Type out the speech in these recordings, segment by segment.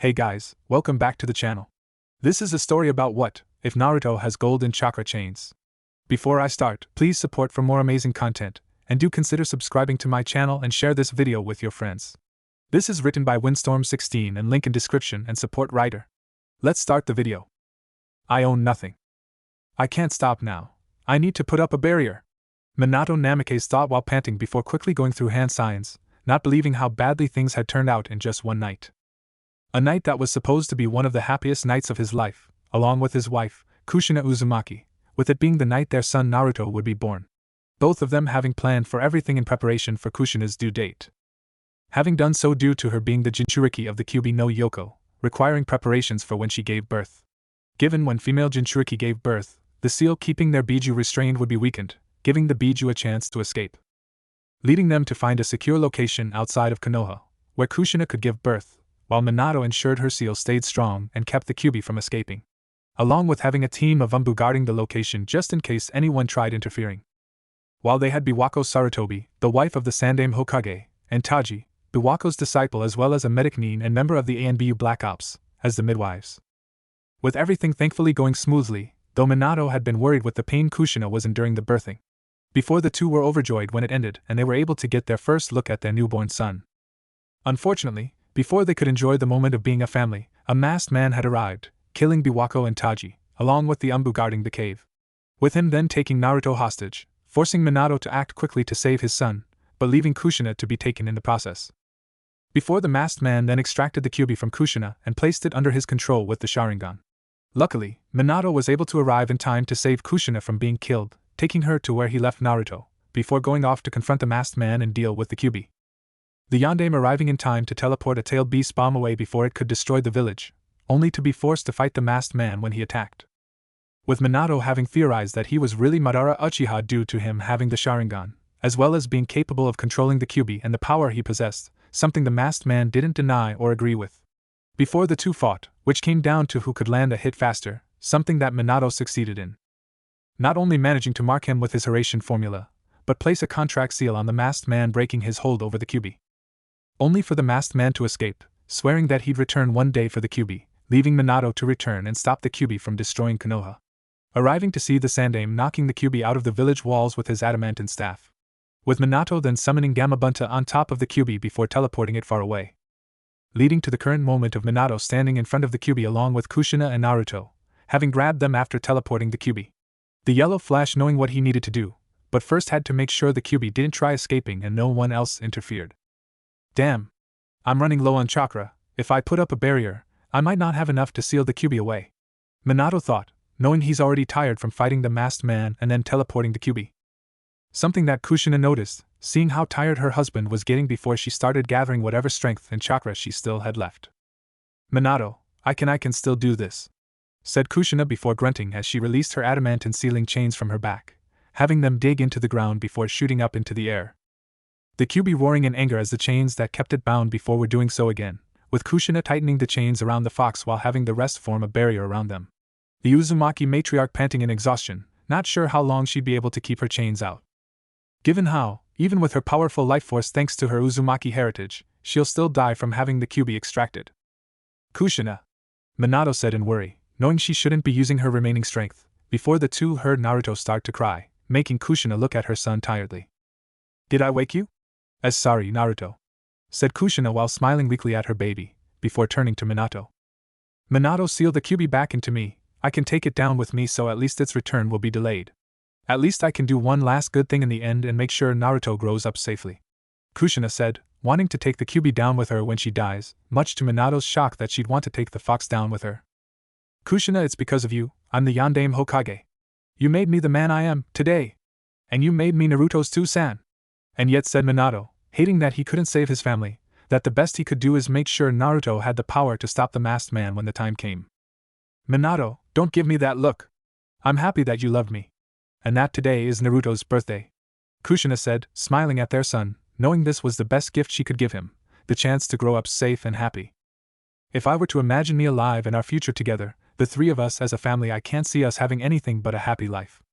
Hey guys, welcome back to the channel. This is a story about what if Naruto has golden chakra chains. Before I start, please support for more amazing content, and do consider subscribing to my channel and share this video with your friends. This is written by Windstorm16 and link in description and support writer. Let's start the video. I own nothing. I can't stop now. I need to put up a barrier. Minato Namikaze thought while panting before quickly going through hand signs, not believing how badly things had turned out in just one night. A night that was supposed to be one of the happiest nights of his life, along with his wife, Kushina Uzumaki, with it being the night their son Naruto would be born. Both of them having planned for everything in preparation for Kushina's due date. Having done so due to her being the Jinchuriki of the Kyuubi no Yoko, requiring preparations for when she gave birth. Given when female Jinchuriki gave birth, the seal keeping their Biju restrained would be weakened, giving the Biju a chance to escape. Leading them to find a secure location outside of Konoha, where Kushina could give birth, while Minato ensured her seal stayed strong and kept the Kyuubi from escaping. Along with having a team of Umbu guarding the location just in case anyone tried interfering. While they had Biwako Sarutobi, the wife of the Sandaime Hokage, and Taji, Biwako's disciple as well as a medic Nin and member of the ANBU Black Ops, as the midwives. With everything thankfully going smoothly, though Minato had been worried with the pain Kushina was enduring the birthing. Before the two were overjoyed when it ended and they were able to get their first look at their newborn son. Unfortunately, before they could enjoy the moment of being a family, a masked man had arrived, killing Biwako and Taji, along with the Umbu guarding the cave. With him then taking Naruto hostage, forcing Minato to act quickly to save his son, but leaving Kushina to be taken in the process. Before the masked man then extracted the Kyuubi from Kushina and placed it under his control with the Sharingan. Luckily, Minato was able to arrive in time to save Kushina from being killed, taking her to where he left Naruto, before going off to confront the masked man and deal with the Kyuubi. The Yondaime arriving in time to teleport a tailed beast bomb away before it could destroy the village, only to be forced to fight the masked man when he attacked. With Minato having theorized that he was really Madara Uchiha due to him having the Sharingan, as well as being capable of controlling the Kyuubi and the power he possessed, something the masked man didn't deny or agree with. Before the two fought, which came down to who could land a hit faster, something that Minato succeeded in. Not only managing to mark him with his Horatian formula, but place a contract seal on the masked man breaking his hold over the Kyuubi. Only for the masked man to escape, swearing that he'd return one day for the Kyuubi, leaving Minato to return and stop the Kyuubi from destroying Konoha. Arriving to see the Sandaime knocking the Kyuubi out of the village walls with his adamantine staff. With Minato then summoning Gamabunta on top of the Kyuubi before teleporting it far away. Leading to the current moment of Minato standing in front of the Kyuubi along with Kushina and Naruto, having grabbed them after teleporting the Kyuubi. The Yellow Flash knowing what he needed to do, but first had to make sure the Kyuubi didn't try escaping and no one else interfered. Damn. I'm running low on chakra. If I put up a barrier, I might not have enough to seal the Kyuubi away. Minato thought, knowing he's already tired from fighting the masked man and then teleporting the Kyuubi. Something that Kushina noticed, seeing how tired her husband was getting before she started gathering whatever strength and chakra she still had left. Minato, I can still do this, said Kushina before grunting as she released her adamantine sealing chains from her back, having them dig into the ground before shooting up into the air. The Kyuubi roaring in anger as the chains that kept it bound before were doing so again, with Kushina tightening the chains around the fox while having the rest form a barrier around them. The Uzumaki matriarch panting in exhaustion, not sure how long she'd be able to keep her chains out. Given how, even with her powerful life force thanks to her Uzumaki heritage, she'll still die from having the Kyuubi extracted. Kushina, Minato said in worry, knowing she shouldn't be using her remaining strength, before the two heard Naruto start to cry, making Kushina look at her son tiredly. Did I wake you? As sorry, Naruto, said Kushina while smiling weakly at her baby, before turning to Minato. Minato, seal the Kyuubi back into me. I can take it down with me so at least its return will be delayed. At least I can do one last good thing in the end and make sure Naruto grows up safely. Kushina said, wanting to take the Kyuubi down with her when she dies, much to Minato's shock that she'd want to take the fox down with her. Kushina, it's because of you, I'm the Yondaime Hokage. You made me the man I am, today. And you made me Naruto's two-san. And yet, said Minato, hating that he couldn't save his family, that the best he could do is make sure Naruto had the power to stop the masked man when the time came. Minato, don't give me that look. I'm happy that you loved me. And that today is Naruto's birthday. Kushina said, smiling at their son, knowing this was the best gift she could give him, the chance to grow up safe and happy. If I were to imagine me alive and our future together, the three of us as a family, I can't see us having anything but a happy life.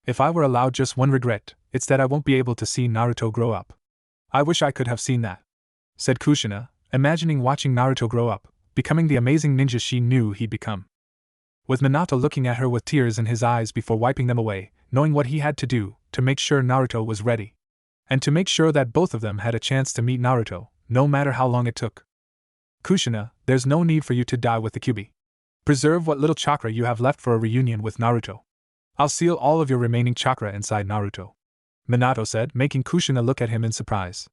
If I were allowed just one regret, it's that I won't be able to see Naruto grow up. I wish I could have seen that, said Kushina, imagining watching Naruto grow up, becoming the amazing ninja she knew he'd become. With Minato looking at her with tears in his eyes before wiping them away, knowing what he had to do to make sure Naruto was ready. And to make sure that both of them had a chance to meet Naruto, no matter how long it took. Kushina, there's no need for you to die with the Kyuubi. Preserve what little chakra you have left for a reunion with Naruto. I'll seal all of your remaining chakra inside Naruto. Minato said, making Kushina look at him in surprise.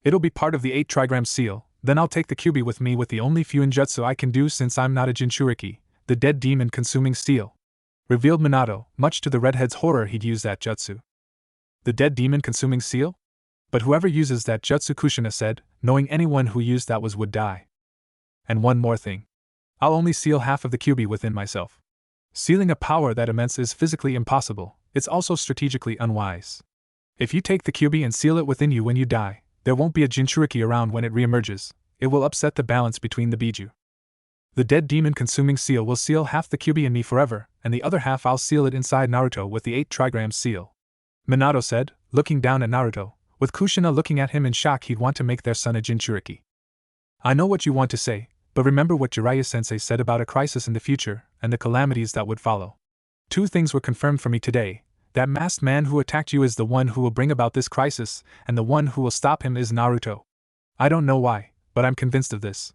It'll be part of the 8 trigram seal, then I'll take the Kyuubi with me with the only Fuinjutsu I can do since I'm not a Jinchuriki, the dead demon consuming steel. Revealed Minato, much to the redhead's horror he'd use that jutsu. The dead demon consuming seal? But whoever uses that jutsu, Kushina said, knowing anyone who used that would die. And one more thing. I'll only seal half of the Kyuubi within myself. Sealing a power that immense is physically impossible, it's also strategically unwise. If you take the Kyuubi and seal it within you when you die, there won't be a Jinchuriki around when it reemerges. It will upset the balance between the Biju. The dead demon consuming seal will seal half the Kyuubi in me forever, and the other half I'll seal it inside Naruto with the 8 trigram seal. Minato said, looking down at Naruto, with Kushina looking at him in shock. He'd want to make their son a Jinchuriki. I know what you want to say, but remember what Jiraiya-sensei said about a crisis in the future, and the calamities that would follow. 2 things were confirmed for me today. That masked man who attacked you is the one who will bring about this crisis, and the one who will stop him is Naruto. I don't know why, but I'm convinced of this.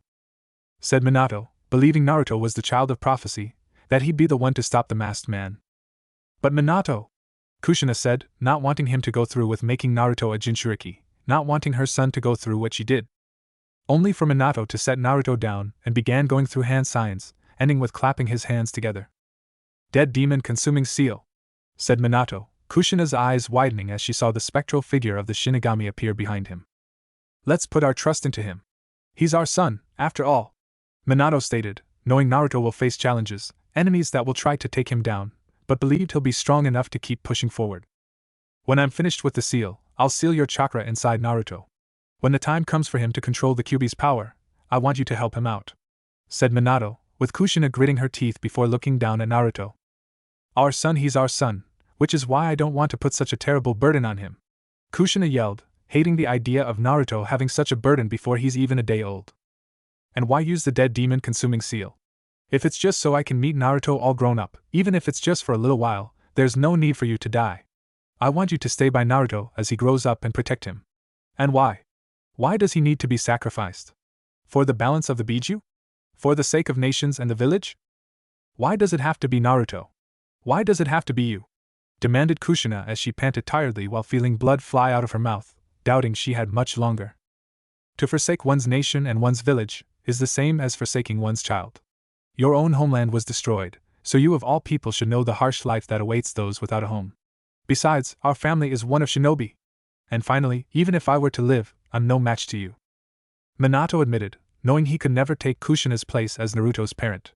Said Minato, believing Naruto was the child of prophecy, that he'd be the one to stop the masked man. But Minato, Kushina said, not wanting him to go through with making Naruto a Jinchuriki, not wanting her son to go through what she did. Only for Minato to set Naruto down, and began going through hand signs, ending with clapping his hands together. Dead demon consuming seal, said Minato, Kushina's eyes widening as she saw the spectral figure of the Shinigami appear behind him. Let's put our trust into him. He's our son, after all. Minato stated, knowing Naruto will face challenges, enemies that will try to take him down, but believed he'll be strong enough to keep pushing forward. When I'm finished with the seal, I'll seal your chakra inside Naruto. When the time comes for him to control the Kyuubi's power, I want you to help him out, said Minato, with Kushina gritting her teeth before looking down at Naruto. Our son, he's our son, which is why I don't want to put such a terrible burden on him. Kushina yelled, hating the idea of Naruto having such a burden before he's even a day old. And why use the dead demon consuming seal? If it's just so I can meet Naruto all grown up, even if it's just for a little while, there's no need for you to die. I want you to stay by Naruto as he grows up and protect him. And why? Why does he need to be sacrificed? For the balance of the Biju? For the sake of nations and the village? Why does it have to be Naruto? Why does it have to be you? Demanded Kushina as she panted tiredly while feeling blood fly out of her mouth, doubting she had much longer. To forsake one's nation and one's village is the same as forsaking one's child. Your own homeland was destroyed, so you of all people should know the harsh life that awaits those without a home. Besides, our family is one of shinobi. And finally, even if I were to live, I'm no match to you. Minato admitted, knowing he could never take Kushina's place as Naruto's parent.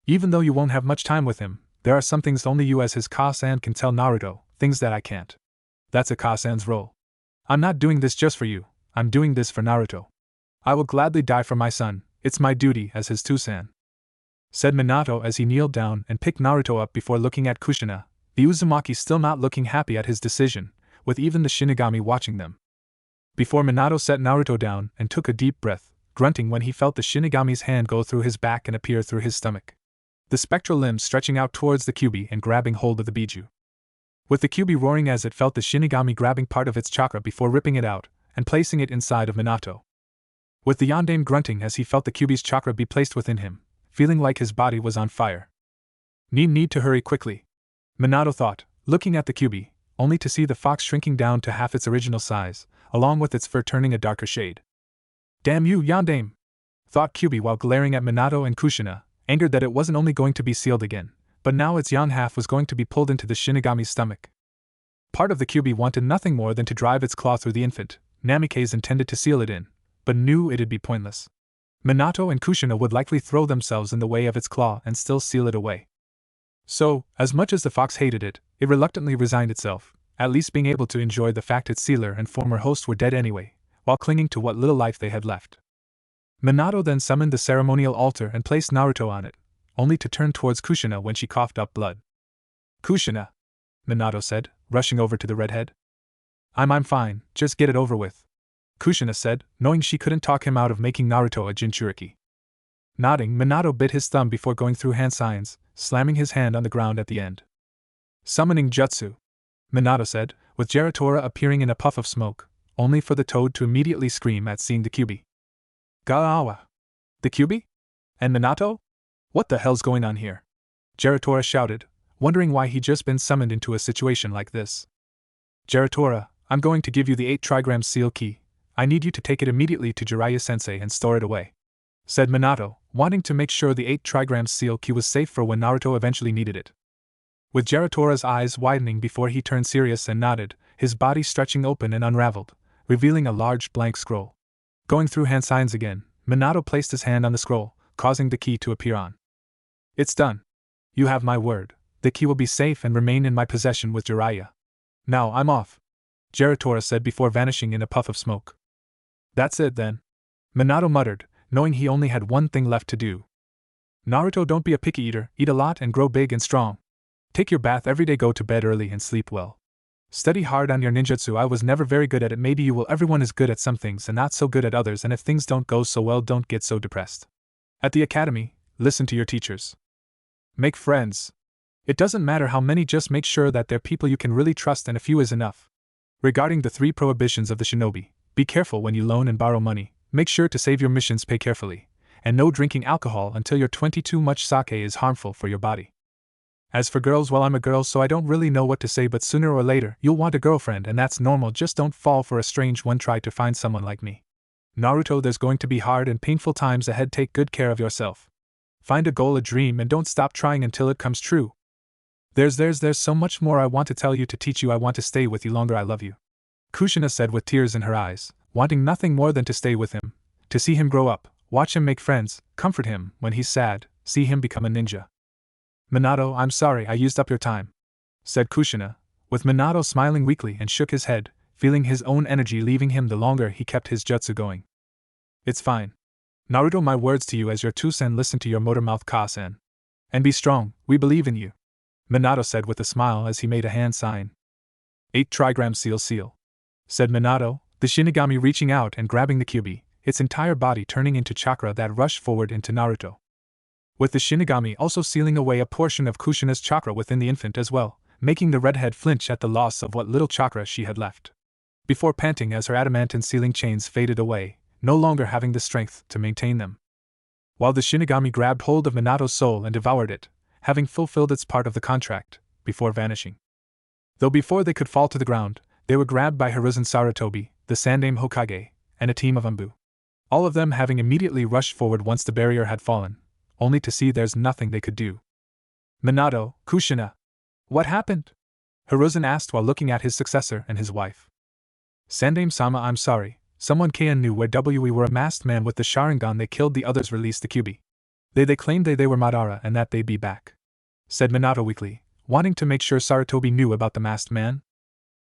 Even though you won't have much time with him, there are some things only you as his Ka-san can tell Naruto, things that I can't. That's a Ka-san's role. I'm not doing this just for you, I'm doing this for Naruto. I will gladly die for my son, it's my duty as his Tusan. Said Minato as he kneeled down and picked Naruto up before looking at Kushina, the Uzumaki still not looking happy at his decision, with even the Shinigami watching them. Before Minato set Naruto down and took a deep breath, grunting when he felt the Shinigami's hand go through his back and appear through his stomach. The spectral limbs stretching out towards the Kyuubi and grabbing hold of the Biju. With the Kyuubi roaring as it felt the Shinigami grabbing part of its chakra before ripping it out and placing it inside of Minato. With the Yondaime grunting as he felt the Kyuubi's chakra be placed within him, feeling like his body was on fire. Need to hurry quickly, Minato thought, looking at the Kyuubi, only to see the fox shrinking down to half its original size, along with its fur turning a darker shade. Damn you, Yondaime! Thought Kyuubi while glaring at Minato and Kushina, angered that it wasn't only going to be sealed again, but now its young half was going to be pulled into the Shinigami's stomach. Part of the Kyuubi wanted nothing more than to drive its claw through the infant, Namikaze intended to seal it in, but knew it'd be pointless. Minato and Kushina would likely throw themselves in the way of its claw and still seal it away. So, as much as the fox hated it, it reluctantly resigned itself, at least being able to enjoy the fact its sealer and former host were dead anyway, while clinging to what little life they had left. Minato then summoned the ceremonial altar and placed Naruto on it, only to turn towards Kushina when she coughed up blood. Kushina, Minato said, rushing over to the redhead. I'm fine, just get it over with, Kushina said, knowing she couldn't talk him out of making Naruto a Jinchuriki. Nodding, Minato bit his thumb before going through hand signs, slamming his hand on the ground at the end. Summoning jutsu, Minato said, with Geratora appearing in a puff of smoke, only for the toad to immediately scream at seeing the Kyuubi. Gaawa! The Kyuubi? And Minato? What the hell's going on here? Geratora shouted, wondering why he'd just been summoned into a situation like this. Geratora, I'm going to give you the 8 trigram seal key. I need you to take it immediately to Jiraiya sensei and store it away, said Minato, wanting to make sure the 8 trigram seal key was safe for when Naruto eventually needed it. With Geratora's eyes widening before he turned serious and nodded, his body stretching open and unraveled, revealing a large blank scroll. Going through hand signs again, Minato placed his hand on the scroll, causing the key to appear on. It's done. You have my word. The key will be safe and remain in my possession with Jiraiya. Now I'm off, Geratora said before vanishing in a puff of smoke. That's it then, Minato muttered, knowing he only had one thing left to do. Naruto, don't be a picky eater, eat a lot and grow big and strong. Take your bath every day, go to bed early and sleep well. Study hard on your ninjutsu. I was never very good at it. Maybe you will. Everyone is good at some things and not so good at others, and if things don't go so well, don't get so depressed. At the academy, listen to your teachers. Make friends. It doesn't matter how many, just make sure that they're people you can really trust, and a few is enough. Regarding the 3 prohibitions of the shinobi, be careful when you loan and borrow money, make sure to save your missions, pay carefully, and no drinking alcohol until you're 22. Much sake is harmful for your body. As for girls, well, I'm a girl, so I don't really know what to say, but sooner or later, you'll want a girlfriend, and that's normal. Just don't fall for a strange one. Try to find someone like me. Naruto, there's going to be hard and painful times ahead. Take good care of yourself. Find a goal, a dream, and don't stop trying until it comes true. There's so much more I want to tell you, to teach you. I want to stay with you longer. I love you, Kushina said with tears in her eyes, wanting nothing more than to stay with him, to see him grow up, watch him make friends, comfort him when he's sad, see him become a ninja. Minato, I'm sorry I used up your time, said Kushina, with Minato smiling weakly and shook his head, feeling his own energy leaving him the longer he kept his jutsu going. It's fine. Naruto, my words to you as your Two-sen, listen to your motor mouth Ka-sen. And be strong, we believe in you, Minato said with a smile as he made a hand sign. 8 trigram seal, said Minato, the Shinigami reaching out and grabbing the Kyuubi, its entire body turning into chakra that rushed forward into Naruto. With the Shinigami also sealing away a portion of Kushina's chakra within the infant as well, making the redhead flinch at the loss of what little chakra she had left. Before panting as her adamantine sealing chains faded away, no longer having the strength to maintain them. While the Shinigami grabbed hold of Minato's soul and devoured it, having fulfilled its part of the contract, before vanishing. Though before they could fall to the ground, they were grabbed by Hiruzen Sarutobi, the Sandaime Hokage, and a team of Anbu. All of them having immediately rushed forward once the barrier had fallen, only to see there's nothing they could do. Minato, Kushina. What happened? Hiruzen asked while looking at his successor and his wife. Sandaime-sama, I'm sorry, someone knew where we were. A masked man with the Sharingan. They killed the others, released the Kyuubi. They claimed they were Madara and that they'd be back, said Minato weakly, wanting to make sure Sarutobi knew about the masked man.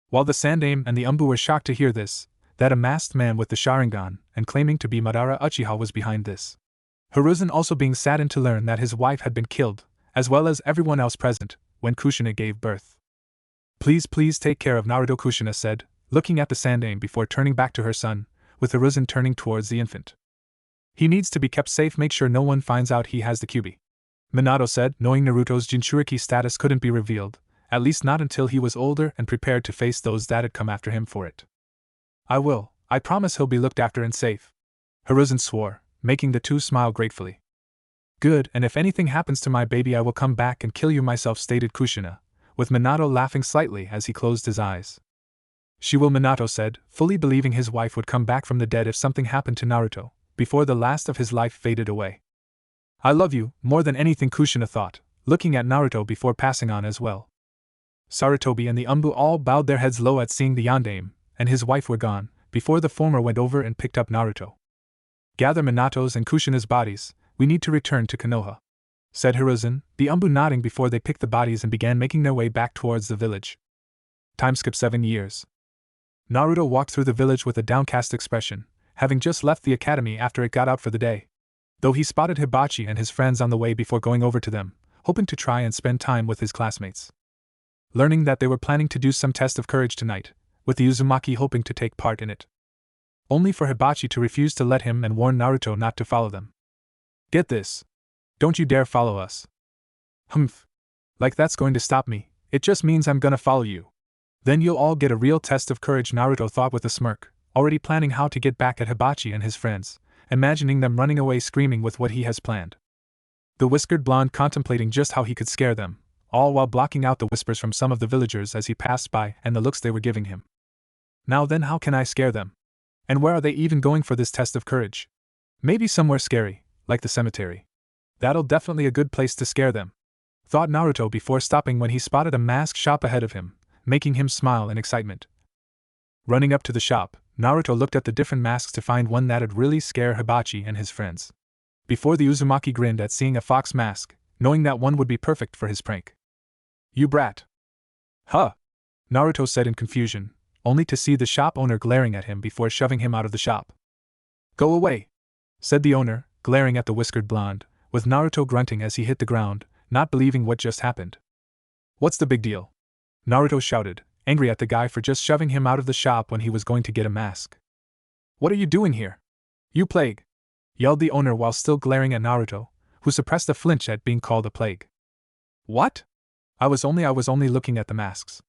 While the Sandaime and the Anbu were shocked to hear this, that a masked man with the Sharingan and claiming to be Madara Uchiha was behind this. Hiruzen also being saddened to learn that his wife had been killed, as well as everyone else present, when Kushina gave birth. Please take care of Naruto, Kushina said, looking at the Sandaime before turning back to her son, with Hiruzen turning towards the infant. He needs to be kept safe, make sure no one finds out he has the Kyuubi, Minato said, knowing Naruto's Jinchuriki status couldn't be revealed, at least not until he was older and prepared to face those that'd come after him for it. I promise he'll be looked after and safe, Hiruzen swore, making the two smile gratefully. Good, and if anything happens to my baby I will come back and kill you myself, stated Kushina, with Minato laughing slightly as he closed his eyes. She will, Minato said, fully believing his wife would come back from the dead if something happened to Naruto, before the last of his life faded away. I love you, more than anything, Kushina thought, looking at Naruto before passing on as well. Sarutobi and the Anbu all bowed their heads low at seeing the Sandaime and his wife were gone, before the former went over and picked up Naruto. Gather Minato's and Kushina's bodies, we need to return to Konoha, said Hiruzen, the Anbu nodding before they picked the bodies and began making their way back towards the village. Time skip 7 years. Naruto walked through the village with a downcast expression, having just left the academy after it got out for the day. Though he spotted Hibachi and his friends on the way before going over to them, hoping to try and spend time with his classmates. Learning that they were planning to do some test of courage tonight, with the Uzumaki hoping to take part in it. Only for Hibachi to refuse to let him and warn Naruto not to follow them. Get this. Don't you dare follow us. Humph. Like that's going to stop me, it just means I'm gonna follow you. Then you'll all get a real test of courage, Naruto thought with a smirk, already planning how to get back at Hibachi and his friends, imagining them running away screaming with what he has planned. The whiskered blonde contemplating just how he could scare them, all while blocking out the whispers from some of the villagers as he passed by and the looks they were giving him. Now then, how can I scare them? And where are they even going for this test of courage? Maybe somewhere scary, like the cemetery. That'll definitely a good place to scare them, thought Naruto before stopping when he spotted a mask shop ahead of him, making him smile in excitement. Running up to the shop, Naruto looked at the different masks to find one that'd really scare Hibachi and his friends. Before the Uzumaki grinned at seeing a fox mask, knowing that one would be perfect for his prank. You brat. Huh? Naruto said in confusion, only to see the shop owner glaring at him before shoving him out of the shop. Go away, said the owner, glaring at the whiskered blonde, with Naruto grunting as he hit the ground, not believing what just happened. What's the big deal? Naruto shouted, angry at the guy for just shoving him out of the shop when he was going to get a mask. What are you doing here? You plague! Yelled the owner while still glaring at Naruto, who suppressed a flinch at being called a plague. What? I was only looking at the masks,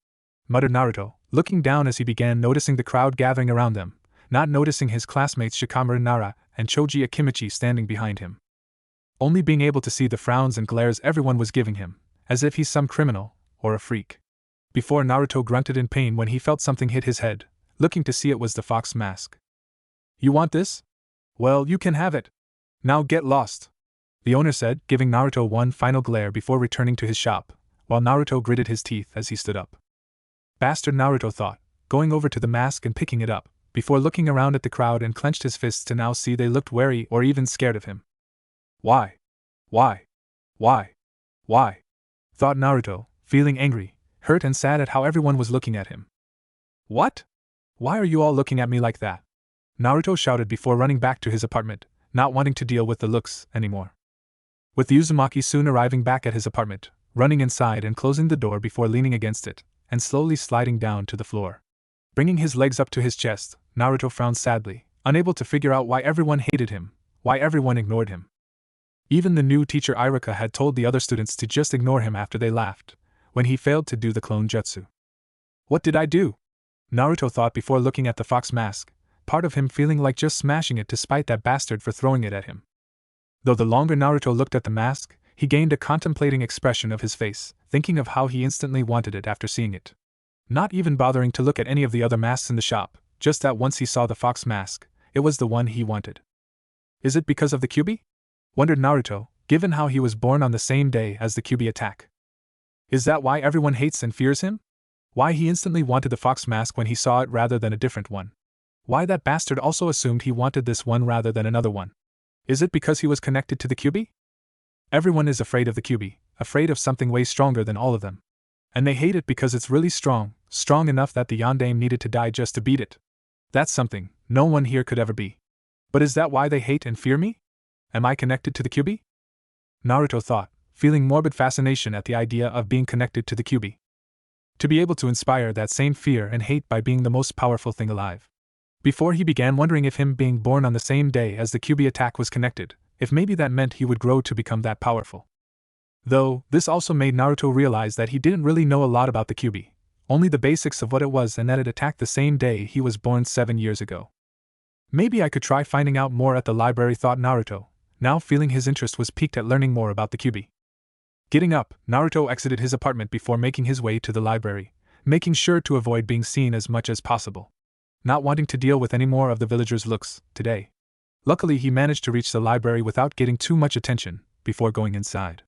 muttered Naruto, looking down as he began noticing the crowd gathering around them, not noticing his classmates Shikamaru Nara and Choji Akimichi standing behind him. Only being able to see the frowns and glares everyone was giving him, as if he's some criminal, or a freak. Before Naruto grunted in pain when he felt something hit his head, looking to see it was the fox mask. You want this? Well, you can have it. Now get lost, the owner said, giving Naruto one final glare before returning to his shop, while Naruto gritted his teeth as he stood up. Bastard, Naruto thought, going over to the mask and picking it up, before looking around at the crowd and clenched his fists to now see they looked wary or even scared of him. Why? Why? Why? Why? Thought Naruto, feeling angry, hurt and sad at how everyone was looking at him. What? Why are you all looking at me like that? Naruto shouted before running back to his apartment, not wanting to deal with the looks anymore. With the Uzumaki soon arriving back at his apartment, running inside and closing the door before leaning against it, and slowly sliding down to the floor. Bringing his legs up to his chest, Naruto frowned sadly, unable to figure out why everyone hated him, why everyone ignored him. Even the new teacher Iruka had told the other students to just ignore him after they laughed, when he failed to do the clone jutsu. What did I do? Naruto thought before looking at the fox mask, part of him feeling like just smashing it to spite that bastard for throwing it at him. Though the longer Naruto looked at the mask, he gained a contemplating expression of his face, thinking of how he instantly wanted it after seeing it. Not even bothering to look at any of the other masks in the shop, just that once he saw the fox mask, it was the one he wanted. Is it because of the Kyuubi? Wondered Naruto, given how he was born on the same day as the Kyuubi attack. Is that why everyone hates and fears him? Why he instantly wanted the fox mask when he saw it rather than a different one? Why that bastard also assumed he wanted this one rather than another one? Is it because he was connected to the Kyuubi? Everyone is afraid of the Kyuubi, afraid of something way stronger than all of them. And they hate it because it's really strong, strong enough that the Yondaime needed to die just to beat it. That's something no one here could ever be. But is that why they hate and fear me? Am I connected to the Kyuubi? Naruto thought, feeling morbid fascination at the idea of being connected to the Kyuubi. To be able to inspire that same fear and hate by being the most powerful thing alive. Before he began wondering if him being born on the same day as the Kyuubi attack was connected, if maybe that meant he would grow to become that powerful. Though, this also made Naruto realize that he didn't really know a lot about the Kyuubi, only the basics of what it was and that it attacked the same day he was born 7 years ago. Maybe I could try finding out more at the library, thought Naruto, now feeling his interest was piqued at learning more about the Kyuubi. Getting up, Naruto exited his apartment before making his way to the library, making sure to avoid being seen as much as possible. Not wanting to deal with any more of the villagers' looks today. Luckily, he managed to reach the library without getting too much attention before going inside.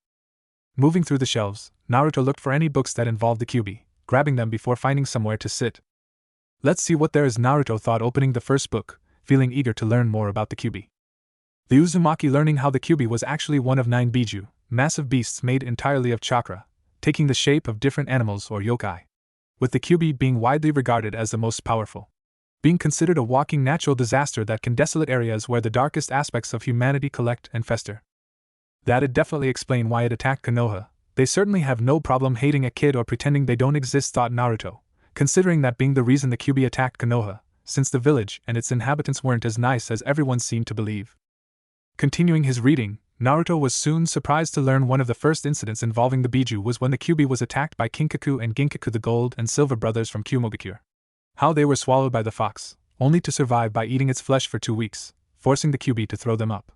Moving through the shelves, Naruto looked for any books that involved the Kyuubi, grabbing them before finding somewhere to sit. Let's see what there is, Naruto thought, opening the first book, feeling eager to learn more about the Kyuubi. The Uzumaki, learning how the Kyuubi was actually one of 9 biju, massive beasts made entirely of chakra, taking the shape of different animals or yokai. With the Kyuubi being widely regarded as the most powerful. Being considered a walking natural disaster that can desolate areas where the darkest aspects of humanity collect and fester. That'd definitely explain why it attacked Konoha. They certainly have no problem hating a kid or pretending they don't exist, thought Naruto, considering that being the reason the Kyuubi attacked Konoha, since the village and its inhabitants weren't as nice as everyone seemed to believe. Continuing his reading, Naruto was soon surprised to learn one of the first incidents involving the Biju was when the Kyuubi was attacked by Kinkaku and Ginkaku, the gold and silver brothers from Kyumogakure. How they were swallowed by the fox, only to survive by eating its flesh for 2 weeks, forcing the Kyuubi to throw them up.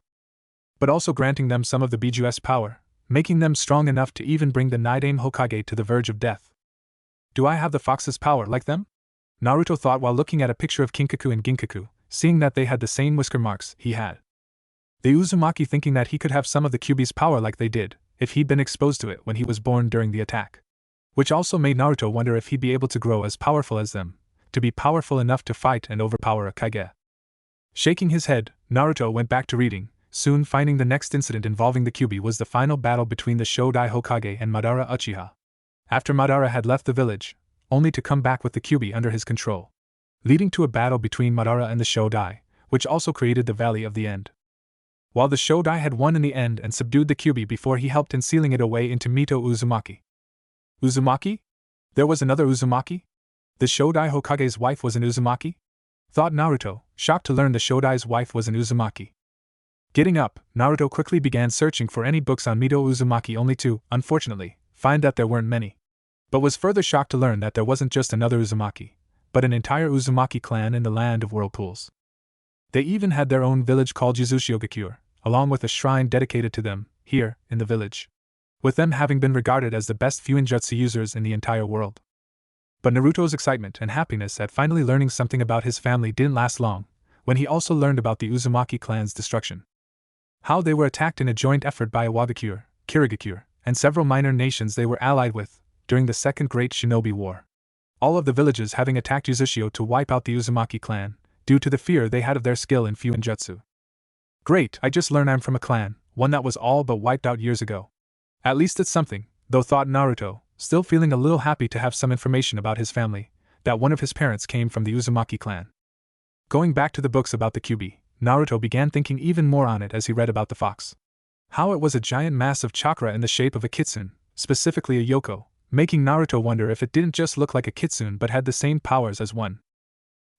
But also granting them some of the Biju's power, making them strong enough to even bring the Nidaime Hokage to the verge of death. Do I have the fox's power like them? Naruto thought while looking at a picture of Kinkaku and Ginkaku, seeing that they had the same whisker marks he had. The Uzumaki thinking that he could have some of the Kyuubi's power like they did, if he'd been exposed to it when he was born during the attack. Which also made Naruto wonder if he'd be able to grow as powerful as them, to be powerful enough to fight and overpower a Kage. Shaking his head, Naruto went back to reading, soon finding the next incident involving the Kyuubi was the final battle between the Shodai Hokage and Madara Uchiha. After Madara had left the village, only to come back with the Kyuubi under his control, leading to a battle between Madara and the Shodai, which also created the Valley of the End. While the Shodai had won in the end and subdued the Kyuubi before he helped in sealing it away into Mito Uzumaki. Uzumaki? There was another Uzumaki? The Shodai Hokage's wife was an Uzumaki? Thought Naruto, shocked to learn the Shodai's wife was an Uzumaki. Getting up, Naruto quickly began searching for any books on Mito Uzumaki only to, unfortunately, find that there weren't many. But was further shocked to learn that there wasn't just another Uzumaki, but an entire Uzumaki clan in the land of whirlpools. They even had their own village called Yuzushiyogakure, along with a shrine dedicated to them, here, in the village. With them having been regarded as the best Fuinjutsu users in the entire world. But Naruto's excitement and happiness at finally learning something about his family didn't last long, when he also learned about the Uzumaki clan's destruction. How they were attacked in a joint effort by Iwagakure, Kirigakure, and several minor nations they were allied with, during the Second Great Shinobi War. All of the villages having attacked Uzushio to wipe out the Uzumaki clan, due to the fear they had of their skill in Fuinjutsu. Great, I just learned I'm from a clan, one that was all but wiped out years ago. At least it's something, though thought Naruto, still feeling a little happy to have some information about his family, that one of his parents came from the Uzumaki clan. Going back to the books about the Kyuubi, Naruto began thinking even more on it as he read about the fox. How it was a giant mass of chakra in the shape of a kitsune, specifically a yoko, making Naruto wonder if it didn't just look like a kitsune but had the same powers as one.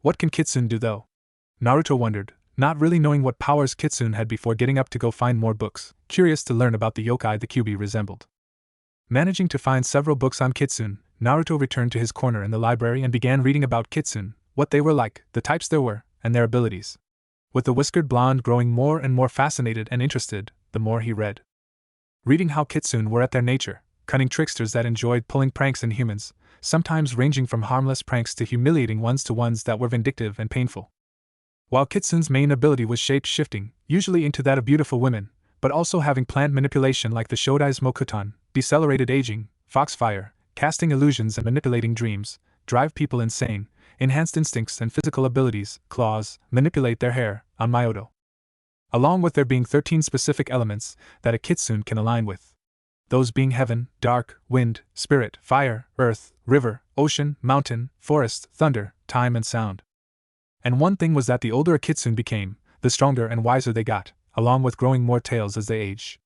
What can Kitsune do though? Naruto wondered, not really knowing what powers Kitsune had before getting up to go find more books, curious to learn about the yokai the Kyuubi resembled. Managing to find several books on Kitsune, Naruto returned to his corner in the library and began reading about Kitsune, what they were like, the types there were, and their abilities. With the whiskered blonde growing more and more fascinated and interested, the more he read. Reading how Kitsune were at their nature, cunning tricksters that enjoyed pulling pranks in humans, sometimes ranging from harmless pranks to humiliating ones to ones that were vindictive and painful. While Kitsune's main ability was shape-shifting, usually into that of beautiful women, but also having plant manipulation like the Shodai's Mokuton, decelerated aging, fox fire, casting illusions and manipulating dreams, drive people insane, enhanced instincts and physical abilities, claws, manipulate their hair, on Mikoto. Along with there being 13 specific elements that a Kitsune can align with. Those being heaven, dark, wind, spirit, fire, earth, river, ocean, mountain, forest, thunder, time and sound. And one thing was that the older a Kitsune became, the stronger and wiser they got, along with growing more tails as they aged.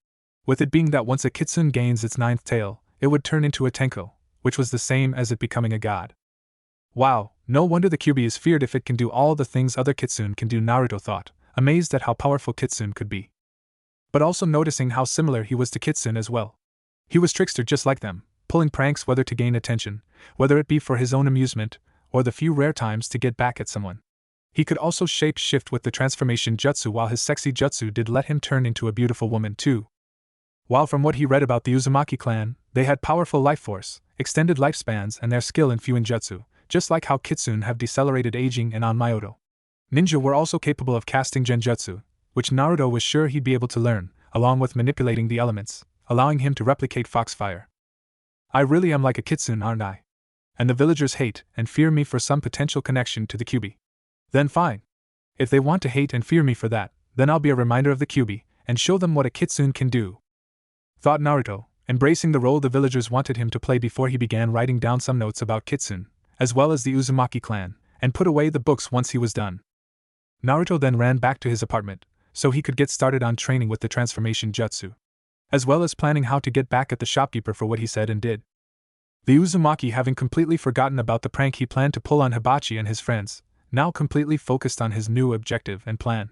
With it being that once a Kitsune gains its 9th tail, it would turn into a Tenko, which was the same as it becoming a god. Wow, no wonder the Kyuubi is feared if it can do all the things other Kitsune can do, Naruto thought, amazed at how powerful Kitsune could be. But also noticing how similar he was to Kitsune as well. He was trickster just like them, pulling pranks whether to gain attention, whether it be for his own amusement, or the few rare times to get back at someone. He could also shape-shift with the transformation jutsu, while his sexy jutsu did let him turn into a beautiful woman too. While from what he read about the Uzumaki clan, they had powerful life force, extended lifespans and their skill in Fuinjutsu, just like how Kitsune have decelerated aging and on Mikoto. Ninja were also capable of casting genjutsu, which Naruto was sure he'd be able to learn, along with manipulating the elements, allowing him to replicate foxfire. I really am like a Kitsune, aren't I? And the villagers hate and fear me for some potential connection to the Kyuubi. Then fine. If they want to hate and fear me for that, then I'll be a reminder of the Kyuubi, and show them what a Kitsune can do. Thought Naruto, embracing the role the villagers wanted him to play before he began writing down some notes about Kitsune, as well as the Uzumaki clan, and put away the books once he was done. Naruto then ran back to his apartment, so he could get started on training with the transformation jutsu, as well as planning how to get back at the shopkeeper for what he said and did. The Uzumaki, having completely forgotten about the prank he planned to pull on Hibachi and his friends, now completely focused on his new objective and plan.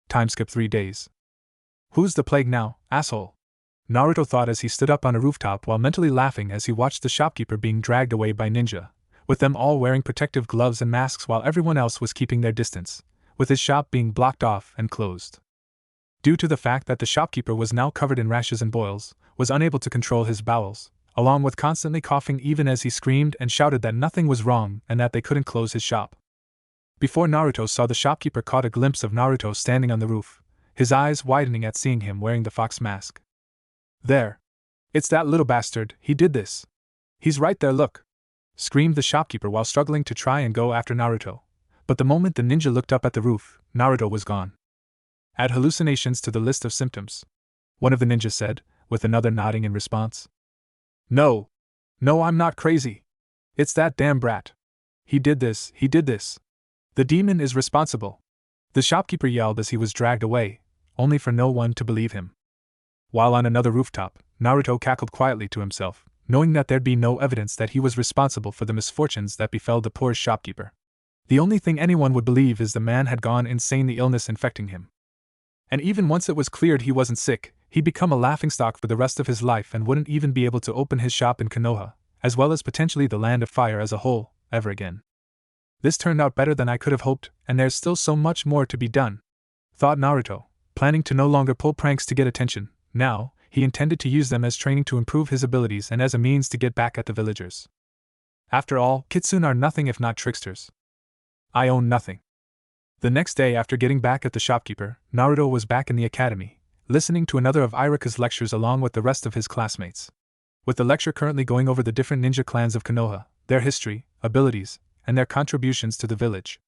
Time skip 3 days. Who's the plague now, asshole? Naruto thought as he stood up on a rooftop while mentally laughing as he watched the shopkeeper being dragged away by ninja, with them all wearing protective gloves and masks while everyone else was keeping their distance, with his shop being blocked off and closed. Due to the fact that the shopkeeper was now covered in rashes and boils, was unable to control his bowels, along with constantly coughing even as he screamed and shouted that nothing was wrong and that they couldn't close his shop. Before Naruto saw the shopkeeper caught a glimpse of Naruto standing on the roof, his eyes widening at seeing him wearing the fox mask. There. It's that little bastard, he did this. He's right there, look. Screamed the shopkeeper while struggling to try and go after Naruto. But the moment the ninja looked up at the roof, Naruto was gone. Add hallucinations to the list of symptoms, one of the ninjas said, with another nodding in response. No, I'm not crazy. It's that damn brat. He did this. The demon is responsible. The shopkeeper yelled as he was dragged away, only for no one to believe him. While on another rooftop, Naruto cackled quietly to himself, knowing that there'd be no evidence that he was responsible for the misfortunes that befell the poor shopkeeper. The only thing anyone would believe is the man had gone insane, the illness infecting him. And even once it was cleared he wasn't sick, he'd become a laughingstock for the rest of his life and wouldn't even be able to open his shop in Konoha, as well as potentially the Land of Fire as a whole, ever again. This turned out better than I could have hoped, and there's still so much more to be done, thought Naruto, planning to no longer pull pranks to get attention. Now, he intended to use them as training to improve his abilities and as a means to get back at the villagers. After all, Kitsune are nothing if not tricksters. I own nothing. The next day after getting back at the shopkeeper, Naruto was back in the academy, listening to another of Iruka's lectures along with the rest of his classmates. With the lecture currently going over the different ninja clans of Konoha, their history, abilities, and their contributions to the village.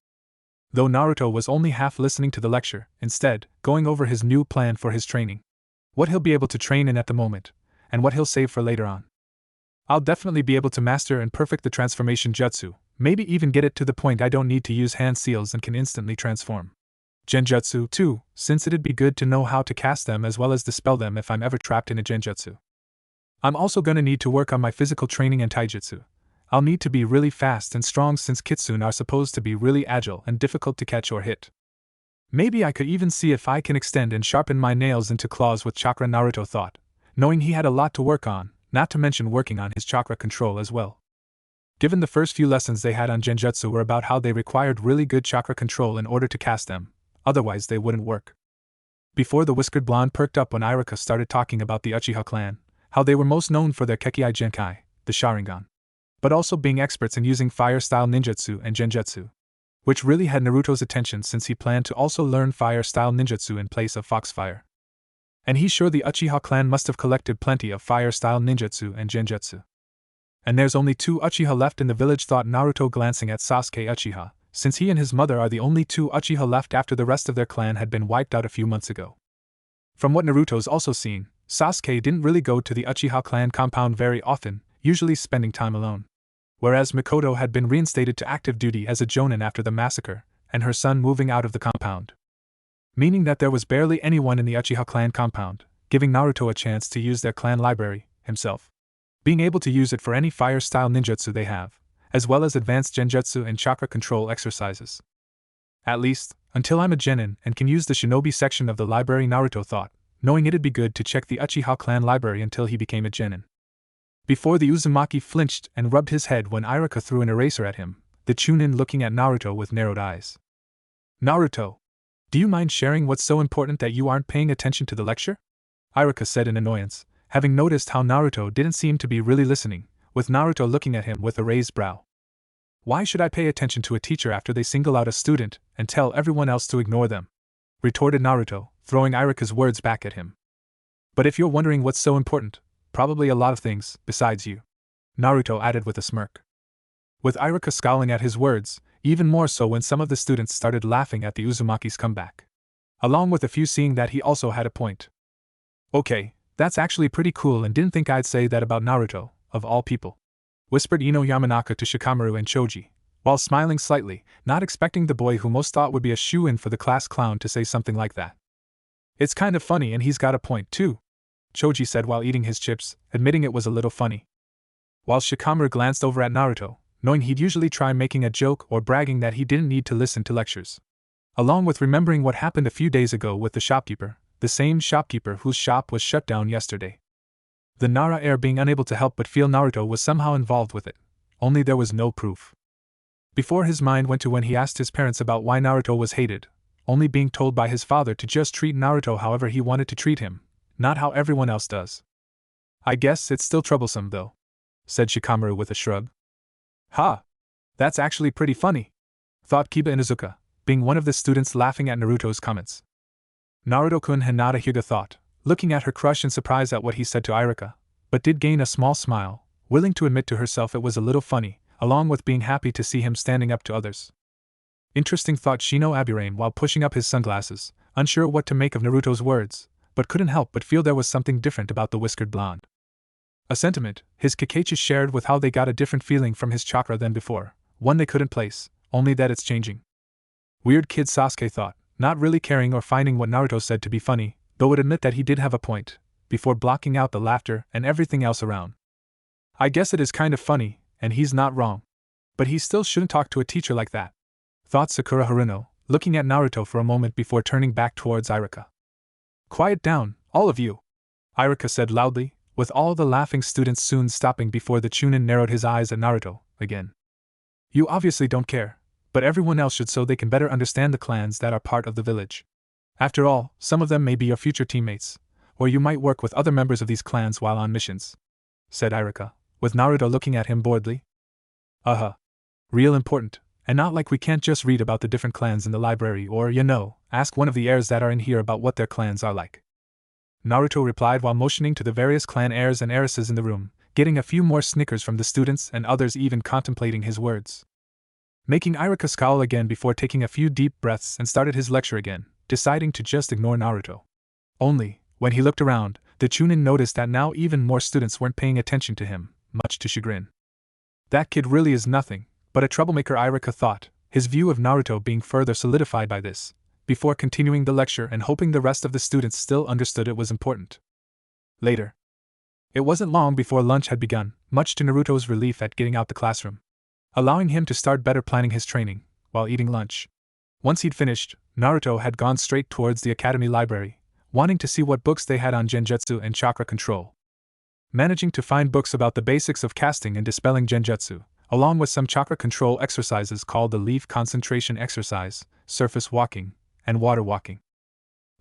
Though Naruto was only half listening to the lecture, instead, going over his new plan for his training. What he'll be able to train in at the moment, and what he'll save for later on. I'll definitely be able to master and perfect the transformation jutsu, maybe even get it to the point I don't need to use hand seals and can instantly transform. Genjutsu, too, since it'd be good to know how to cast them as well as dispel them if I'm ever trapped in a genjutsu. I'm also gonna need to work on my physical training and taijutsu. I'll need to be really fast and strong since Kitsune are supposed to be really agile and difficult to catch or hit. Maybe I could even see if I can extend and sharpen my nails into claws with chakra, Naruto thought, knowing he had a lot to work on, not to mention working on his chakra control as well. Given the first few lessons they had on genjutsu were about how they required really good chakra control in order to cast them, otherwise they wouldn't work. Before the whiskered blonde perked up when Iruka started talking about the Uchiha clan, how they were most known for their Kekkei Genkai, the Sharingan, but also being experts in using fire-style ninjutsu and genjutsu, which really had Naruto's attention since he planned to also learn fire-style ninjutsu in place of Fox Fire. And he's sure the Uchiha clan must have collected plenty of fire-style ninjutsu and genjutsu. And there's only 2 Uchiha left in the village, thought Naruto glancing at Sasuke Uchiha, since he and his mother are the only 2 Uchiha left after the rest of their clan had been wiped out a few months ago. From what Naruto's also seen, Sasuke didn't really go to the Uchiha clan compound very often, usually spending time alone. Whereas Mikoto had been reinstated to active duty as a jonin after the massacre, and her son moving out of the compound. Meaning that there was barely anyone in the Uchiha clan compound, giving Naruto a chance to use their clan library, himself. Being able to use it for any fire-style ninjutsu they have, as well as advanced genjutsu and chakra control exercises. At least, until I'm a genin and can use the shinobi section of the library, Naruto thought, knowing it'd be good to check the Uchiha clan library until he became a genin. Before the Uzumaki flinched and rubbed his head when Iruka threw an eraser at him, the Chunin looking at Naruto with narrowed eyes. Naruto, do you mind sharing what's so important that you aren't paying attention to the lecture? Iruka said in annoyance, having noticed how Naruto didn't seem to be really listening, with Naruto looking at him with a raised brow. Why should I pay attention to a teacher after they single out a student and tell everyone else to ignore them? Retorted Naruto, throwing Iruka's words back at him. But if you're wondering what's so important, probably a lot of things, besides you. Naruto added with a smirk. With Iruka scowling at his words, even more so when some of the students started laughing at the Uzumaki's comeback. Along with a few seeing that he also had a point. Okay, that's actually pretty cool and didn't think I'd say that about Naruto, of all people. Whispered Ino Yamanaka to Shikamaru and Choji, while smiling slightly, not expecting the boy who most thought would be a shoo-in for the class clown to say something like that. It's kind of funny and he's got a point too, Choji said while eating his chips, admitting it was a little funny. While Shikamaru glanced over at Naruto, knowing he'd usually try making a joke or bragging that he didn't need to listen to lectures. Along with remembering what happened a few days ago with the shopkeeper, the same shopkeeper whose shop was shut down yesterday. The Nara heir being unable to help but feel Naruto was somehow involved with it, only there was no proof. Before his mind went to when he asked his parents about why Naruto was hated, only being told by his father to just treat Naruto however he wanted to treat him, not how everyone else does. I guess it's still troublesome though, said Shikamaru with a shrug. Ha! That's actually pretty funny, thought Kiba Inuzuka, being one of the students laughing at Naruto's comments. Naruto-kun Hinata Hyuga thought, looking at her crush in surprise at what he said to Iruka, but did gain a small smile, willing to admit to herself it was a little funny, along with being happy to see him standing up to others. Interesting, thought Shino Aburame while pushing up his sunglasses, unsure what to make of Naruto's words, but couldn't help but feel there was something different about the whiskered blonde. A sentiment his Kakashi shared with how they got a different feeling from his chakra than before, one they couldn't place, only that it's changing. Weird kid, Sasuke thought, not really caring or finding what Naruto said to be funny, though would admit that he did have a point, before blocking out the laughter and everything else around. I guess it is kind of funny, and he's not wrong. But he still shouldn't talk to a teacher like that, thought Sakura Haruno, looking at Naruto for a moment before turning back towards Iruka. Quiet down, all of you, Iruka said loudly, with all the laughing students soon stopping before the Chunin narrowed his eyes at Naruto again. You obviously don't care, but everyone else should so they can better understand the clans that are part of the village. After all, some of them may be your future teammates, or you might work with other members of these clans while on missions, said Iruka, with Naruto looking at him boredly. Real important, and not like we can't just read about the different clans in the library or, ask one of the heirs that are in here about what their clans are like. Naruto replied while motioning to the various clan heirs and heiresses in the room, getting a few more snickers from the students and others even contemplating his words. Making Iruka scowl again before taking a few deep breaths and started his lecture again, deciding to just ignore Naruto. Only, when he looked around, the Chunin noticed that now even more students weren't paying attention to him, much to chagrin. That kid really is nothing but a troublemaker, Iruka thought, his view of Naruto being further solidified by this, before continuing the lecture and hoping the rest of the students still understood it was important. Later. It wasn't long before lunch had begun, much to Naruto's relief at getting out the classroom, allowing him to start better planning his training while eating lunch. Once he'd finished, Naruto had gone straight towards the academy library, wanting to see what books they had on genjutsu and chakra control. Managing to find books about the basics of casting and dispelling genjutsu, along with some chakra control exercises called the leaf concentration exercise, surface walking, and water walking.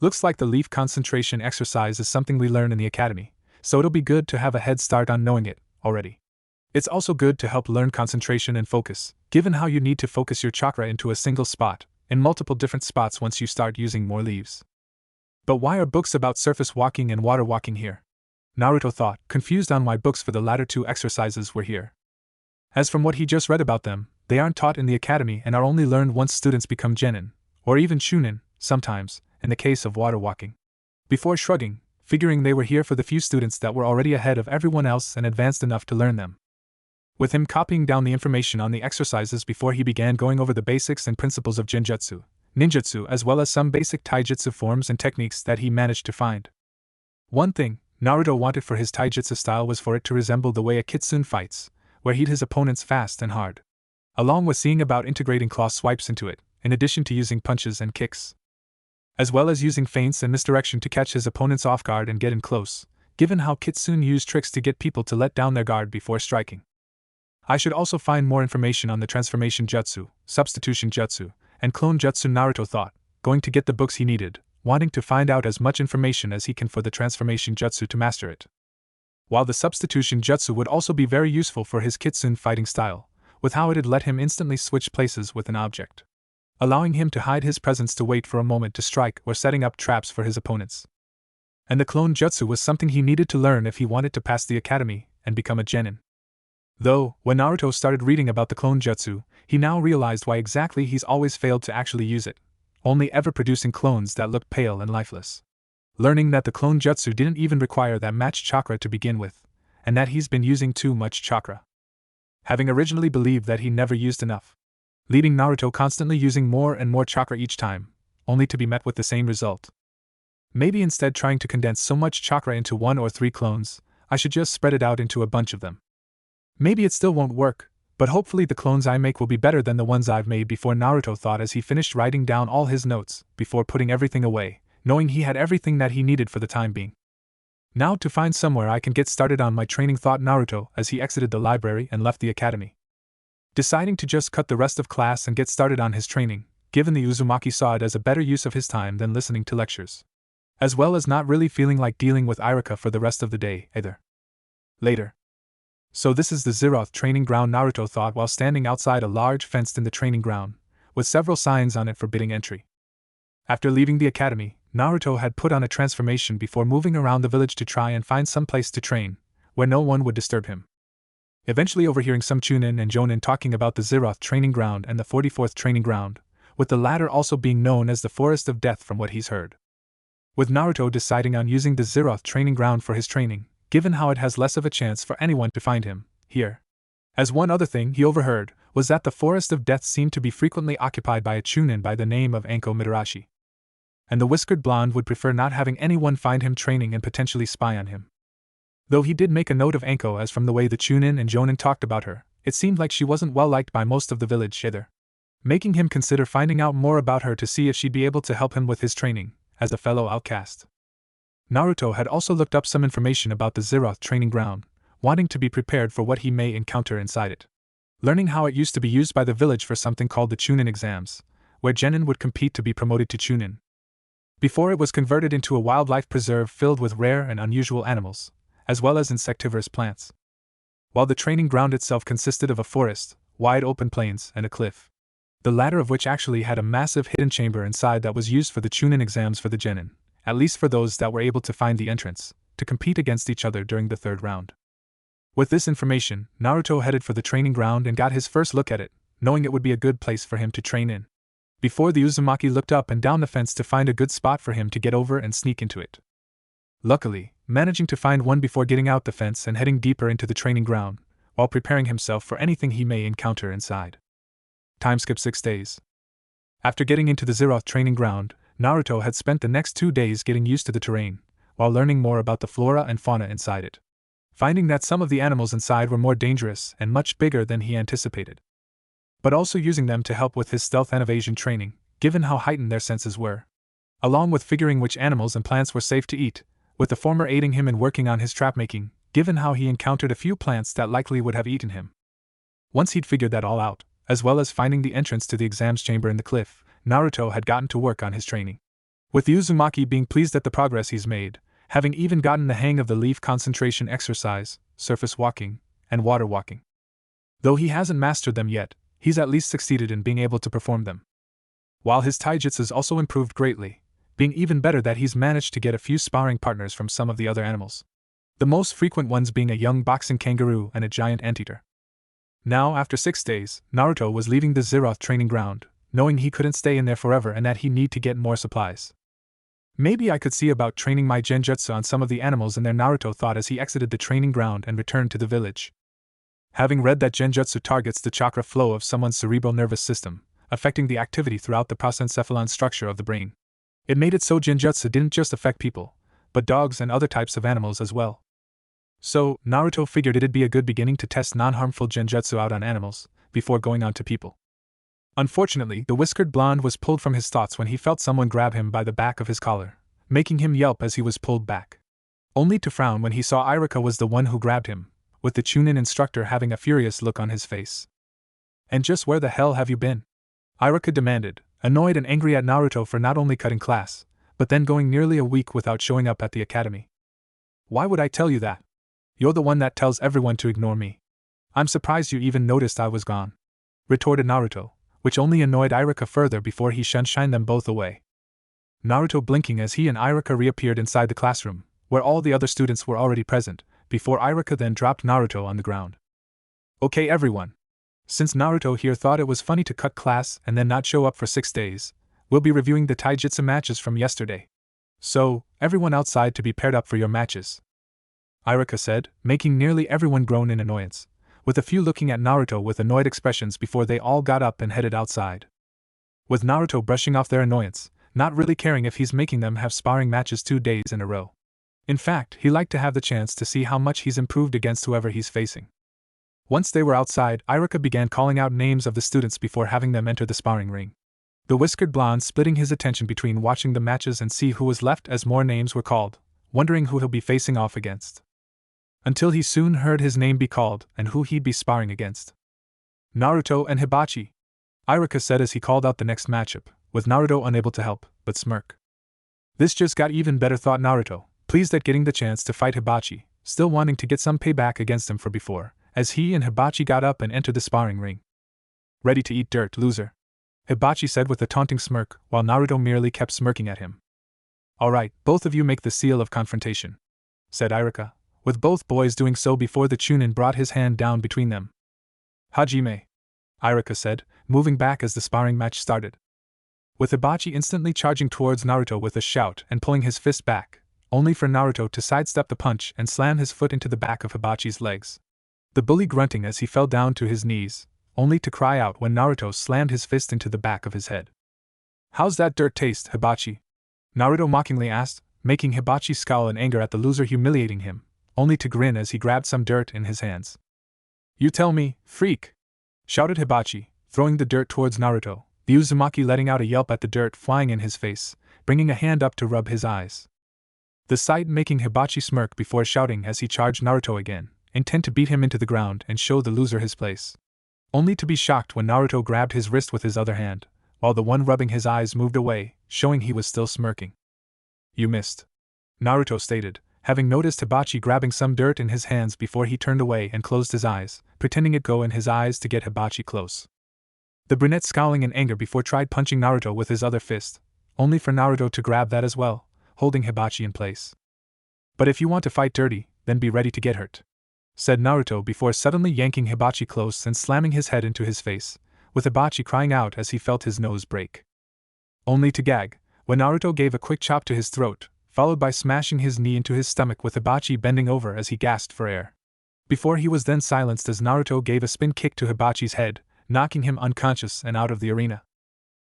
Looks like the leaf concentration exercise is something we learn in the academy, so it'll be good to have a head start on knowing it already. It's also good to help learn concentration and focus, given how you need to focus your chakra into a single spot, in multiple different spots once you start using more leaves. But why are books about surface walking and water walking here? Naruto thought, confused on why books for the latter two exercises were here. As from what he just read about them, they aren't taught in the academy and are only learned once students become genin, or even shunin, sometimes, in the case of water walking. Before shrugging, figuring they were here for the few students that were already ahead of everyone else and advanced enough to learn them. With him copying down the information on the exercises before he began going over the basics and principles of genjutsu, ninjutsu, as well as some basic taijutsu forms and techniques that he managed to find. One thing Naruto wanted for his taijutsu style was for it to resemble the way a Kitsune fights, where he'd his opponents fast and hard, along with seeing about integrating claw swipes into it, in addition to using punches and kicks, as well as using feints and misdirection to catch his opponents off guard and get in close, given how Kitsune use tricks to get people to let down their guard before striking. I should also find more information on the transformation jutsu, substitution jutsu, and clone jutsu, Naruto thought, going to get the books he needed, wanting to find out as much information as he can for the transformation jutsu to master it. While the substitution jutsu would also be very useful for his Kitsune fighting style, with how it'd let him instantly switch places with an object, allowing him to hide his presence to wait for a moment to strike or setting up traps for his opponents. And the clone jutsu was something he needed to learn if he wanted to pass the academy and become a genin. Though, when Naruto started reading about the clone jutsu, he now realized why exactly he's always failed to actually use it, only ever producing clones that looked pale and lifeless. Learning that the clone jutsu didn't even require that match chakra to begin with, and that he's been using too much chakra. Having originally believed that he never used enough, leading Naruto constantly using more and more chakra each time, only to be met with the same result. Maybe instead trying to condense so much chakra into 1 or 3 clones, I should just spread it out into a bunch of them. Maybe it still won't work, but hopefully the clones I make will be better than the ones I've made before, Naruto thought as he finished writing down all his notes, before putting everything away, knowing he had everything that he needed for the time being. Now to find somewhere I can get started on my training, thought Naruto as he exited the library and left the academy. Deciding to just cut the rest of class and get started on his training, given the Uzumaki saw it as a better use of his time than listening to lectures. As well as not really feeling like dealing with Iruka for the rest of the day, either. Later. So this is the Zeroth training ground, Naruto thought while standing outside a large fenced in the training ground, with several signs on it forbidding entry. After leaving the academy, Naruto had put on a transformation before moving around the village to try and find some place to train, where no one would disturb him. Eventually overhearing some Chunin and Jonin talking about the Zeroth training ground and the 44th training ground, with the latter also being known as the Forest of Death from what he's heard. With Naruto deciding on using the Zeroth training ground for his training, given how it has less of a chance for anyone to find him here. As one other thing he overheard was that the Forest of Death seemed to be frequently occupied by a Chunin by the name of Anko Mitarashi. And the whiskered blonde would prefer not having anyone find him training and potentially spy on him. Though he did make a note of Anko, as from the way the Chunin and Jonin talked about her, it seemed like she wasn't well liked by most of the village either, making him consider finding out more about her to see if she'd be able to help him with his training, as a fellow outcast. Naruto had also looked up some information about the Zeroth training ground, wanting to be prepared for what he may encounter inside it. Learning how it used to be used by the village for something called the Chunin exams, where genin would compete to be promoted to Chunin. Before it was converted into a wildlife preserve filled with rare and unusual animals, as well as insectivorous plants. While the training ground itself consisted of a forest, wide open plains, and a cliff. The latter of which actually had a massive hidden chamber inside that was used for the Chunin exams for the genin, at least for those that were able to find the entrance, to compete against each other during the third round. With this information, Naruto headed for the training ground and got his first look at it, knowing it would be a good place for him to train in. Before the Uzumaki looked up and down the fence to find a good spot for him to get over and sneak into it. Luckily, managing to find one before getting out the fence and heading deeper into the training ground, while preparing himself for anything he may encounter inside. Time skip 6 days. After getting into the Zeroth training ground, Naruto had spent the next 2 days getting used to the terrain, while learning more about the flora and fauna inside it. Finding that some of the animals inside were more dangerous and much bigger than he anticipated. But also using them to help with his stealth and evasion training, given how heightened their senses were. Along with figuring which animals and plants were safe to eat, with the former aiding him in working on his trap making, given how he encountered a few plants that likely would have eaten him. Once he'd figured that all out, as well as finding the entrance to the exams chamber in the cliff, Naruto had gotten to work on his training. With Uzumaki being pleased at the progress he's made, having even gotten the hang of the leaf concentration exercise, surface walking, and water walking. Though he hasn't mastered them yet, he's at least succeeded in being able to perform them. While his taijutsu's also improved greatly, being even better that he's managed to get a few sparring partners from some of the other animals. The most frequent ones being a young boxing kangaroo and a giant anteater. Now, after 6 days, Naruto was leaving the Zeroth training ground, knowing he couldn't stay in there forever and that he'd need to get more supplies. Maybe I could see about training my genjutsu on some of the animals in there, Naruto thought as he exited the training ground and returned to the village. Having read that genjutsu targets the chakra flow of someone's cerebral nervous system, affecting the activity throughout the prosencephalon structure of the brain. It made it so genjutsu didn't just affect people, but dogs and other types of animals as well. So, Naruto figured it'd be a good beginning to test non-harmful genjutsu out on animals, before going on to people. Unfortunately, the whiskered blonde was pulled from his thoughts when he felt someone grab him by the back of his collar, making him yelp as he was pulled back. Only to frown when he saw Iruka was the one who grabbed him, with the Chunin instructor having a furious look on his face. "And just where the hell have you been?" Iruka demanded, annoyed and angry at Naruto for not only cutting class, but then going nearly a week without showing up at the academy. "Why would I tell you that? You're the one that tells everyone to ignore me. I'm surprised you even noticed I was gone," retorted Naruto, which only annoyed Iruka further before he shined them both away. Naruto blinking as he and Iruka reappeared inside the classroom, where all the other students were already present, before Iruka then dropped Naruto on the ground. "Okay everyone. Since Naruto here thought it was funny to cut class and then not show up for 6 days, we'll be reviewing the taijutsu matches from yesterday. So, everyone outside to be paired up for your matches," Iruka said, making nearly everyone groan in annoyance, with a few looking at Naruto with annoyed expressions before they all got up and headed outside. With Naruto brushing off their annoyance, not really caring if he's making them have sparring matches 2 days in a row. In fact, he liked to have the chance to see how much he's improved against whoever he's facing. Once they were outside, Iruka began calling out names of the students before having them enter the sparring ring. The whiskered blonde splitting his attention between watching the matches and see who was left as more names were called, wondering who he'll be facing off against. Until he soon heard his name be called and who he'd be sparring against. Naruto and Hibachi, Iruka said as he called out the next matchup, with Naruto unable to help but smirk. This just got even better, thought Naruto, pleased at getting the chance to fight Hibachi, still wanting to get some payback against him for before, as he and Hibachi got up and entered the sparring ring. Ready to eat dirt, loser, Hibachi said with a taunting smirk, while Naruto merely kept smirking at him. Alright, both of you make the seal of confrontation, said Iruka, with both boys doing so before the Chunin brought his hand down between them. Hajime, Iruka said, moving back as the sparring match started. With Hibachi instantly charging towards Naruto with a shout and pulling his fist back, only for Naruto to sidestep the punch and slam his foot into the back of Hibachi's legs. The bully grunting as he fell down to his knees, only to cry out when Naruto slammed his fist into the back of his head. How's that dirt taste, Hibachi? Naruto mockingly asked, making Hibachi scowl in anger at the loser humiliating him, only to grin as he grabbed some dirt in his hands. You tell me, freak! Shouted Hibachi, throwing the dirt towards Naruto, the Uzumaki letting out a yelp at the dirt flying in his face, bringing a hand up to rub his eyes. The sight making Hibachi smirk before shouting as he charged Naruto again, intent to beat him into the ground and show the loser his place. Only to be shocked when Naruto grabbed his wrist with his other hand, while the one rubbing his eyes moved away, showing he was still smirking. You missed, Naruto stated, having noticed Hibachi grabbing some dirt in his hands before he turned away and closed his eyes, pretending it go in his eyes to get Hibachi close. The brunette scowling in anger before tried punching Naruto with his other fist, only for Naruto to grab that as well, holding Hibachi in place. But if you want to fight dirty, then be ready to get hurt, said Naruto before suddenly yanking Hibachi close and slamming his head into his face, with Hibachi crying out as he felt his nose break. Only to gag, when Naruto gave a quick chop to his throat, followed by smashing his knee into his stomach with Hibachi bending over as he gasped for air. Before he was then silenced as Naruto gave a spin kick to Hibachi's head, knocking him unconscious and out of the arena.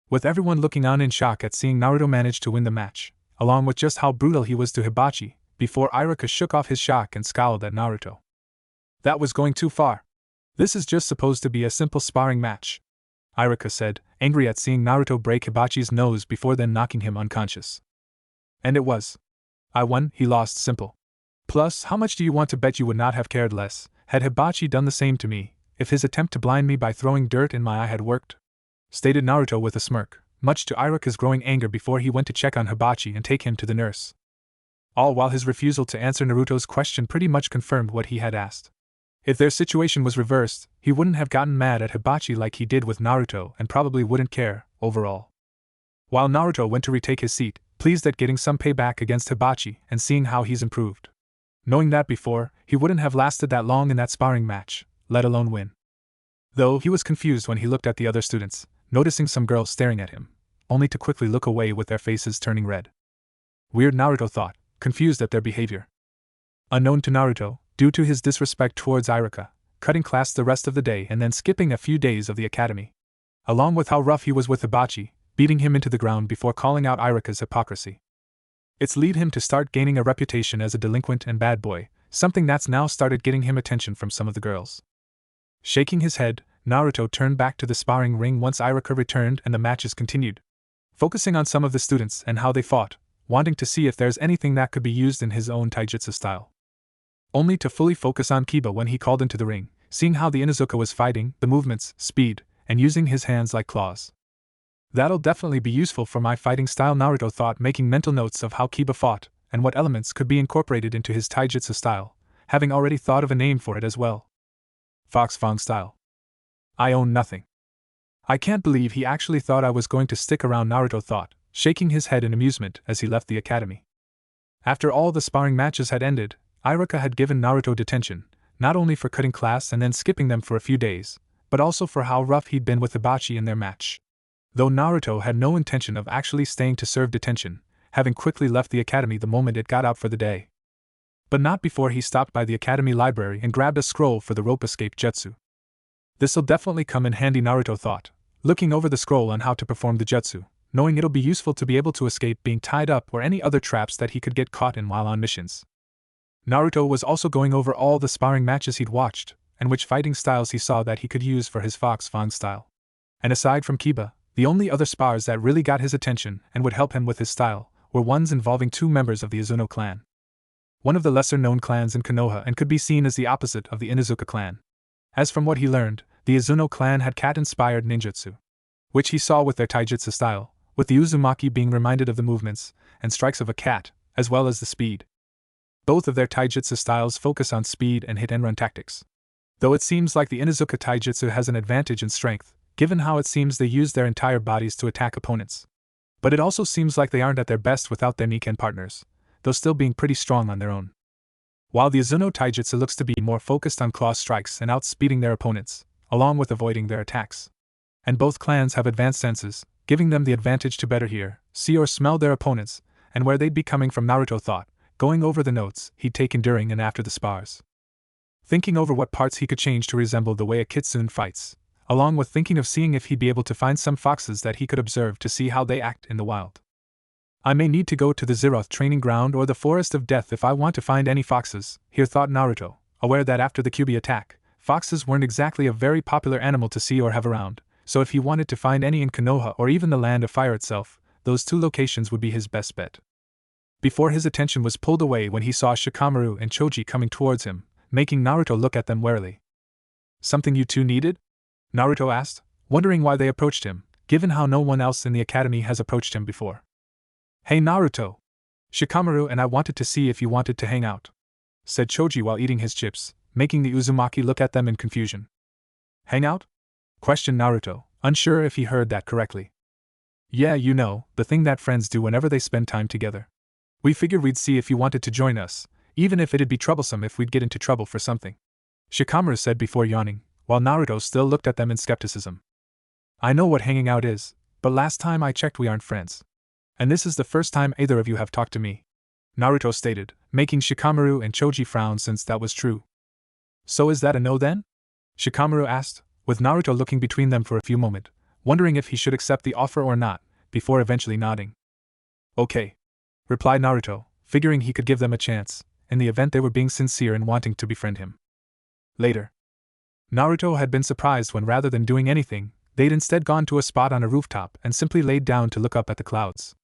With everyone looking on in shock at seeing Naruto manage to win the match, along with just how brutal he was to Hibachi, before Iruka shook off his shock and scowled at Naruto. That was going too far. This is just supposed to be a simple sparring match, Iruka said, angry at seeing Naruto break Hibachi's nose before then knocking him unconscious. And it was. I won, he lost, simple. Plus, how much do you want to bet you would not have cared less, had Hibachi done the same to me, if his attempt to blind me by throwing dirt in my eye had worked? Stated Naruto with a smirk, much to Iruka's growing anger before he went to check on Hibachi and take him to the nurse. All while his refusal to answer Naruto's question pretty much confirmed what he had asked. If their situation was reversed, he wouldn't have gotten mad at Hibachi like he did with Naruto and probably wouldn't care, overall. While Naruto went to retake his seat, pleased at getting some payback against Hibachi and seeing how he's improved. Knowing that before, he wouldn't have lasted that long in that sparring match, let alone win. Though he was confused when he looked at the other students, noticing some girls staring at him, only to quickly look away with their faces turning red. Weird, Naruto thought, confused at their behavior. Unknown to Naruto, due to his disrespect towards Iruka, cutting class the rest of the day and then skipping a few days of the academy. Along with how rough he was with Hibachi, beating him into the ground before calling out Iruka's hypocrisy. It's lead him to start gaining a reputation as a delinquent and bad boy, something that's now started getting him attention from some of the girls. Shaking his head, Naruto turned back to the sparring ring once Iruka returned and the matches continued. Focusing on some of the students and how they fought, wanting to see if there's anything that could be used in his own taijutsu style. Only to fully focus on Kiba when he called into the ring, seeing how the Inuzuka was fighting, the movements, speed, and using his hands like claws. That'll definitely be useful for my fighting style, Naruto thought, making mental notes of how Kiba fought, and what elements could be incorporated into his taijutsu style, having already thought of a name for it as well. Fox Fang style. I own nothing. I can't believe he actually thought I was going to stick around, Naruto thought, shaking his head in amusement as he left the academy. After all the sparring matches had ended, Iruka had given Naruto detention, not only for cutting class and then skipping them for a few days, but also for how rough he'd been with Hibachi in their match. Though Naruto had no intention of actually staying to serve detention, having quickly left the academy the moment it got out for the day. But not before he stopped by the academy library and grabbed a scroll for the rope escape jutsu. This'll definitely come in handy, Naruto thought, looking over the scroll on how to perform the jutsu, knowing it'll be useful to be able to escape being tied up or any other traps that he could get caught in while on missions. Naruto was also going over all the sparring matches he'd watched, and which fighting styles he saw that he could use for his Fox Fang style. And aside from Kiba, The only other spars that really got his attention and would help him with his style were ones involving two members of the Izuno clan. One of the lesser-known clans in Konoha and could be seen as the opposite of the Inuzuka clan. As from what he learned, the Izuno clan had cat-inspired ninjutsu, which he saw with their taijutsu style, with the Uzumaki being reminded of the movements and strikes of a cat, as well as the speed. Both of their taijutsu styles focus on speed and hit-and-run tactics. Though it seems like the Inuzuka taijutsu has an advantage in strength, given how it seems they use their entire bodies to attack opponents. But it also seems like they aren't at their best without their Niken partners, though still being pretty strong on their own. While the Izuno taijutsu looks to be more focused on claw strikes and outspeeding their opponents, along with avoiding their attacks. And both clans have advanced senses, giving them the advantage to better hear, see or smell their opponents, and where they'd be coming from. Naruto thought, going over the notes he'd taken during and after the spars. Thinking over what parts he could change to resemble the way a Kitsune fights, along with thinking of seeing if he'd be able to find some foxes that he could observe to see how they act in the wild. I may need to go to the Zeroth training ground or the Forest of Death if I want to find any foxes, here thought Naruto, aware that after the Kyuubi attack, foxes weren't exactly a very popular animal to see or have around, so if he wanted to find any in Konoha or even the Land of Fire itself, those two locations would be his best bet. Before his attention was pulled away when he saw Shikamaru and Choji coming towards him, making Naruto look at them warily. Something you two needed? Naruto asked, wondering why they approached him, given how no one else in the academy has approached him before. Hey Naruto! Shikamaru and I wanted to see if you wanted to hang out, said Choji while eating his chips, making the Uzumaki look at them in confusion. Hang out? Questioned Naruto, unsure if he heard that correctly. Yeah, you know, the thing that friends do whenever they spend time together. We figured we'd see if you wanted to join us, even if it'd be troublesome if we'd get into trouble for something, Shikamaru said before yawning, while Naruto still looked at them in skepticism. I know what hanging out is, but last time I checked we aren't friends. And this is the first time either of you have talked to me, Naruto stated, making Shikamaru and Choji frown since that was true. So is that a no then? Shikamaru asked, with Naruto looking between them for a few moments, wondering if he should accept the offer or not, before eventually nodding. Okay, replied Naruto, figuring he could give them a chance, in the event they were being sincere in wanting to befriend him. Later. Naruto had been surprised when rather than doing anything, they'd instead gone to a spot on a rooftop and simply laid down to look up at the clouds.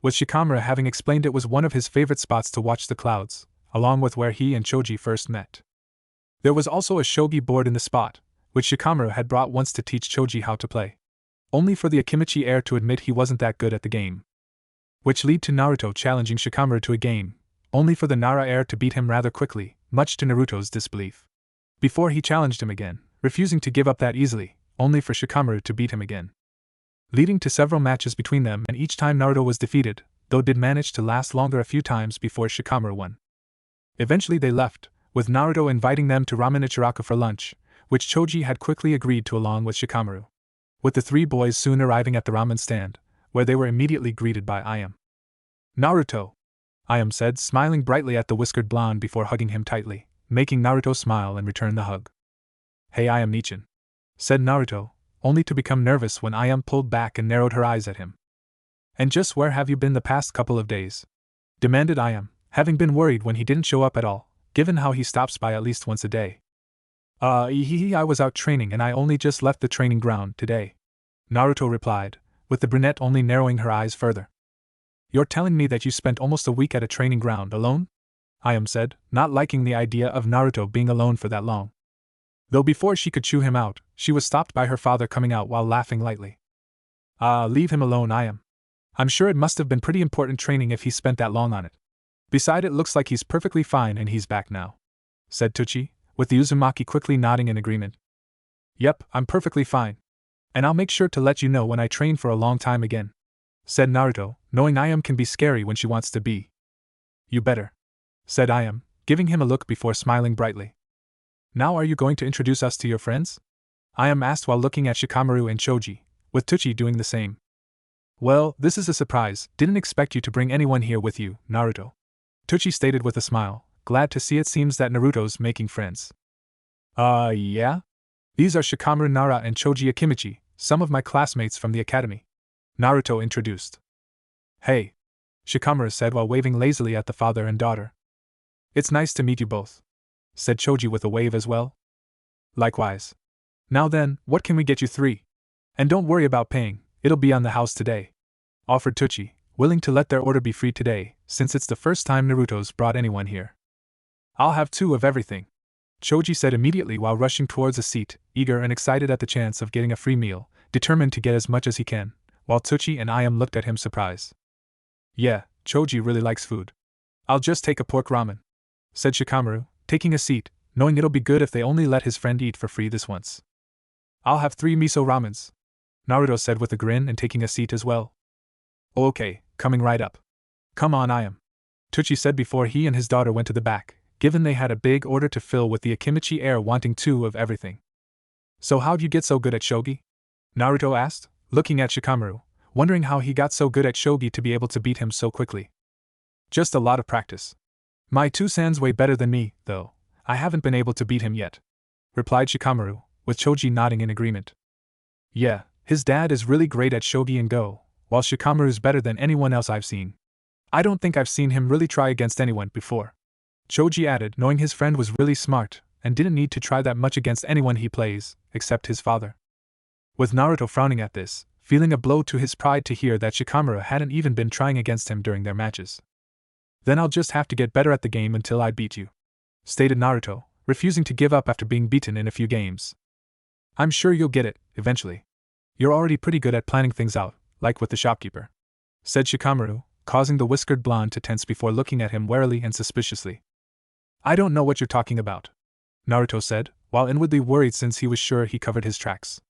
With Shikamaru having explained it was one of his favorite spots to watch the clouds, along with where he and Choji first met. There was also a shogi board in the spot, which Shikamaru had brought once to teach Choji how to play. Only for the Akimichi heir to admit he wasn't that good at the game. Which led to Naruto challenging Shikamaru to a game, only for the Nara heir to beat him rather quickly, much to Naruto's disbelief. Before he challenged him again, refusing to give up that easily, only for Shikamaru to beat him again. Leading to several matches between them, and each time Naruto was defeated, though did manage to last longer a few times before Shikamaru won. Eventually they left, with Naruto inviting them to Ramen Ichiraku for lunch, which Choji had quickly agreed to along with Shikamaru. With the three boys soon arriving at the ramen stand, where they were immediately greeted by Ayam. Naruto! Ayam said, smiling brightly at the whiskered blonde before hugging him tightly, making Naruto smile and return the hug. Hey Ayam Nichin, said Naruto, only to become nervous when Ayam pulled back and narrowed her eyes at him. And just where have you been the past couple of days? Demanded Ayam, having been worried when he didn't show up at all, given how he stops by at least once a day. I was out training and I only just left the training ground today, Naruto replied, with the brunette only narrowing her eyes further. You're telling me that you spent almost a week at a training ground alone? Ayam said, not liking the idea of Naruto being alone for that long. Though before she could chew him out, she was stopped by her father coming out while laughing lightly. Leave him alone, Ayam. I'm sure it must have been pretty important training if he spent that long on it. Besides, it looks like he's perfectly fine and he's back now, said Tuchi, with the Uzumaki quickly nodding in agreement. Yep, I'm perfectly fine. And I'll make sure to let you know when I train for a long time again, said Naruto, knowing Ayam can be scary when she wants to be. You better, said Ayam, giving him a look before smiling brightly. Now are you going to introduce us to your friends? Ayam asked while looking at Shikamaru and Choji, with Tuchi doing the same. Well, this is a surprise, didn't expect you to bring anyone here with you, Naruto. Tuchi stated with a smile, glad to see it seems that Naruto's making friends. Yeah? These are Shikamaru Nara and Choji Akimichi, some of my classmates from the academy, Naruto introduced. Hey, Shikamaru said while waving lazily at the father and daughter. It's nice to meet you both, said Choji with a wave as well. Likewise. Now then, what can we get you three? And don't worry about paying, It'll be on the house today," offered Tsuchi, willing to let their order be free today, since it's the first time Naruto's brought anyone here. "I'll have 2 of everything," Choji said immediately while rushing towards a seat, eager and excited at the chance of getting a free meal, determined to get as much as he can, while Tsuchi and Ayam looked at him surprised. "Yeah, Choji really likes food. I'll just take a pork ramen," said Shikamaru, taking a seat, knowing it'll be good if they only let his friend eat for free this once. "I'll have 3 miso ramens," Naruto said with a grin and taking a seat as well. "Oh, okay, coming right up. Come on, Ayam," Tsuchi said before he and his daughter went to the back, given they had a big order to fill with the Akimichi heir wanting 2 of everything. "So how'd you get so good at shogi?" Naruto asked, looking at Shikamaru, wondering how he got so good at shogi to be able to beat him so quickly. "Just a lot of practice. My 2 san's way better than me, though. I haven't been able to beat him yet," replied Shikamaru, with Choji nodding in agreement. "Yeah, his dad is really great at shogi and go, while Shikamaru's better than anyone else I've seen. I don't think I've seen him really try against anyone before," Choji added, knowing his friend was really smart and didn't need to try that much against anyone he plays, except his father. With Naruto frowning at this, feeling a blow to his pride to hear that Shikamaru hadn't even been trying against him during their matches. "Then I'll just have to get better at the game until I beat you," stated Naruto, refusing to give up after being beaten in a few games. "I'm sure you'll get it, eventually. You're already pretty good at planning things out, like with the shopkeeper," said Shikamaru, causing the whiskered blonde to tense before looking at him warily and suspiciously. "I don't know what you're talking about," Naruto said, while inwardly worried since he was sure he covered his tracks.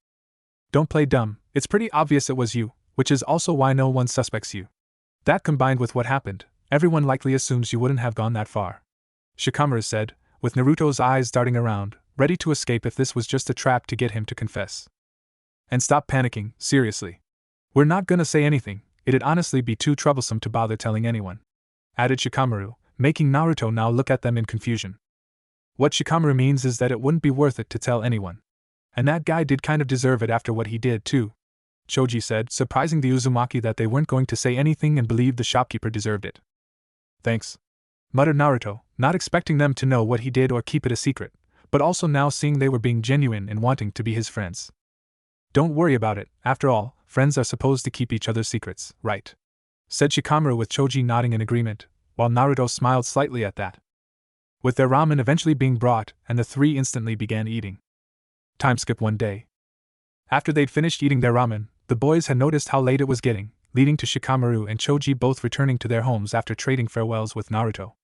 "Don't play dumb, it's pretty obvious it was you, which is also why no one suspects you. That combined with what happened, everyone likely assumes you wouldn't have gone that far," Shikamaru said, with Naruto's eyes darting around, ready to escape if this was just a trap to get him to confess. "And stop panicking, seriously. We're not gonna say anything, it'd honestly be too troublesome to bother telling anyone," added Shikamaru, making Naruto now look at them in confusion. "What Shikamaru means is that it wouldn't be worth it to tell anyone. And that guy did kind of deserve it after what he did, too," Choji said, surprising the Uzumaki that they weren't going to say anything and believed the shopkeeper deserved it. "Thanks," muttered Naruto, not expecting them to know what he did or keep it a secret, but also now seeing they were being genuine and wanting to be his friends. "Don't worry about it, after all, friends are supposed to keep each other's secrets, right?" said Shikamaru with Choji nodding in agreement, while Naruto smiled slightly at that. With their ramen eventually being brought, and the 3 instantly began eating. Time skip one day. After they'd finished eating their ramen, the boys had noticed how late it was getting, leading to Shikamaru and Choji both returning to their homes after trading farewells with Naruto.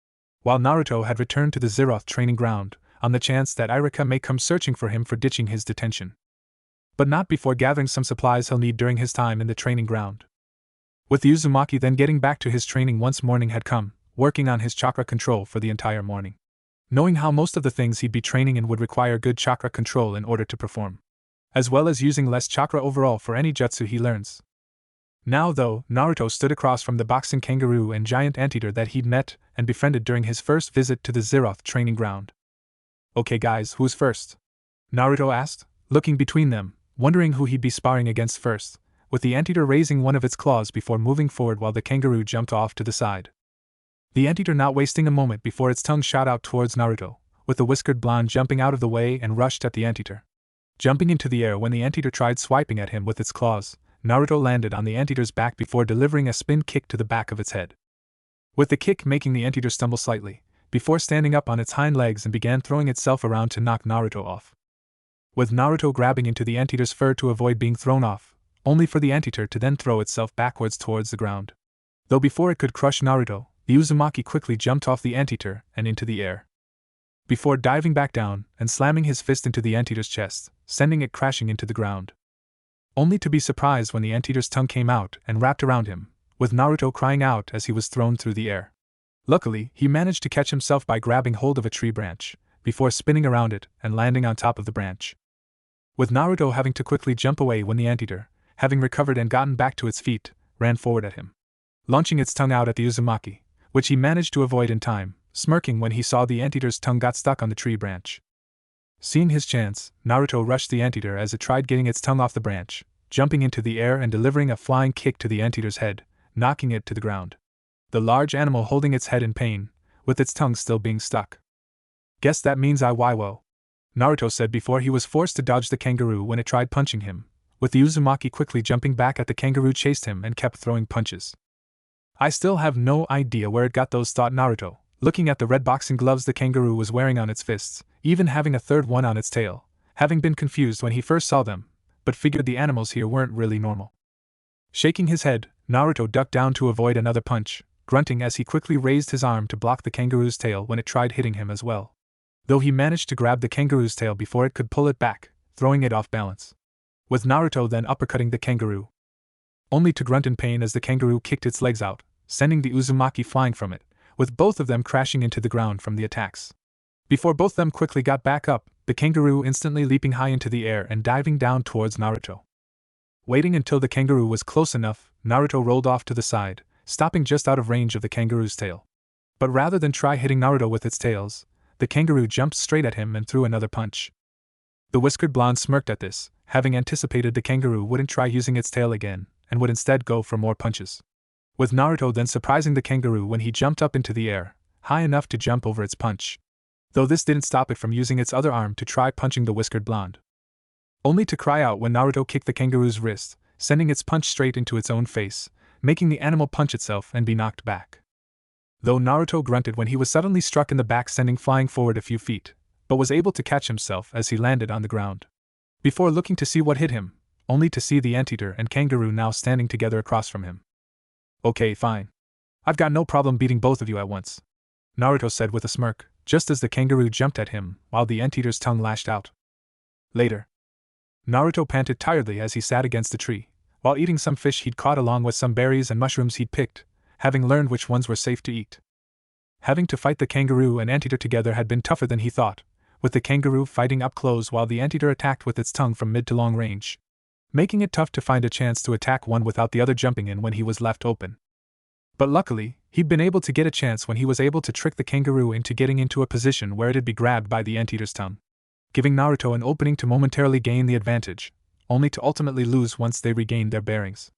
While Naruto had returned to the Zeroth training ground, on the chance that Iruka may come searching for him for ditching his detention. But not before gathering some supplies he'll need during his time in the training ground. With the Uzumaki then getting back to his training once morning had come, working on his chakra control for the entire morning. Knowing how most of the things he'd be training in would require good chakra control in order to perform. As well as using less chakra overall for any jutsu he learns. Now though, Naruto stood across from the boxing kangaroo and giant anteater that he'd met and befriended during his first visit to the Zeroth training ground. "Okay guys, who's first?" Naruto asked, looking between them, wondering who he'd be sparring against first, with the anteater raising one of its claws before moving forward while the kangaroo jumped off to the side. The anteater not wasting a moment before its tongue shot out towards Naruto, with the whiskered blonde jumping out of the way and rushed at the anteater. Jumping into the air when the anteater tried swiping at him with its claws, Naruto landed on the anteater's back before delivering a spin kick to the back of its head. With the kick making the anteater stumble slightly, before standing up on its hind legs and began throwing itself around to knock Naruto off. With Naruto grabbing into the anteater's fur to avoid being thrown off, only for the anteater to then throw itself backwards towards the ground. Though before it could crush Naruto, the Uzumaki quickly jumped off the anteater and into the air. Before diving back down and slamming his fist into the anteater's chest, sending it crashing into the ground. Only to be surprised when the anteater's tongue came out and wrapped around him, with Naruto crying out as he was thrown through the air. Luckily, he managed to catch himself by grabbing hold of a tree branch, before spinning around it and landing on top of the branch. With Naruto having to quickly jump away when the anteater, having recovered and gotten back to its feet, ran forward at him. Launching its tongue out at the Uzumaki, which he managed to avoid in time, smirking when he saw the anteater's tongue got stuck on the tree branch. Seeing his chance, Naruto rushed the anteater as it tried getting its tongue off the branch, jumping into the air and delivering a flying kick to the anteater's head, knocking it to the ground. The large animal holding its head in pain, with its tongue still being stuck. "Guess that means I wo," Naruto said before he was forced to dodge the kangaroo when it tried punching him, with the Uzumaki quickly jumping back at the kangaroo chased him and kept throwing punches. I still have no idea where it got those, thought Naruto, looking at the red boxing gloves the kangaroo was wearing on its fists, even having a third one on its tail, having been confused when he first saw them, but figured the animals here weren't really normal. Shaking his head, Naruto ducked down to avoid another punch, grunting as he quickly raised his arm to block the kangaroo's tail when it tried hitting him as well. Though he managed to grab the kangaroo's tail before it could pull it back, throwing it off balance. With Naruto then uppercutting the kangaroo, only to grunt in pain as the kangaroo kicked its legs out, sending the Uzumaki flying from it, with both of them crashing into the ground from the attacks. Before both them quickly got back up, the kangaroo instantly leaping high into the air and diving down towards Naruto. Waiting until the kangaroo was close enough, Naruto rolled off to the side, stopping just out of range of the kangaroo's tail. But rather than try hitting Naruto with its tails, the kangaroo jumped straight at him and threw another punch. The whiskered blonde smirked at this, having anticipated the kangaroo wouldn't try using its tail again, and would instead go for more punches. With Naruto then surprising the kangaroo when he jumped up into the air, high enough to jump over its punch. Though this didn't stop it from using its other arm to try punching the whiskered blonde. Only to cry out when Naruto kicked the kangaroo's wrist, sending its punch straight into its own face, making the animal punch itself and be knocked back. Though Naruto grunted when he was suddenly struck in the back, sending flying forward a few feet, but was able to catch himself as he landed on the ground. Before looking to see what hit him, only to see the anteater and kangaroo now standing together across from him. Okay, fine. I've got no problem beating both of you at once, Naruto said with a smirk, just as the kangaroo jumped at him, while the anteater's tongue lashed out. Later, Naruto panted tiredly as he sat against a tree, while eating some fish he'd caught along with some berries and mushrooms he'd picked, having learned which ones were safe to eat. Having to fight the kangaroo and anteater together had been tougher than he thought, with the kangaroo fighting up close while the anteater attacked with its tongue from mid to long range, making it tough to find a chance to attack one without the other jumping in when he was left open. But luckily, he'd been able to get a chance when he was able to trick the kangaroo into getting into a position where it'd be grabbed by the anteater's tongue, giving Naruto an opening to momentarily gain the advantage, only to ultimately lose once they regained their bearings.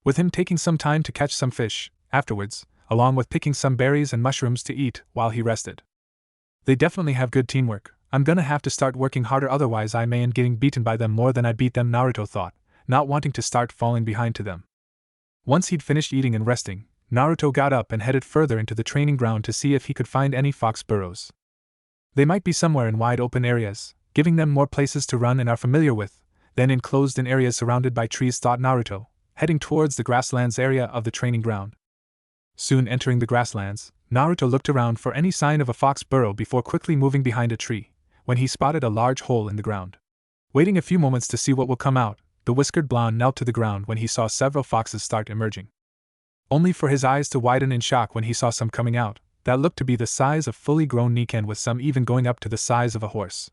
With him taking some time to catch some fish, afterwards, along with picking some berries and mushrooms to eat while he rested. They definitely have good teamwork. I'm gonna have to start working harder, otherwise I may end getting beaten by them more than I beat them, Naruto thought, not wanting to start falling behind to them. Once he'd finished eating and resting, Naruto got up and headed further into the training ground to see if he could find any fox burrows. They might be somewhere in wide open areas, giving them more places to run and are familiar with, than enclosed in areas surrounded by trees, thought Naruto, heading towards the grasslands area of the training ground. Soon entering the grasslands, Naruto looked around for any sign of a fox burrow before quickly moving behind a tree, when he spotted a large hole in the ground. Waiting a few moments to see what will come out, the whiskered blonde knelt to the ground when he saw several foxes start emerging. Only for his eyes to widen in shock when he saw some coming out, that looked to be the size of fully grown Nikan, with some even going up to the size of a horse.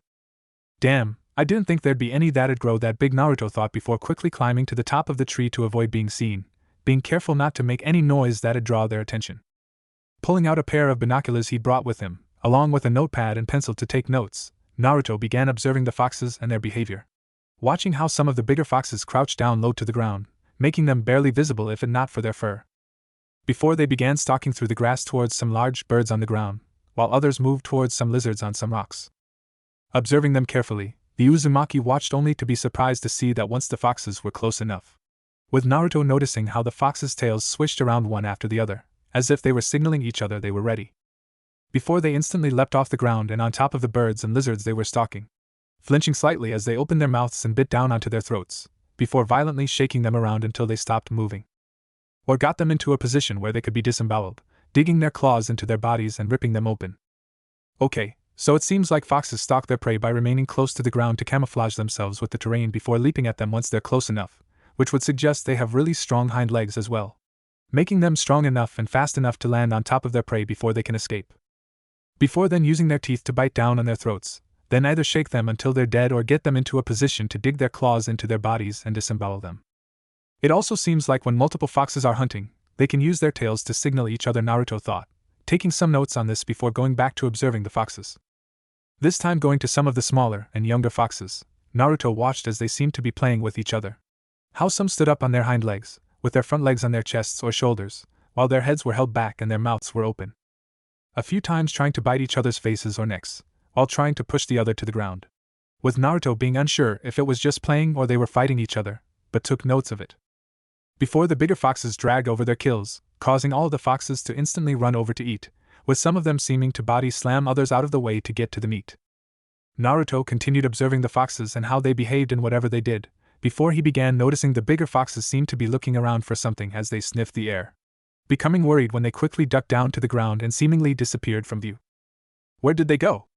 Damn, I didn't think there'd be any that'd grow that big, Naruto thought before quickly climbing to the top of the tree to avoid being seen, being careful not to make any noise that'd draw their attention. Pulling out a pair of binoculars he'd brought with him, along with a notepad and pencil to take notes, Naruto began observing the foxes and their behavior. Watching how some of the bigger foxes crouched down low to the ground, making them barely visible if it not for their fur, before they began stalking through the grass towards some large birds on the ground, while others moved towards some lizards on some rocks. Observing them carefully, the Uzumaki watched only to be surprised to see that once the foxes were close enough, with Naruto noticing how the foxes' tails swished around one after the other, as if they were signaling each other they were ready, before they instantly leapt off the ground and on top of the birds and lizards they were stalking, flinching slightly as they opened their mouths and bit down onto their throats, before violently shaking them around until they stopped moving, or got them into a position where they could be disemboweled, digging their claws into their bodies and ripping them open. Okay, so it seems like foxes stalk their prey by remaining close to the ground to camouflage themselves with the terrain before leaping at them once they're close enough, which would suggest they have really strong hind legs as well, making them strong enough and fast enough to land on top of their prey before they can escape. Before then using their teeth to bite down on their throats, then either shake them until they're dead or get them into a position to dig their claws into their bodies and disembowel them. It also seems like when multiple foxes are hunting, they can use their tails to signal each other, Naruto thought, taking some notes on this before going back to observing the foxes. This time going to some of the smaller and younger foxes, Naruto watched as they seemed to be playing with each other. How some stood up on their hind legs, with their front legs on their chests or shoulders, while their heads were held back and their mouths were open, a few times trying to bite each other's faces or necks, while trying to push the other to the ground. with Naruto being unsure if it was just playing or they were fighting each other, but took notes of it. Before the bigger foxes dragged over their kills, causing all the foxes to instantly run over to eat, with some of them seeming to body slam others out of the way to get to the meat. Naruto continued observing the foxes and how they behaved in whatever they did, before he began noticing the bigger foxes seemed to be looking around for something as they sniffed the air, becoming worried when they quickly ducked down to the ground and seemingly disappeared from view. Where did they go?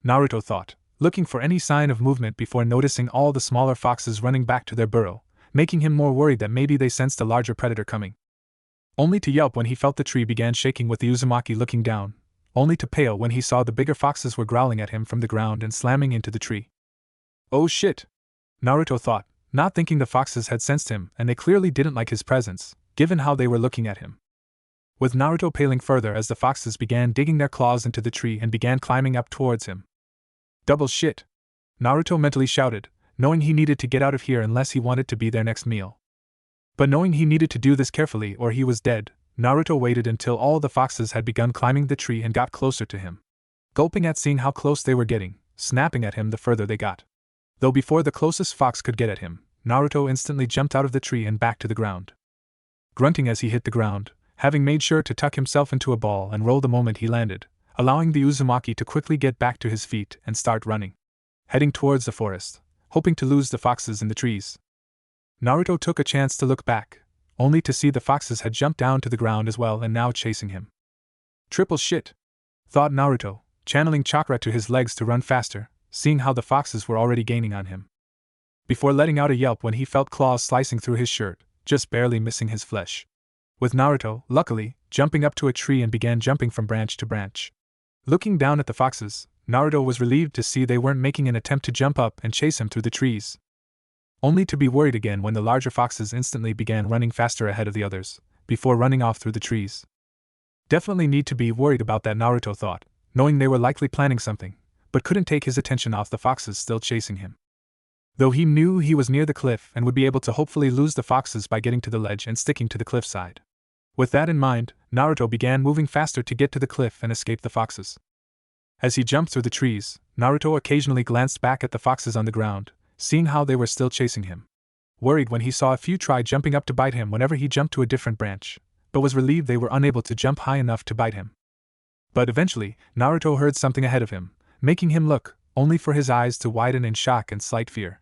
Naruto thought, looking for any sign of movement before noticing all the smaller foxes running back to their burrow, making him more worried that maybe they sensed a larger predator coming. Only to yelp when he felt the tree began shaking with the Uzumaki looking down, only to pale when he saw the bigger foxes were growling at him from the ground and slamming into the tree. Oh shit! Naruto thought, not thinking the foxes had sensed him and they clearly didn't like his presence, given how they were looking at him. With Naruto paling further as the foxes began digging their claws into the tree and began climbing up towards him. Double shit! Naruto mentally shouted, knowing he needed to get out of here unless he wanted to be their next meal. But knowing he needed to do this carefully or he was dead, Naruto waited until all the foxes had begun climbing the tree and got closer to him. Gulping at seeing how close they were getting, snapping at him the further they got. Though before the closest fox could get at him, Naruto instantly jumped out of the tree and back to the ground. Grunting as he hit the ground, having made sure to tuck himself into a ball and roll the moment he landed, allowing the Uzumaki to quickly get back to his feet and start running, heading towards the forest, hoping to lose the foxes in the trees. Naruto took a chance to look back, only to see the foxes had jumped down to the ground as well and now chasing him. Triple shit! Thought Naruto, channeling chakra to his legs to run faster, seeing how the foxes were already gaining on him. Before letting out a yelp when he felt claws slicing through his shirt, just barely missing his flesh. With Naruto, luckily, jumping up to a tree and began jumping from branch to branch. Looking down at the foxes, Naruto was relieved to see they weren't making an attempt to jump up and chase him through the trees. Only to be worried again when the larger foxes instantly began running faster ahead of the others, before running off through the trees. Definitely need to be worried about that, Naruto thought, knowing they were likely planning something, but couldn't take his attention off the foxes still chasing him. Though he knew he was near the cliff and would be able to hopefully lose the foxes by getting to the ledge and sticking to the cliffside. With that in mind, Naruto began moving faster to get to the cliff and escape the foxes. As he jumped through the trees, Naruto occasionally glanced back at the foxes on the ground, seeing how they were still chasing him. Worried when he saw a few try jumping up to bite him whenever he jumped to a different branch, but was relieved they were unable to jump high enough to bite him. But eventually, Naruto heard something ahead of him, making him look, only for his eyes to widen in shock and slight fear.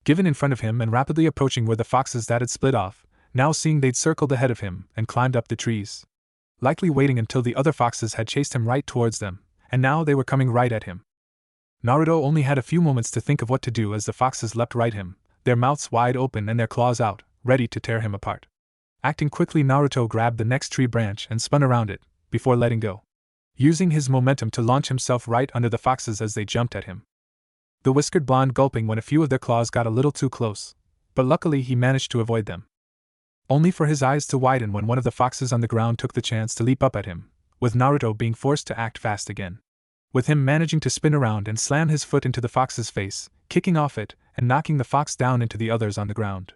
Given in front of him and rapidly approaching were the foxes that had split off, now seeing they'd circled ahead of him and climbed up the trees. Likely waiting until the other foxes had chased him right towards them, and now they were coming right at him. Naruto only had a few moments to think of what to do as the foxes leapt right him, their mouths wide open and their claws out, ready to tear him apart. Acting quickly, Naruto grabbed the next tree branch and spun around it, before letting go, using his momentum to launch himself right under the foxes as they jumped at him. The whiskered blonde gulping when a few of their claws got a little too close, but luckily he managed to avoid them. Only for his eyes to widen when one of the foxes on the ground took the chance to leap up at him, with Naruto being forced to act fast again. With him managing to spin around and slam his foot into the fox's face, kicking off it, and knocking the fox down into the others on the ground.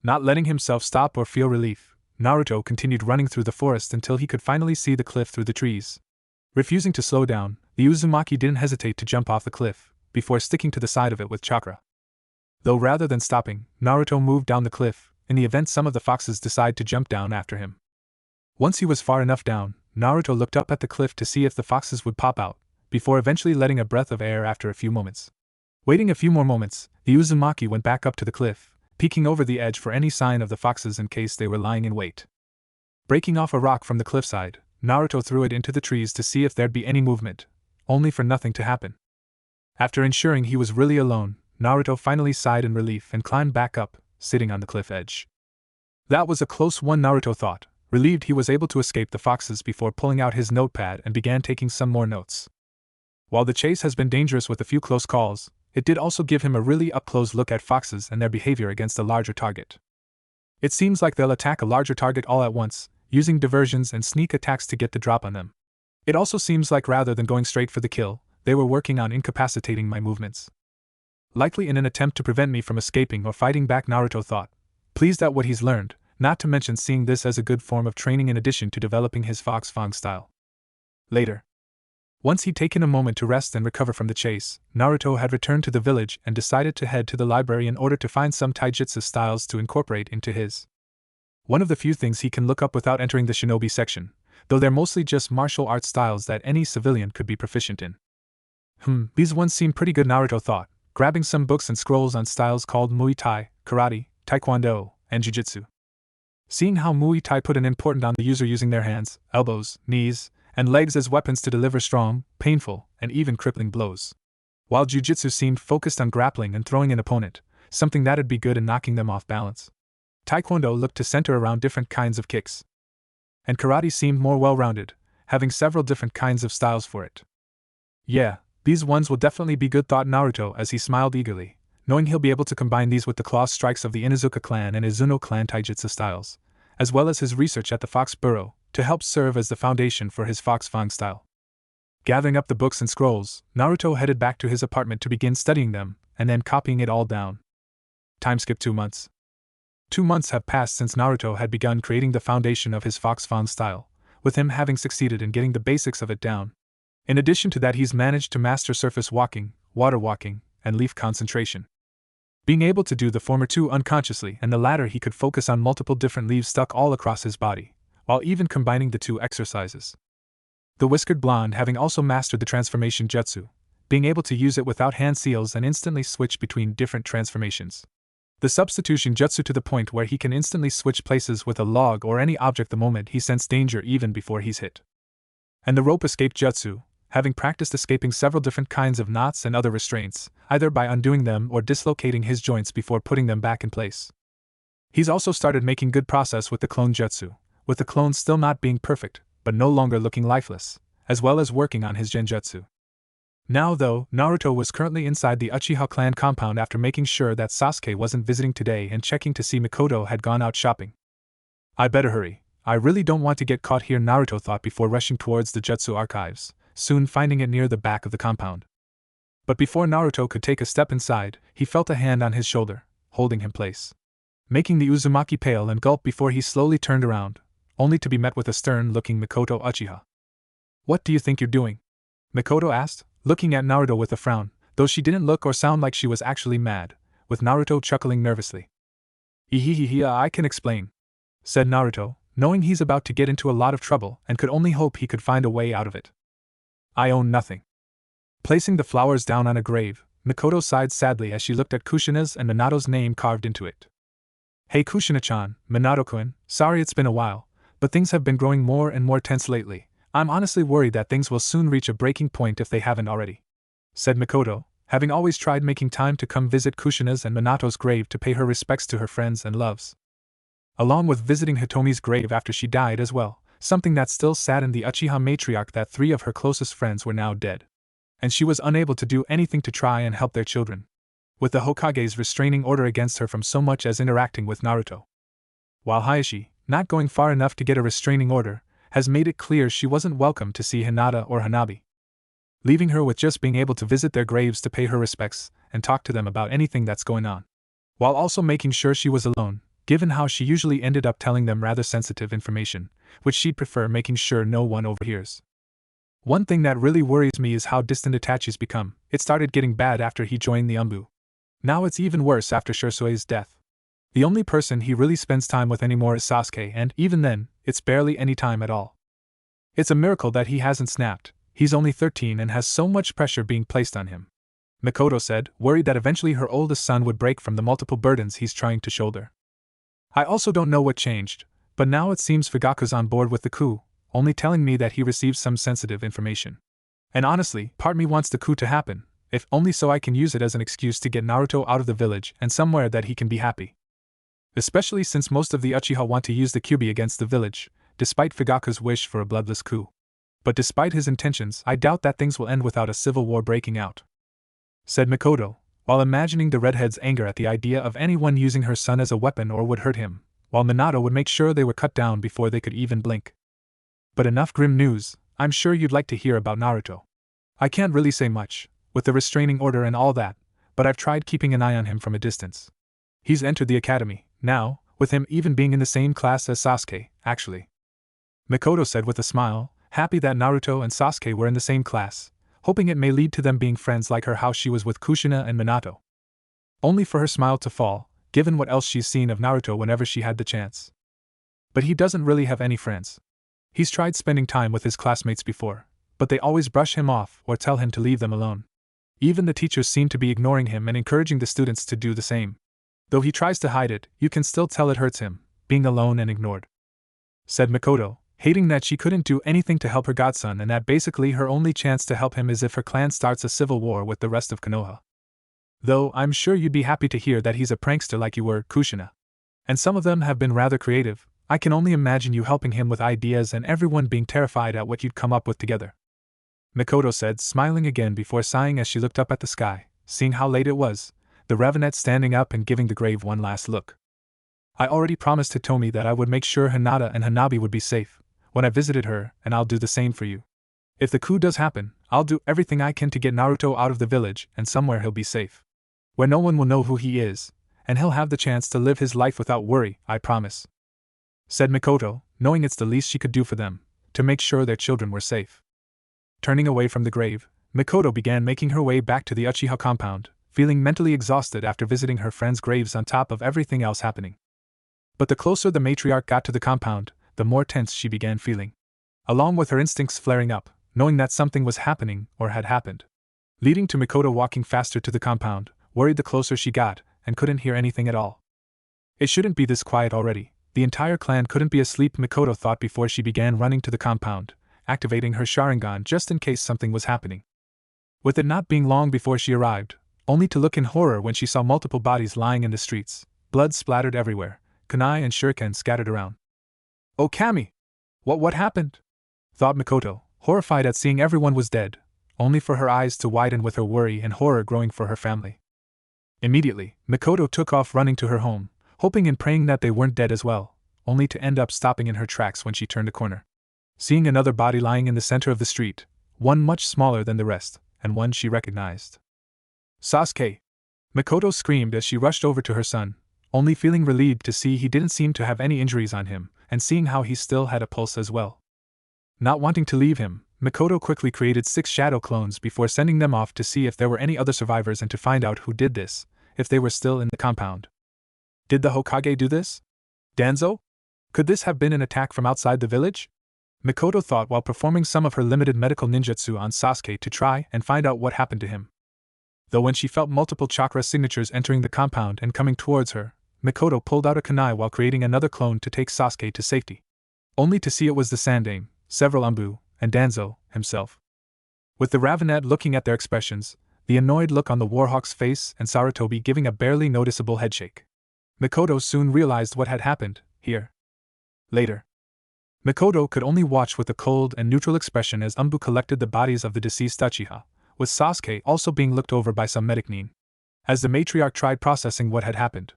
Not letting himself stop or feel relief, Naruto continued running through the forest until he could finally see the cliff through the trees. Refusing to slow down, the Uzumaki didn't hesitate to jump off the cliff, before sticking to the side of it with chakra. Though rather than stopping, Naruto moved down the cliff, in the event some of the foxes decide to jump down after him. Once he was far enough down, Naruto looked up at the cliff to see if the foxes would pop out, before eventually letting a breath of air after a few moments. Waiting a few more moments, the Uzumaki went back up to the cliff, peeking over the edge for any sign of the foxes in case they were lying in wait. Breaking off a rock from the cliffside, Naruto threw it into the trees to see if there'd be any movement, only for nothing to happen. After ensuring he was really alone, Naruto finally sighed in relief and climbed back up, sitting on the cliff edge. That was a close one, Naruto thought, relieved he was able to escape the foxes before pulling out his notepad and began taking some more notes. While the chase has been dangerous with a few close calls, it did also give him a really up-close look at foxes and their behavior against a larger target. It seems like they'll attack a larger target all at once, using diversions and sneak attacks to get the drop on them. It also seems like rather than going straight for the kill, they were working on incapacitating my movements. Likely in an attempt to prevent me from escaping or fighting back, Naruto thought, pleased at what he's learned, not to mention seeing this as a good form of training in addition to developing his Fox Fang style. Later. Once he'd taken a moment to rest and recover from the chase, Naruto had returned to the village and decided to head to the library in order to find some taijutsu styles to incorporate into his. One of the few things he can look up without entering the shinobi section, though they're mostly just martial arts styles that any civilian could be proficient in. These ones seem pretty good, Naruto thought, grabbing some books and scrolls on styles called Muay Thai, Karate, Taekwondo, and Jiu-Jitsu. Seeing how Muay Thai put an important on the user using their hands, elbows, knees, and legs as weapons to deliver strong, painful, and even crippling blows. While Jiu-Jitsu seemed focused on grappling and throwing an opponent, something that'd be good in knocking them off balance. Taekwondo looked to center around different kinds of kicks. And Karate seemed more well-rounded, having several different kinds of styles for it. Yeah, these ones will definitely be good, thought Naruto as he smiled eagerly, knowing he'll be able to combine these with the claw strikes of the Inuzuka clan and Izuno clan taijutsu styles, as well as his research at the Fox Burrow, to help serve as the foundation for his Fox Fang style. Gathering up the books and scrolls, Naruto headed back to his apartment to begin studying them, and then copying it all down. Time skip 2 months. 2 months have passed since Naruto had begun creating the foundation of his Fox Fang style, with him having succeeded in getting the basics of it down. In addition to that, he's managed to master surface walking, water walking, and leaf concentration. Being able to do the former two unconsciously and the latter he could focus on multiple different leaves stuck all across his body, while even combining the two exercises. The whiskered blonde having also mastered the transformation jutsu, being able to use it without hand seals and instantly switch between different transformations. The substitution jutsu to the point where he can instantly switch places with a log or any object the moment he senses danger even before he's hit. And the rope escape jutsu, having practiced escaping several different kinds of knots and other restraints, either by undoing them or dislocating his joints before putting them back in place. He's also started making good progress with the clone jutsu, with the clone still not being perfect, but no longer looking lifeless, as well as working on his genjutsu. Now though, Naruto was currently inside the Uchiha clan compound after making sure that Sasuke wasn't visiting today and checking to see Mikoto had gone out shopping. I better hurry, I really don't want to get caught here, Naruto thought before rushing towards the jutsu archives, soon finding it near the back of the compound. But before Naruto could take a step inside, he felt a hand on his shoulder, holding him place. Making the Uzumaki pale and gulp before he slowly turned around, only to be met with a stern-looking Mikoto Uchiha. What do you think you're doing? Mikoto asked, looking at Naruto with a frown, though she didn't look or sound like she was actually mad, with Naruto chuckling nervously. I can explain, said Naruto, knowing he's about to get into a lot of trouble and could only hope he could find a way out of it. I own nothing. Placing the flowers down on a grave, Mikoto sighed sadly as she looked at Kushina's and Minato's name carved into it. Hey Kushina-chan, Minato-kun, sorry it's been a while, but things have been growing more and more tense lately. I'm honestly worried that things will soon reach a breaking point if they haven't already, said Mikoto, having always tried making time to come visit Kushina's and Minato's grave to pay her respects to her friends and loves. Along with visiting Hitomi's grave after she died as well, something that still saddened the Uchiha matriarch that 3 of her closest friends were now dead. And she was unable to do anything to try and help their children, with the Hokage's restraining order against her from so much as interacting with Naruto. While Hayashi, not going far enough to get a restraining order, has made it clear she wasn't welcome to see Hinata or Hanabi, leaving her with just being able to visit their graves to pay her respects and talk to them about anything that's going on, while also making sure she was alone, given how she usually ended up telling them rather sensitive information, which she'd prefer making sure no one overhears. One thing that really worries me is how distant Itachi's become. It started getting bad after he joined the Umbu. Now it's even worse after Shirsue's death. The only person he really spends time with anymore is Sasuke, and even then, it's barely any time at all. It's a miracle that he hasn't snapped. He's only 13 and has so much pressure being placed on him, Mikoto said, worried that eventually her oldest son would break from the multiple burdens he's trying to shoulder. I also don't know what changed, but now it seems Fugaku's on board with the coup, only telling me that he received some sensitive information. And honestly, part me wants the coup to happen, if only so I can use it as an excuse to get Naruto out of the village and somewhere that he can be happy. Especially since most of the Uchiha want to use the Kyuubi against the village, despite Fugaku's wish for a bloodless coup. But despite his intentions, I doubt that things will end without a civil war breaking out, said Mikoto, while imagining the redhead's anger at the idea of anyone using her son as a weapon or would hurt him, while Minato would make sure they were cut down before they could even blink. But enough grim news, I'm sure you'd like to hear about Naruto. I can't really say much, with the restraining order and all that, but I've tried keeping an eye on him from a distance. He's entered the academy, now, with him even being in the same class as Sasuke, actually, Mikoto said with a smile, happy that Naruto and Sasuke were in the same class, hoping it may lead to them being friends like her how she was with Kushina and Minato. Only for her smile to fall, given what else she's seen of Naruto whenever she had the chance. But he doesn't really have any friends. He's tried spending time with his classmates before, but they always brush him off or tell him to leave them alone. Even the teachers seem to be ignoring him and encouraging the students to do the same. Though he tries to hide it, you can still tell it hurts him, being alone and ignored. Said Mikoto, hating that she couldn't do anything to help her godson and that basically her only chance to help him is if her clan starts a civil war with the rest of Konoha. Though I'm sure you'd be happy to hear that he's a prankster like you were, Kushina. And some of them have been rather creative. I can only imagine you helping him with ideas and everyone being terrified at what you'd come up with together. Mikoto said, smiling again before sighing as she looked up at the sky, seeing how late it was, the Ravenet standing up and giving the grave one last look. I already promised Hitomi that I would make sure Hinata and Hanabi would be safe when I visited her, and I'll do the same for you. If the coup does happen, I'll do everything I can to get Naruto out of the village and somewhere he'll be safe. Where no one will know who he is, and he'll have the chance to live his life without worry, I promise. Said Mikoto, knowing it's the least she could do for them, to make sure their children were safe. Turning away from the grave, Mikoto began making her way back to the Uchiha compound, feeling mentally exhausted after visiting her friends' graves on top of everything else happening. But the closer the matriarch got to the compound, the more tense she began feeling. Along with her instincts flaring up, knowing that something was happening or had happened. Leading to Mikoto walking faster to the compound, worried the closer she got, and couldn't hear anything at all. It shouldn't be this quiet already. The entire clan couldn't be asleep, Mikoto thought before she began running to the compound, activating her Sharingan just in case something was happening. With it not being long before she arrived, only to look in horror when she saw multiple bodies lying in the streets, blood splattered everywhere, kunai and shuriken scattered around. Oh Kami! What happened? Thought Mikoto, horrified at seeing everyone was dead, only for her eyes to widen with her worry and horror growing for her family. Immediately, Mikoto took off running to her home, hoping and praying that they weren't dead as well, only to end up stopping in her tracks when she turned a corner. Seeing another body lying in the center of the street, one much smaller than the rest, and one she recognized. Sasuke! Mikoto screamed as she rushed over to her son, only feeling relieved to see he didn't seem to have any injuries on him, and seeing how he still had a pulse as well. Not wanting to leave him, Mikoto quickly created 6 shadow clones before sending them off to see if there were any other survivors and to find out who did this, if they were still in the compound. Did the Hokage do this? Danzo? Could this have been an attack from outside the village? Mikoto thought while performing some of her limited medical ninjutsu on Sasuke to try and find out what happened to him. Though when she felt multiple chakra signatures entering the compound and coming towards her, Mikoto pulled out a kunai while creating another clone to take Sasuke to safety. Only to see it was the Sandaime, several Anbu, and Danzo himself. With the Ravenet looking at their expressions, the annoyed look on the Warhawk's face and Sarutobi giving a barely noticeable headshake. Mikoto soon realized what had happened, here. Later. Mikoto could only watch with a cold and neutral expression as Anbu collected the bodies of the deceased Uchiha, with Sasuke also being looked over by some medic nin. As the matriarch tried processing what had happened.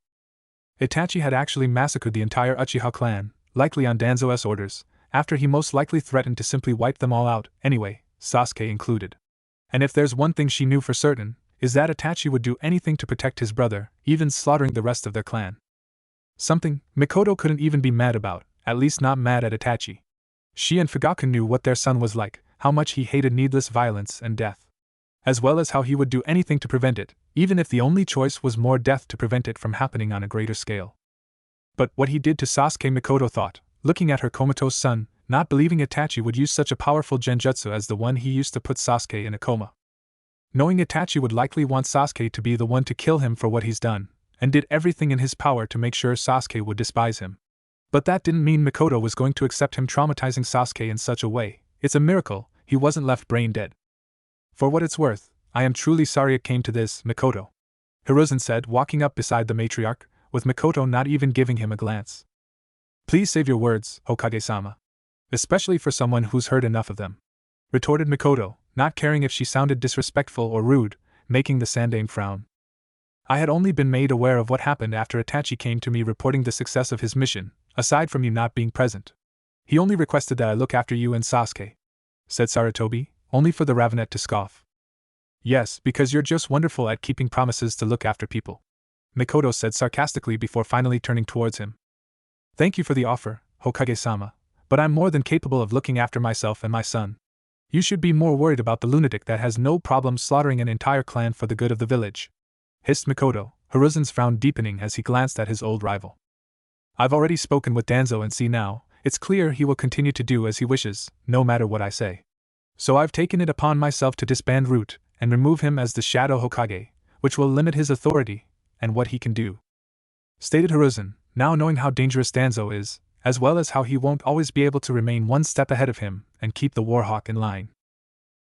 Itachi had actually massacred the entire Uchiha clan, likely on Danzo's orders, after he most likely threatened to simply wipe them all out, anyway, Sasuke included. And if there's one thing she knew for certain, is that Itachi would do anything to protect his brother, even slaughtering the rest of their clan. Something Mikoto couldn't even be mad about, at least not mad at Itachi. She and Fugaku knew what their son was like, how much he hated needless violence and death. As well as how he would do anything to prevent it, even if the only choice was more death to prevent it from happening on a greater scale. But what he did to Sasuke, Mikoto thought, looking at her comatose son, not believing Itachi would use such a powerful genjutsu as the one he used to put Sasuke in a coma. Knowing Itachi would likely want Sasuke to be the one to kill him for what he's done, and did everything in his power to make sure Sasuke would despise him. But that didn't mean Mikoto was going to accept him traumatizing Sasuke in such a way. It's a miracle he wasn't left brain dead. For what it's worth, I am truly sorry it came to this, Mikoto. Hiruzen said, walking up beside the matriarch, with Mikoto not even giving him a glance. Please save your words, Hokage-sama. Especially for someone who's heard enough of them. Retorted Mikoto, not caring if she sounded disrespectful or rude, making the Sandaime frown. I had only been made aware of what happened after Itachi came to me reporting the success of his mission, aside from you not being present. He only requested that I look after you and Sasuke, said Sarutobi, only for the Ravenet to scoff. Yes, because you're just wonderful at keeping promises to look after people, Mikoto said sarcastically before finally turning towards him. Thank you for the offer, Hokage-sama, but I'm more than capable of looking after myself and my son. You should be more worried about the lunatic that has no problem slaughtering an entire clan for the good of the village," hissed Mikoto, Hiruzen's frown deepening as he glanced at his old rival. "I've already spoken with Danzo and see now, it's clear he will continue to do as he wishes, no matter what I say. So I've taken it upon myself to disband Root and remove him as the Shadow Hokage, which will limit his authority and what he can do," stated Hiruzen, now knowing how dangerous Danzo is, as well as how he won't always be able to remain one step ahead of him and keep the Warhawk in line.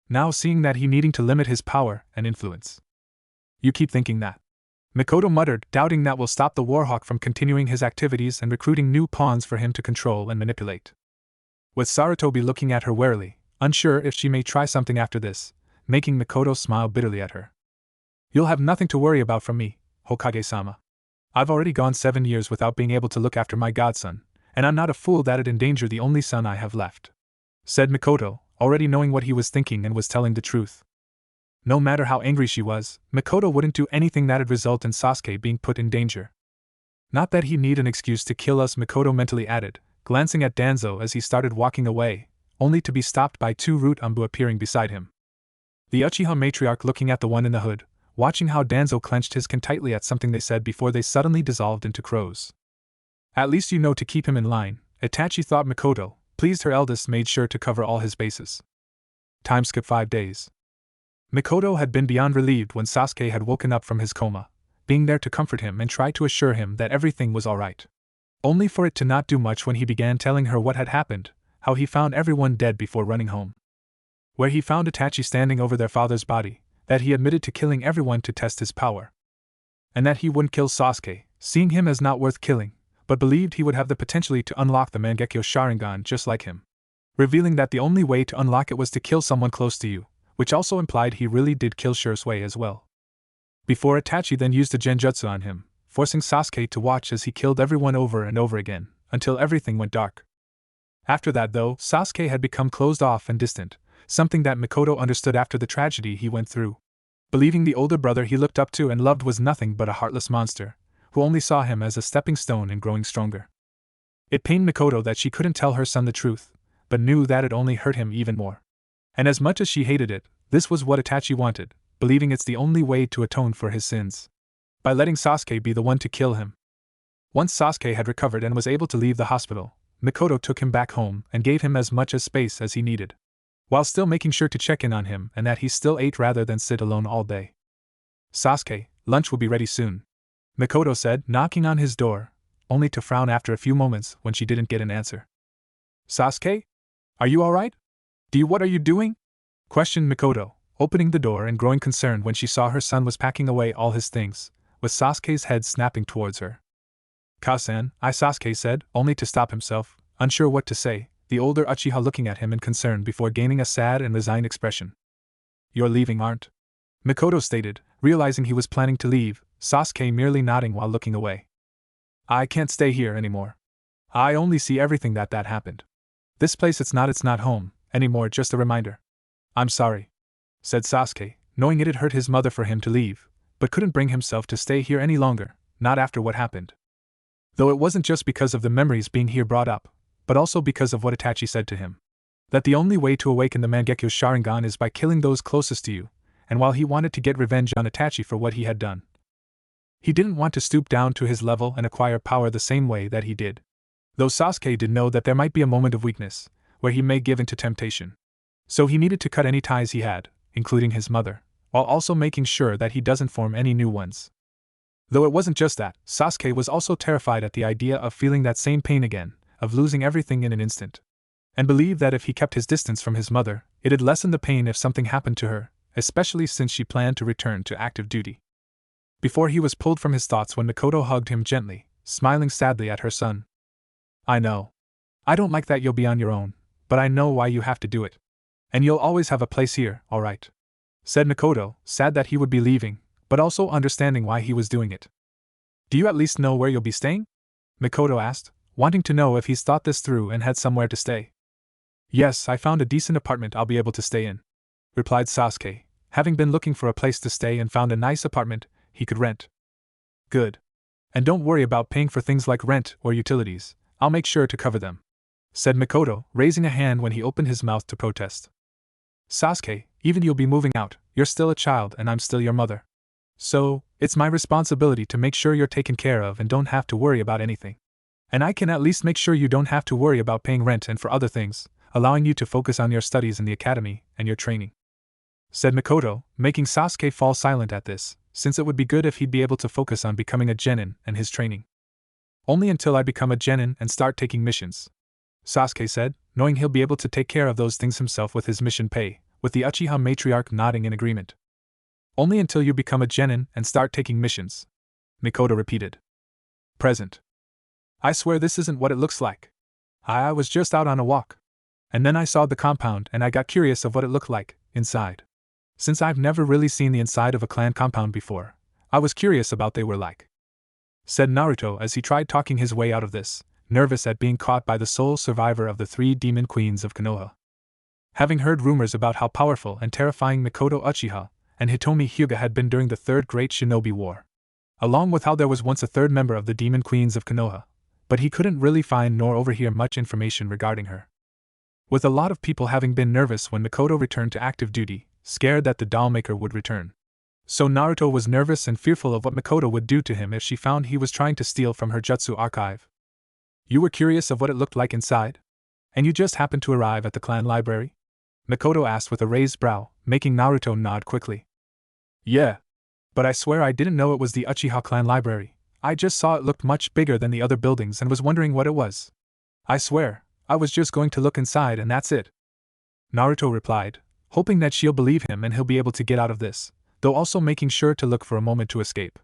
Now seeing that he needing to limit his power and influence. "You keep thinking that," Mikoto muttered, doubting that will stop the Warhawk from continuing his activities and recruiting new pawns for him to control and manipulate. With Sarutobi looking at her warily, unsure if she may try something after this, making Mikoto smile bitterly at her. "You'll have nothing to worry about from me, Hokage-sama. I've already gone 7 years without being able to look after my godson, and I'm not a fool that'd endanger the only son I have left," said Mikoto, already knowing what he was thinking and was telling the truth. No matter how angry she was, Mikoto wouldn't do anything that'd result in Sasuke being put in danger. "Not that he need an excuse to kill us," Mikoto mentally added, glancing at Danzo as he started walking away, only to be stopped by 2 Root Umbu appearing beside him. The Uchiha matriarch looking at the one in the hood, watching how Danzo clenched his chin tightly at something they said before they suddenly dissolved into crows. "At least you know to keep him in line," Itachi thought. Mikoto, pleased her eldest, made sure to cover all his bases. Time skip 5 days. Mikoto had been beyond relieved when Sasuke had woken up from his coma, being there to comfort him and try to assure him that everything was alright. Only for it to not do much when he began telling her what had happened, how he found everyone dead before running home. Where he found Itachi standing over their father's body, that he admitted to killing everyone to test his power. And that he wouldn't kill Sasuke, seeing him as not worth killing, but believed he would have the potential to unlock the Mangekyo Sharingan just like him. Revealing that the only way to unlock it was to kill someone close to you, which also implied he really did kill Shursui as well. Before Itachi then used a genjutsu on him, forcing Sasuke to watch as he killed everyone over and over again, until everything went dark. After that though, Sasuke had become closed off and distant, something that Mikoto understood after the tragedy he went through. Believing the older brother he looked up to and loved was nothing but a heartless monster, who only saw him as a stepping stone in growing stronger. It pained Mikoto that she couldn't tell her son the truth, but knew that it only hurt him even more. And as much as she hated it, this was what Itachi wanted, believing it's the only way to atone for his sins. By letting Sasuke be the one to kill him. Once Sasuke had recovered and was able to leave the hospital, Mikoto took him back home and gave him as much space as he needed, while still making sure to check in on him and that he still ate rather than sit alone all day. "Sasuke, lunch will be ready soon," Mikoto said, knocking on his door, only to frown after a few moments when she didn't get an answer. "Sasuke? Are you alright? What are you doing?" questioned Mikoto, opening the door and growing concerned when she saw her son was packing away all his things, with Sasuke's head snapping towards her. "Ka-san, Sasuke said, only to stop himself, unsure what to say, the older Uchiha looking at him in concern before gaining a sad and resigned expression. "You're leaving, aren't?" Mikoto stated, realizing he was planning to leave, Sasuke merely nodding while looking away. "I can't stay here anymore. I only see everything that happened. This place it's not home anymore, just a reminder. I'm sorry," said Sasuke, knowing it had hurt his mother for him to leave, but couldn't bring himself to stay here any longer, not after what happened. Though it wasn't just because of the memories being here brought up, but also because of what Itachi said to him. That the only way to awaken the Mangekyo Sharingan is by killing those closest to you, and while he wanted to get revenge on Itachi for what he had done, he didn't want to stoop down to his level and acquire power the same way that he did. Though Sasuke did know that there might be a moment of weakness, where he may give in to temptation. So he needed to cut any ties he had, including his mother, while also making sure that he doesn't form any new ones. Though it wasn't just that, Sasuke was also terrified at the idea of feeling that same pain again, of losing everything in an instant. And believed that if he kept his distance from his mother, it'd lessen the pain if something happened to her, especially since she planned to return to active duty. Before he was pulled from his thoughts when Mikoto hugged him gently, smiling sadly at her son. "I know. I don't like that you'll be on your own, but I know why you have to do it. And you'll always have a place here, alright," said Mikoto, sad that he would be leaving, but also understanding why he was doing it. "Do you at least know where you'll be staying?" Mikoto asked, wanting to know if he's thought this through and had somewhere to stay. "Yes, I found a decent apartment I'll be able to stay in," replied Sasuke, having been looking for a place to stay and found a nice apartment he could rent. "Good. And don't worry about paying for things like rent or utilities, I'll make sure to cover them," said Mikoto, raising a hand when he opened his mouth to protest. Sasuke, even you'll be moving out, you're still a child and I'm still your mother. So, it's my responsibility to make sure you're taken care of and don't have to worry about anything. And I can at least make sure you don't have to worry about paying rent and for other things, allowing you to focus on your studies in the academy and your training," said Mikoto, making Sasuke fall silent at this, since it would be good if he'd be able to focus on becoming a genin and his training. "Only until I become a genin and start taking missions," Sasuke said, knowing he'll be able to take care of those things himself with his mission pay, with the Uchiha matriarch nodding in agreement. "Only until you become a genin and start taking missions," Mikoto repeated. "Present. I swear this isn't what it looks like. I was just out on a walk. And then I saw the compound and I got curious of what it looked like, inside. Since I've never really seen the inside of a clan compound before, I was curious about what they were like," said Naruto as he tried talking his way out of this, nervous at being caught by the sole survivor of the 3 demon queens of Konoha. Having heard rumors about how powerful and terrifying Mikoto Uchiha and Hitomi Hyuga had been during the Third Great Shinobi War, along with how there was once a third member of the demon queens of Konoha, but he couldn't really find nor overhear much information regarding her. With a lot of people having been nervous when Mikoto returned to active duty, scared that the dollmaker would return. So Naruto was nervous and fearful of what Mikoto would do to him if she found he was trying to steal from her jutsu archive. "You were curious of what it looked like inside? And you just happened to arrive at the clan library?" Mikoto asked with a raised brow, making Naruto nod quickly. "Yeah. But I swear I didn't know it was the Uchiha clan library. I just saw it looked much bigger than the other buildings and was wondering what it was. I swear, I was just going to look inside and that's it," Naruto replied, hoping that she'll believe him and he'll be able to get out of this, though also making sure to look for a moment to escape.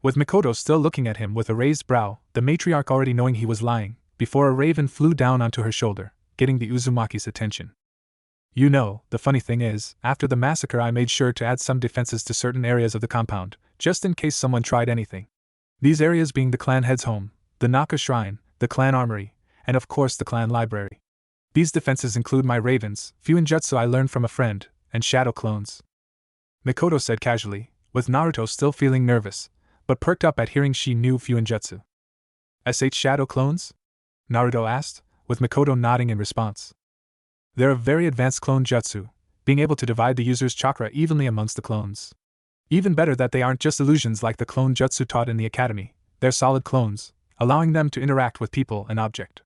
With Mikoto still looking at him with a raised brow, the matriarch already knowing he was lying, before a raven flew down onto her shoulder, getting the Uzumaki's attention. "You know, the funny thing is, after the massacre I made sure to add some defenses to certain areas of the compound, just in case someone tried anything. These areas being the clan head's home, the Naka Shrine, the clan armory, and of course the clan library. These defenses include my ravens, Fuinjutsu I learned from a friend, and shadow clones," Mikoto said casually, with Naruto still feeling nervous, but perked up at hearing she knew Fuinjutsu. "SH shadow clones?" Naruto asked, with Mikoto nodding in response. "They're a very advanced clone jutsu, being able to divide the user's chakra evenly amongst the clones. Even better that they aren't just illusions like the clone jutsu taught in the academy, they're solid clones, allowing them to interact with people and object.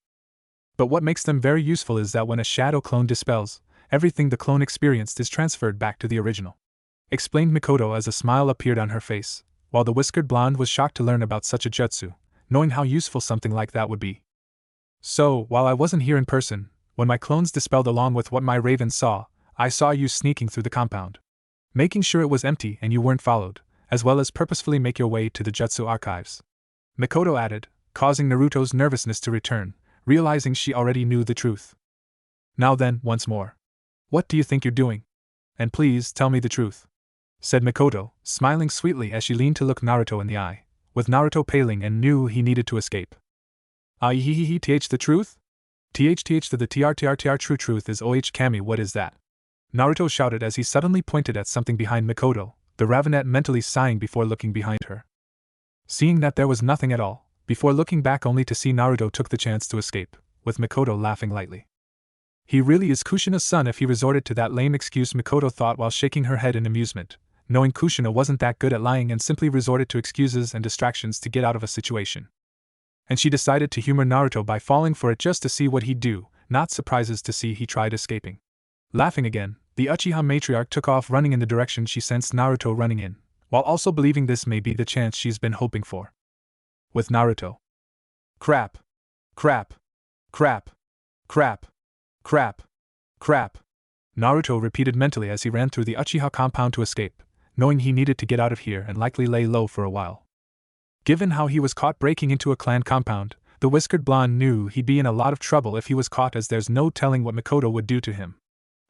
But what makes them very useful is that when a shadow clone dispels, everything the clone experienced is transferred back to the original," explained Mikoto as a smile appeared on her face, while the whiskered blonde was shocked to learn about such a jutsu, knowing how useful something like that would be. "So, while I wasn't here in person, when my clones dispelled along with what my ravens saw, I saw you sneaking through the compound, making sure it was empty and you weren't followed, as well as purposefully make your way to the jutsu archives," Mikoto added, causing Naruto's nervousness to return, realizing she already knew the truth. "Now then, once more. What do you think you're doing? And please tell me the truth," said Mikoto, smiling sweetly as she leaned to look Naruto in the eye, with Naruto paling and knew he needed to escape. "Th the truth? Th the tr true truth is oh kami what is that?" Naruto shouted as he suddenly pointed at something behind Mikoto, the ravenet mentally sighing before looking behind her. Seeing that there was nothing at all, before looking back only to see Naruto took the chance to escape, with Mikoto laughing lightly. He really is Kushina's son if he resorted to that lame excuse, Mikoto thought while shaking her head in amusement, knowing Kushina wasn't that good at lying and simply resorted to excuses and distractions to get out of a situation. And she decided to humor Naruto by falling for it just to see what he'd do, not surprises to see he tried escaping. Laughing again, the Uchiha matriarch took off running in the direction she sensed Naruto running in, while also believing this may be the chance she's been hoping for. With Naruto. Crap. Crap. Crap. Crap. Crap. Crap. Naruto repeated mentally as he ran through the Uchiha compound to escape, knowing he needed to get out of here and likely lay low for a while. Given how he was caught breaking into a clan compound, the whiskered blonde knew he'd be in a lot of trouble if he was caught, as there's no telling what Mikoto would do to him.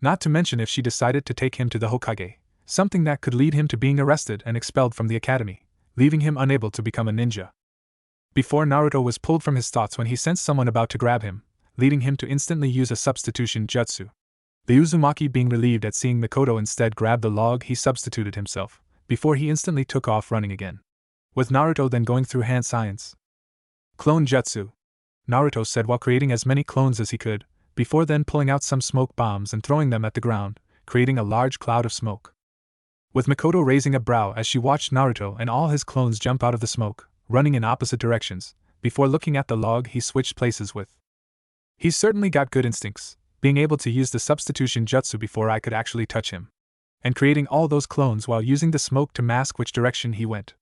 Not to mention if she decided to take him to the Hokage, something that could lead him to being arrested and expelled from the academy, leaving him unable to become a ninja. Before Naruto was pulled from his thoughts when he sensed someone about to grab him, leading him to instantly use a substitution jutsu. The Uzumaki, being relieved at seeing Mikoto instead grab the log, he substituted himself, before he instantly took off running again. With Naruto then going through hand science. Clone jutsu. Naruto said while creating as many clones as he could, before then pulling out some smoke bombs and throwing them at the ground, creating a large cloud of smoke. With Mikoto raising a brow as she watched Naruto and all his clones jump out of the smoke, running in opposite directions, before looking at the log he switched places with. He's certainly got good instincts, being able to use the substitution jutsu before I could actually touch him, and creating all those clones while using the smoke to mask which direction he went.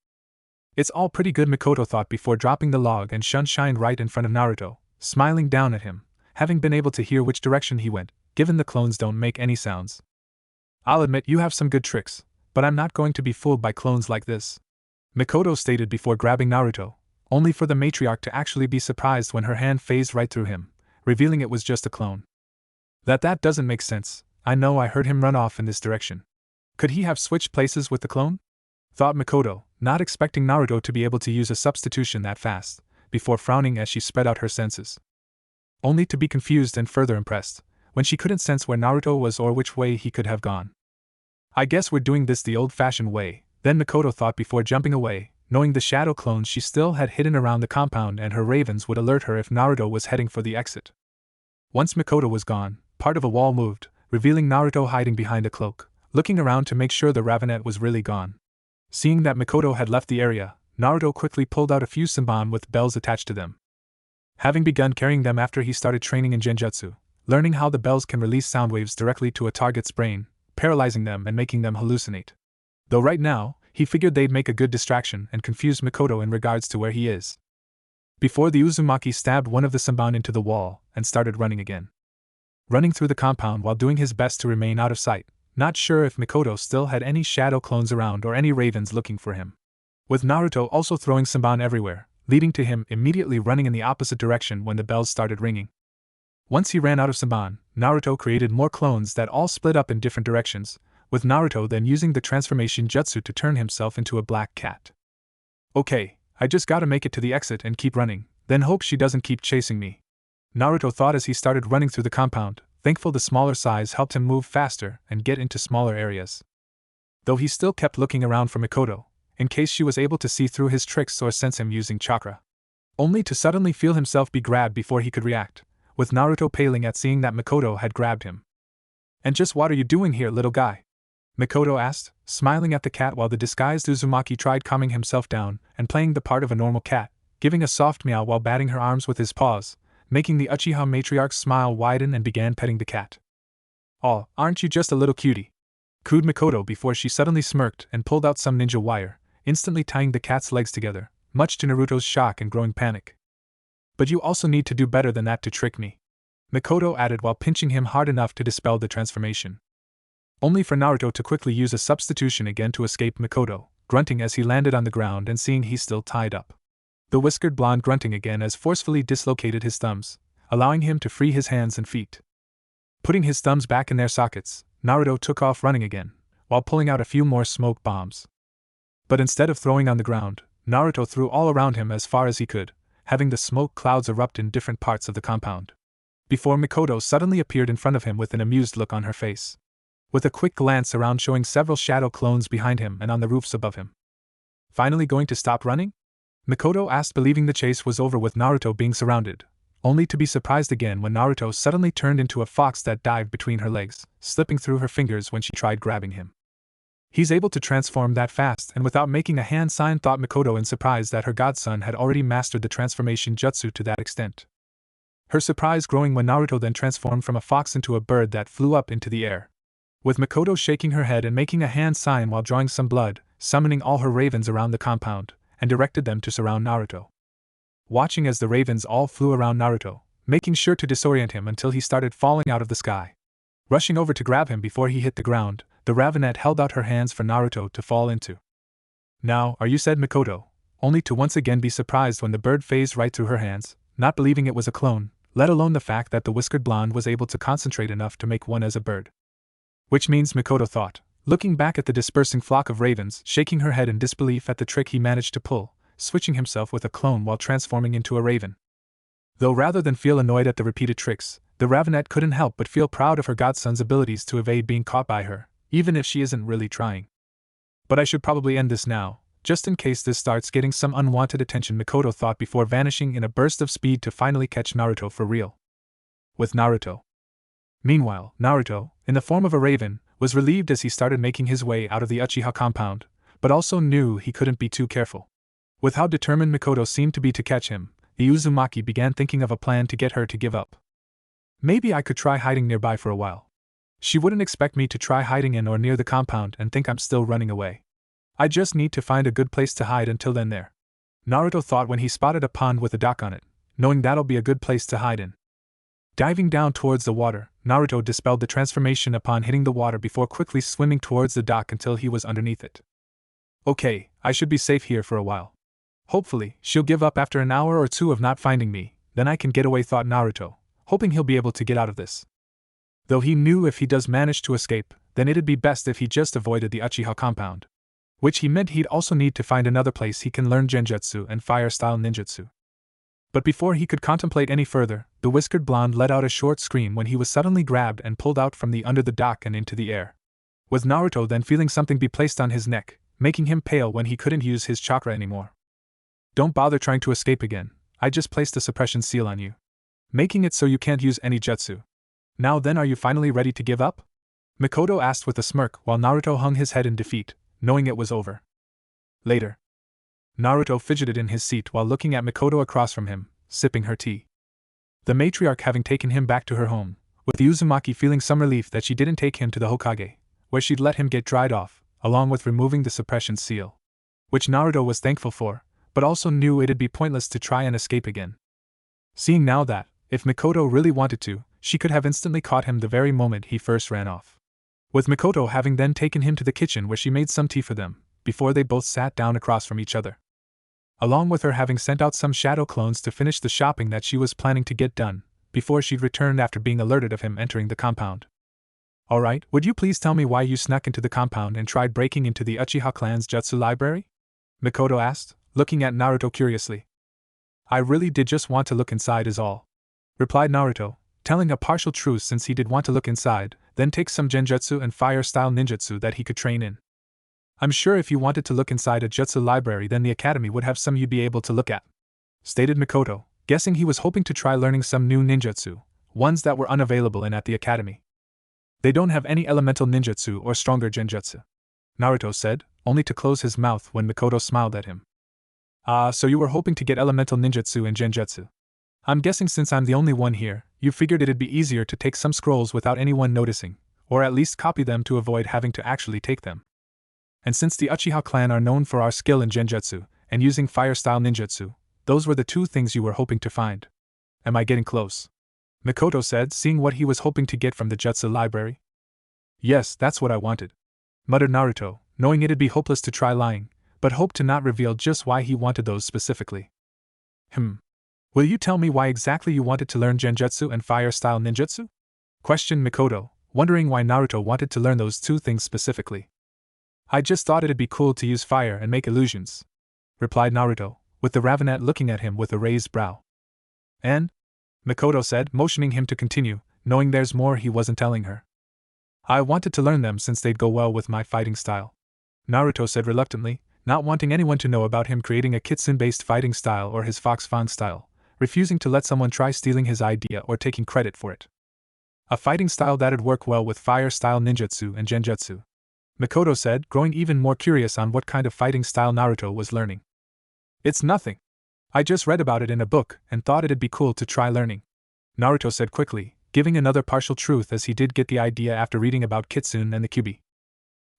It's all pretty good, Mikoto thought before dropping the log and shined right in front of Naruto, smiling down at him, having been able to hear which direction he went, given the clones don't make any sounds. I'll admit you have some good tricks, but I'm not going to be fooled by clones like this, Mikoto stated before grabbing Naruto, only for the matriarch to actually be surprised when her hand phased right through him, revealing it was just a clone. That doesn't make sense. I know I heard him run off in this direction. Could he have switched places with the clone? Thought Mikoto, not expecting Naruto to be able to use a substitution that fast, before frowning as she spread out her senses. Only to be confused and further impressed, when she couldn't sense where Naruto was or which way he could have gone. I guess we're doing this the old-fashioned way, then Mikoto thought before jumping away, knowing the shadow clones she still had hidden around the compound and her ravens would alert her if Naruto was heading for the exit. Once Mikoto was gone, part of a wall moved, revealing Naruto hiding behind a cloak, looking around to make sure the ravenet was really gone. Seeing that Mikoto had left the area, Naruto quickly pulled out a few senbon with bells attached to them. Having begun carrying them after he started training in genjutsu, learning how the bells can release sound waves directly to a target's brain, paralyzing them and making them hallucinate. Though right now, he figured they'd make a good distraction and confuse Mikoto in regards to where he is. Before the Uzumaki stabbed one of the senbon into the wall and started running again. Running through the compound while doing his best to remain out of sight, not sure if Mikoto still had any shadow clones around or any ravens looking for him. With Naruto also throwing senbon everywhere, leading to him immediately running in the opposite direction when the bells started ringing. Once he ran out of senbon, Naruto created more clones that all split up in different directions, with Naruto then using the transformation jutsu to turn himself into a black cat. Okay, I just gotta make it to the exit and keep running, then hope she doesn't keep chasing me, Naruto thought as he started running through the compound, thankful the smaller size helped him move faster and get into smaller areas. Though he still kept looking around for Mikoto, in case she was able to see through his tricks or sense him using chakra. Only to suddenly feel himself be grabbed before he could react, with Naruto paling at seeing that Mikoto had grabbed him. And just what are you doing here, little guy? Mikoto asked, smiling at the cat while the disguised Uzumaki tried calming himself down and playing the part of a normal cat, giving a soft meow while batting her arms with his paws, making the Uchiha matriarch's smile widen and began petting the cat. "Oh, aren't you just a little cutie?" cooed Mikoto before she suddenly smirked and pulled out some ninja wire, instantly tying the cat's legs together, much to Naruto's shock and growing panic. "But you also need to do better than that to trick me," Mikoto added while pinching him hard enough to dispel the transformation. Only for Naruto to quickly use a substitution again to escape Mikoto, grunting as he landed on the ground and seeing he's still tied up. The whiskered blonde grunting again as forcefully dislocated his thumbs, allowing him to free his hands and feet. Putting his thumbs back in their sockets, Naruto took off running again, while pulling out a few more smoke bombs. But instead of throwing on the ground, Naruto threw all around him as far as he could, having the smoke clouds erupt in different parts of the compound. Before Mikoto suddenly appeared in front of him with an amused look on her face, with a quick glance around showing several shadow clones behind him and on the roofs above him. "Finally going to stop running?" Mikoto asked, believing the chase was over with Naruto being surrounded, only to be surprised again when Naruto suddenly turned into a fox that dived between her legs, slipping through her fingers when she tried grabbing him. He's able to transform that fast and without making a hand sign, thought Mikoto in surprise that her godson had already mastered the transformation jutsu to that extent. Her surprise growing when Naruto then transformed from a fox into a bird that flew up into the air. With Mikoto shaking her head and making a hand sign while drawing some blood, summoning all her ravens around the compound, and directed them to surround Naruto. Watching as the ravens all flew around Naruto, making sure to disorient him until he started falling out of the sky. Rushing over to grab him before he hit the ground, the ravenet held out her hands for Naruto to fall into. "Now, are you?" said Mikoto, only to once again be surprised when the bird phased right through her hands, not believing it was a clone, let alone the fact that the whiskered blonde was able to concentrate enough to make one as a bird. Which means, Mikoto thought, looking back at the dispersing flock of ravens, shaking her head in disbelief at the trick he managed to pull, switching himself with a clone while transforming into a raven. Though rather than feel annoyed at the repeated tricks, the ravenet couldn't help but feel proud of her godson's abilities to evade being caught by her, even if she isn't really trying. "But I should probably end this now," just in case this starts getting some unwanted attention, Mikoto thought before vanishing in a burst of speed to finally catch Naruto for real. With Naruto. Meanwhile, Naruto, in the form of a raven, was relieved as he started making his way out of the Uchiha compound, but also knew he couldn't be too careful. With how determined Mikoto seemed to be to catch him, the Uzumaki began thinking of a plan to get her to give up. Maybe I could try hiding nearby for a while. She wouldn't expect me to try hiding in or near the compound and think I'm still running away. I just need to find a good place to hide until then there. Naruto thought when he spotted a pond with a dock on it, knowing that'll be a good place to hide in. Diving down towards the water, Naruto dispelled the transformation upon hitting the water before quickly swimming towards the dock until he was underneath it. Okay, I should be safe here for a while. Hopefully, she'll give up after an hour or two of not finding me, then I can get away, thought Naruto, hoping he'll be able to get out of this. Though he knew if he does manage to escape, then it'd be best if he just avoided the Uchiha compound. Which he meant he'd also need to find another place he can learn genjutsu and fire-style ninjutsu. But before he could contemplate any further, the whiskered blonde let out a short scream when he was suddenly grabbed and pulled out from under the dock and into the air. With Naruto then feeling something be placed on his neck, making him pale when he couldn't use his chakra anymore. Don't bother trying to escape again, I just placed a suppression seal on you. Making it so you can't use any jutsu. Now then, are you finally ready to give up? Mikoto asked with a smirk while Naruto hung his head in defeat, knowing it was over. Later. Naruto fidgeted in his seat while looking at Mikoto across from him, sipping her tea. The matriarch having taken him back to her home, with the Uzumaki feeling some relief that she didn't take him to the Hokage, where she'd let him get dried off, along with removing the suppression seal. Which Naruto was thankful for, but also knew it'd be pointless to try and escape again. Seeing now that, if Mikoto really wanted to, she could have instantly caught him the very moment he first ran off. With Mikoto having then taken him to the kitchen where she made some tea for them, before they both sat down across from each other. Along with her having sent out some shadow clones to finish the shopping that she was planning to get done, before she'd returned after being alerted of him entering the compound. Alright, would you please tell me why you snuck into the compound and tried breaking into the Uchiha clan's jutsu library? Mikoto asked, looking at Naruto curiously. I really did just want to look inside is all, replied Naruto, telling a partial truth since he did want to look inside, then take some genjutsu and fire-style ninjutsu that he could train in. I'm sure if you wanted to look inside a jutsu library then the academy would have some you'd be able to look at, stated Mikoto, guessing he was hoping to try learning some new ninjutsu, ones that were unavailable at the academy. They don't have any elemental ninjutsu or stronger genjutsu, Naruto said, only to close his mouth when Mikoto smiled at him. Ah, so you were hoping to get elemental ninjutsu and genjutsu. I'm guessing since I'm the only one here, you figured it'd be easier to take some scrolls without anyone noticing, or at least copy them to avoid having to actually take them. And since the Uchiha clan are known for our skill in genjutsu, and using fire-style ninjutsu, those were the two things you were hoping to find. Am I getting close? Mikoto said, seeing what he was hoping to get from the jutsu library. Yes, that's what I wanted, muttered Naruto, knowing it'd be hopeless to try lying, but hoped to not reveal just why he wanted those specifically. Will you tell me why exactly you wanted to learn genjutsu and fire-style ninjutsu? Questioned Mikoto, wondering why Naruto wanted to learn those two things specifically. I just thought it'd be cool to use fire and make illusions, replied Naruto, with the Ravenet looking at him with a raised brow. And? Mikoto said, motioning him to continue, knowing there's more he wasn't telling her. I wanted to learn them since they'd go well with my fighting style, Naruto said reluctantly, not wanting anyone to know about him creating a Kitsune-based fighting style or his Fox Fang style, refusing to let someone try stealing his idea or taking credit for it. A fighting style that'd work well with fire-style ninjutsu and genjutsu, Mikoto said, growing even more curious on what kind of fighting style Naruto was learning. It's nothing. I just read about it in a book and thought it'd be cool to try learning, Naruto said quickly, giving another partial truth as he did get the idea after reading about Kitsune and the Kyuubi.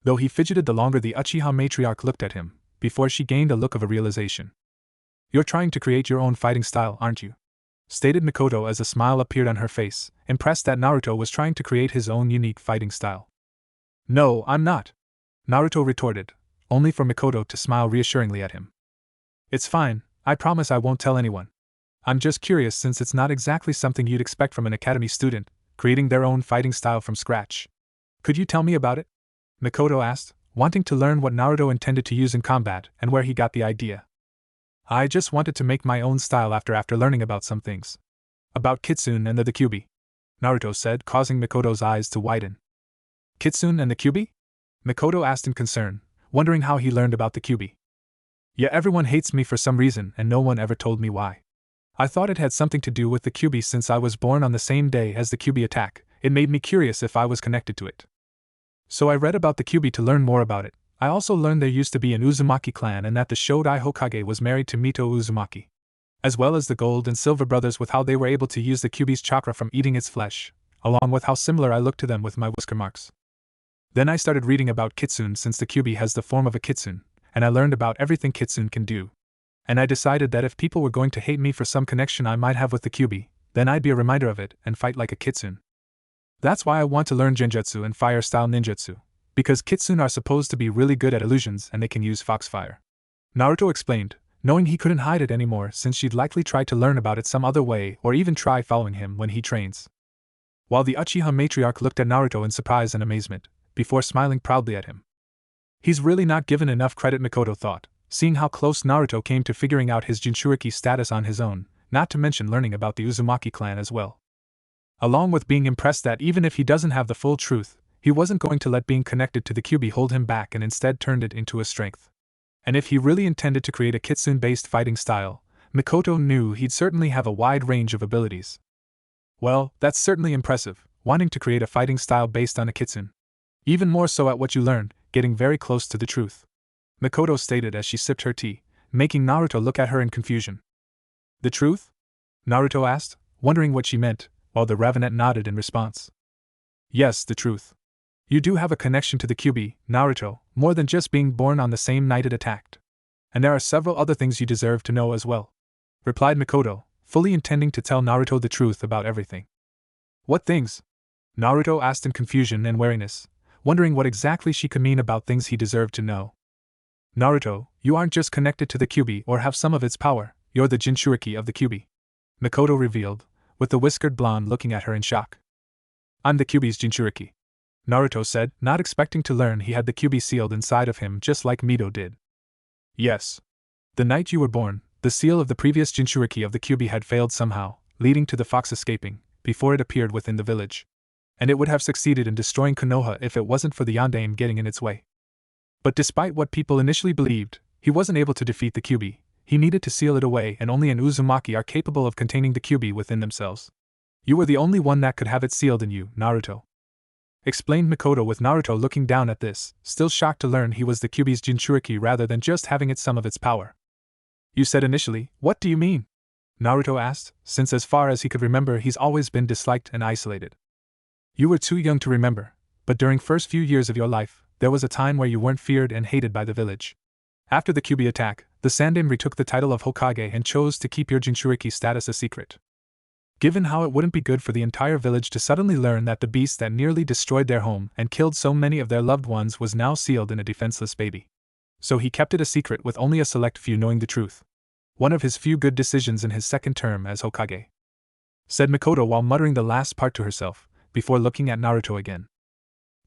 Though he fidgeted the longer the Uchiha matriarch looked at him, before she gained a look of a realization. You're trying to create your own fighting style, aren't you? Stated Mikoto as a smile appeared on her face, impressed that Naruto was trying to create his own unique fighting style. No, I'm not, Naruto retorted, only for Mikoto to smile reassuringly at him. It's fine, I promise I won't tell anyone. I'm just curious since it's not exactly something you'd expect from an academy student, creating their own fighting style from scratch. Could you tell me about it? Mikoto asked, wanting to learn what Naruto intended to use in combat and where he got the idea. I just wanted to make my own style after learning about some things. About Kitsune and the Kyuubi, Naruto said, causing Mikoto's eyes to widen. Kitsune and the Kyuubi? Mikoto asked in concern, wondering how he learned about the Kyuubi. Yet everyone hates me for some reason and no one ever told me why. I thought it had something to do with the Kyuubi since I was born on the same day as the Kyuubi attack. It made me curious if I was connected to it. So I read about the Kyuubi to learn more about it. I also learned there used to be an Uzumaki clan and that the Shodai Hokage was married to Mito Uzumaki. As well as the Gold and Silver brothers with how they were able to use the Kyuubi's chakra from eating its flesh, along with how similar I looked to them with my whisker marks. Then I started reading about Kitsune since the Kyuubi has the form of a Kitsune, and I learned about everything Kitsune can do. And I decided that if people were going to hate me for some connection I might have with the Kyuubi, then I'd be a reminder of it and fight like a Kitsune. That's why I want to learn Genjutsu and fire-style ninjutsu, because Kitsune are supposed to be really good at illusions and they can use fox fire. Naruto explained, knowing he couldn't hide it anymore since she'd likely try to learn about it some other way or even try following him when he trains. While the Uchiha matriarch looked at Naruto in surprise and amazement, before smiling proudly at him. He's really not given enough credit, Mikoto thought, seeing how close Naruto came to figuring out his Jinchuriki status on his own, not to mention learning about the Uzumaki clan as well. Along with being impressed that even if he doesn't have the full truth, he wasn't going to let being connected to the Kyuubi hold him back and instead turned it into a strength. And if he really intended to create a Kitsune-based fighting style, Mikoto knew he'd certainly have a wide range of abilities. Well, that's certainly impressive, wanting to create a fighting style based on a Kitsune. Even more so at what you learned, getting very close to the truth. Mikoto stated as she sipped her tea, making Naruto look at her in confusion. The truth? Naruto asked, wondering what she meant, while the Ravenet nodded in response. Yes, the truth. You do have a connection to the Kyuubi, Naruto, more than just being born on the same night it attacked. And there are several other things you deserve to know as well, replied Mikoto, fully intending to tell Naruto the truth about everything. What things? Naruto asked in confusion and wariness, wondering what exactly she could mean about things he deserved to know. Naruto, you aren't just connected to the Kyuubi or have some of its power, you're the Jinchuriki of the Kyuubi, Mikoto revealed, with the whiskered blonde looking at her in shock. I'm the Kyuubi's Jinchuriki, Naruto said, not expecting to learn he had the Kyuubi sealed inside of him just like Mito did. Yes. The night you were born, the seal of the previous Jinchuriki of the Kyuubi had failed somehow, leading to the fox escaping, before it appeared within the village. And it would have succeeded in destroying Konoha if it wasn't for the Yondaime getting in its way. But despite what people initially believed, he wasn't able to defeat the Kyuubi. He needed to seal it away, and only an Uzumaki are capable of containing the Kyuubi within themselves. You were the only one that could have it sealed in you, Naruto, explained Mikoto, with Naruto looking down at this, still shocked to learn he was the Kyuubi's Jinchuriki rather than just having it some of its power. You said initially, what do you mean? Naruto asked, since as far as he could remember he's always been disliked and isolated. You were too young to remember, but during first few years of your life, there was a time where you weren't feared and hated by the village. After the Kyuubi attack, the Sandaime retook the title of Hokage and chose to keep your Jinchuriki status a secret. Given how it wouldn't be good for the entire village to suddenly learn that the beast that nearly destroyed their home and killed so many of their loved ones was now sealed in a defenseless baby. So he kept it a secret with only a select few knowing the truth. One of his few good decisions in his second term as Hokage, said Mikoto while muttering the last part to herself, before looking at Naruto again.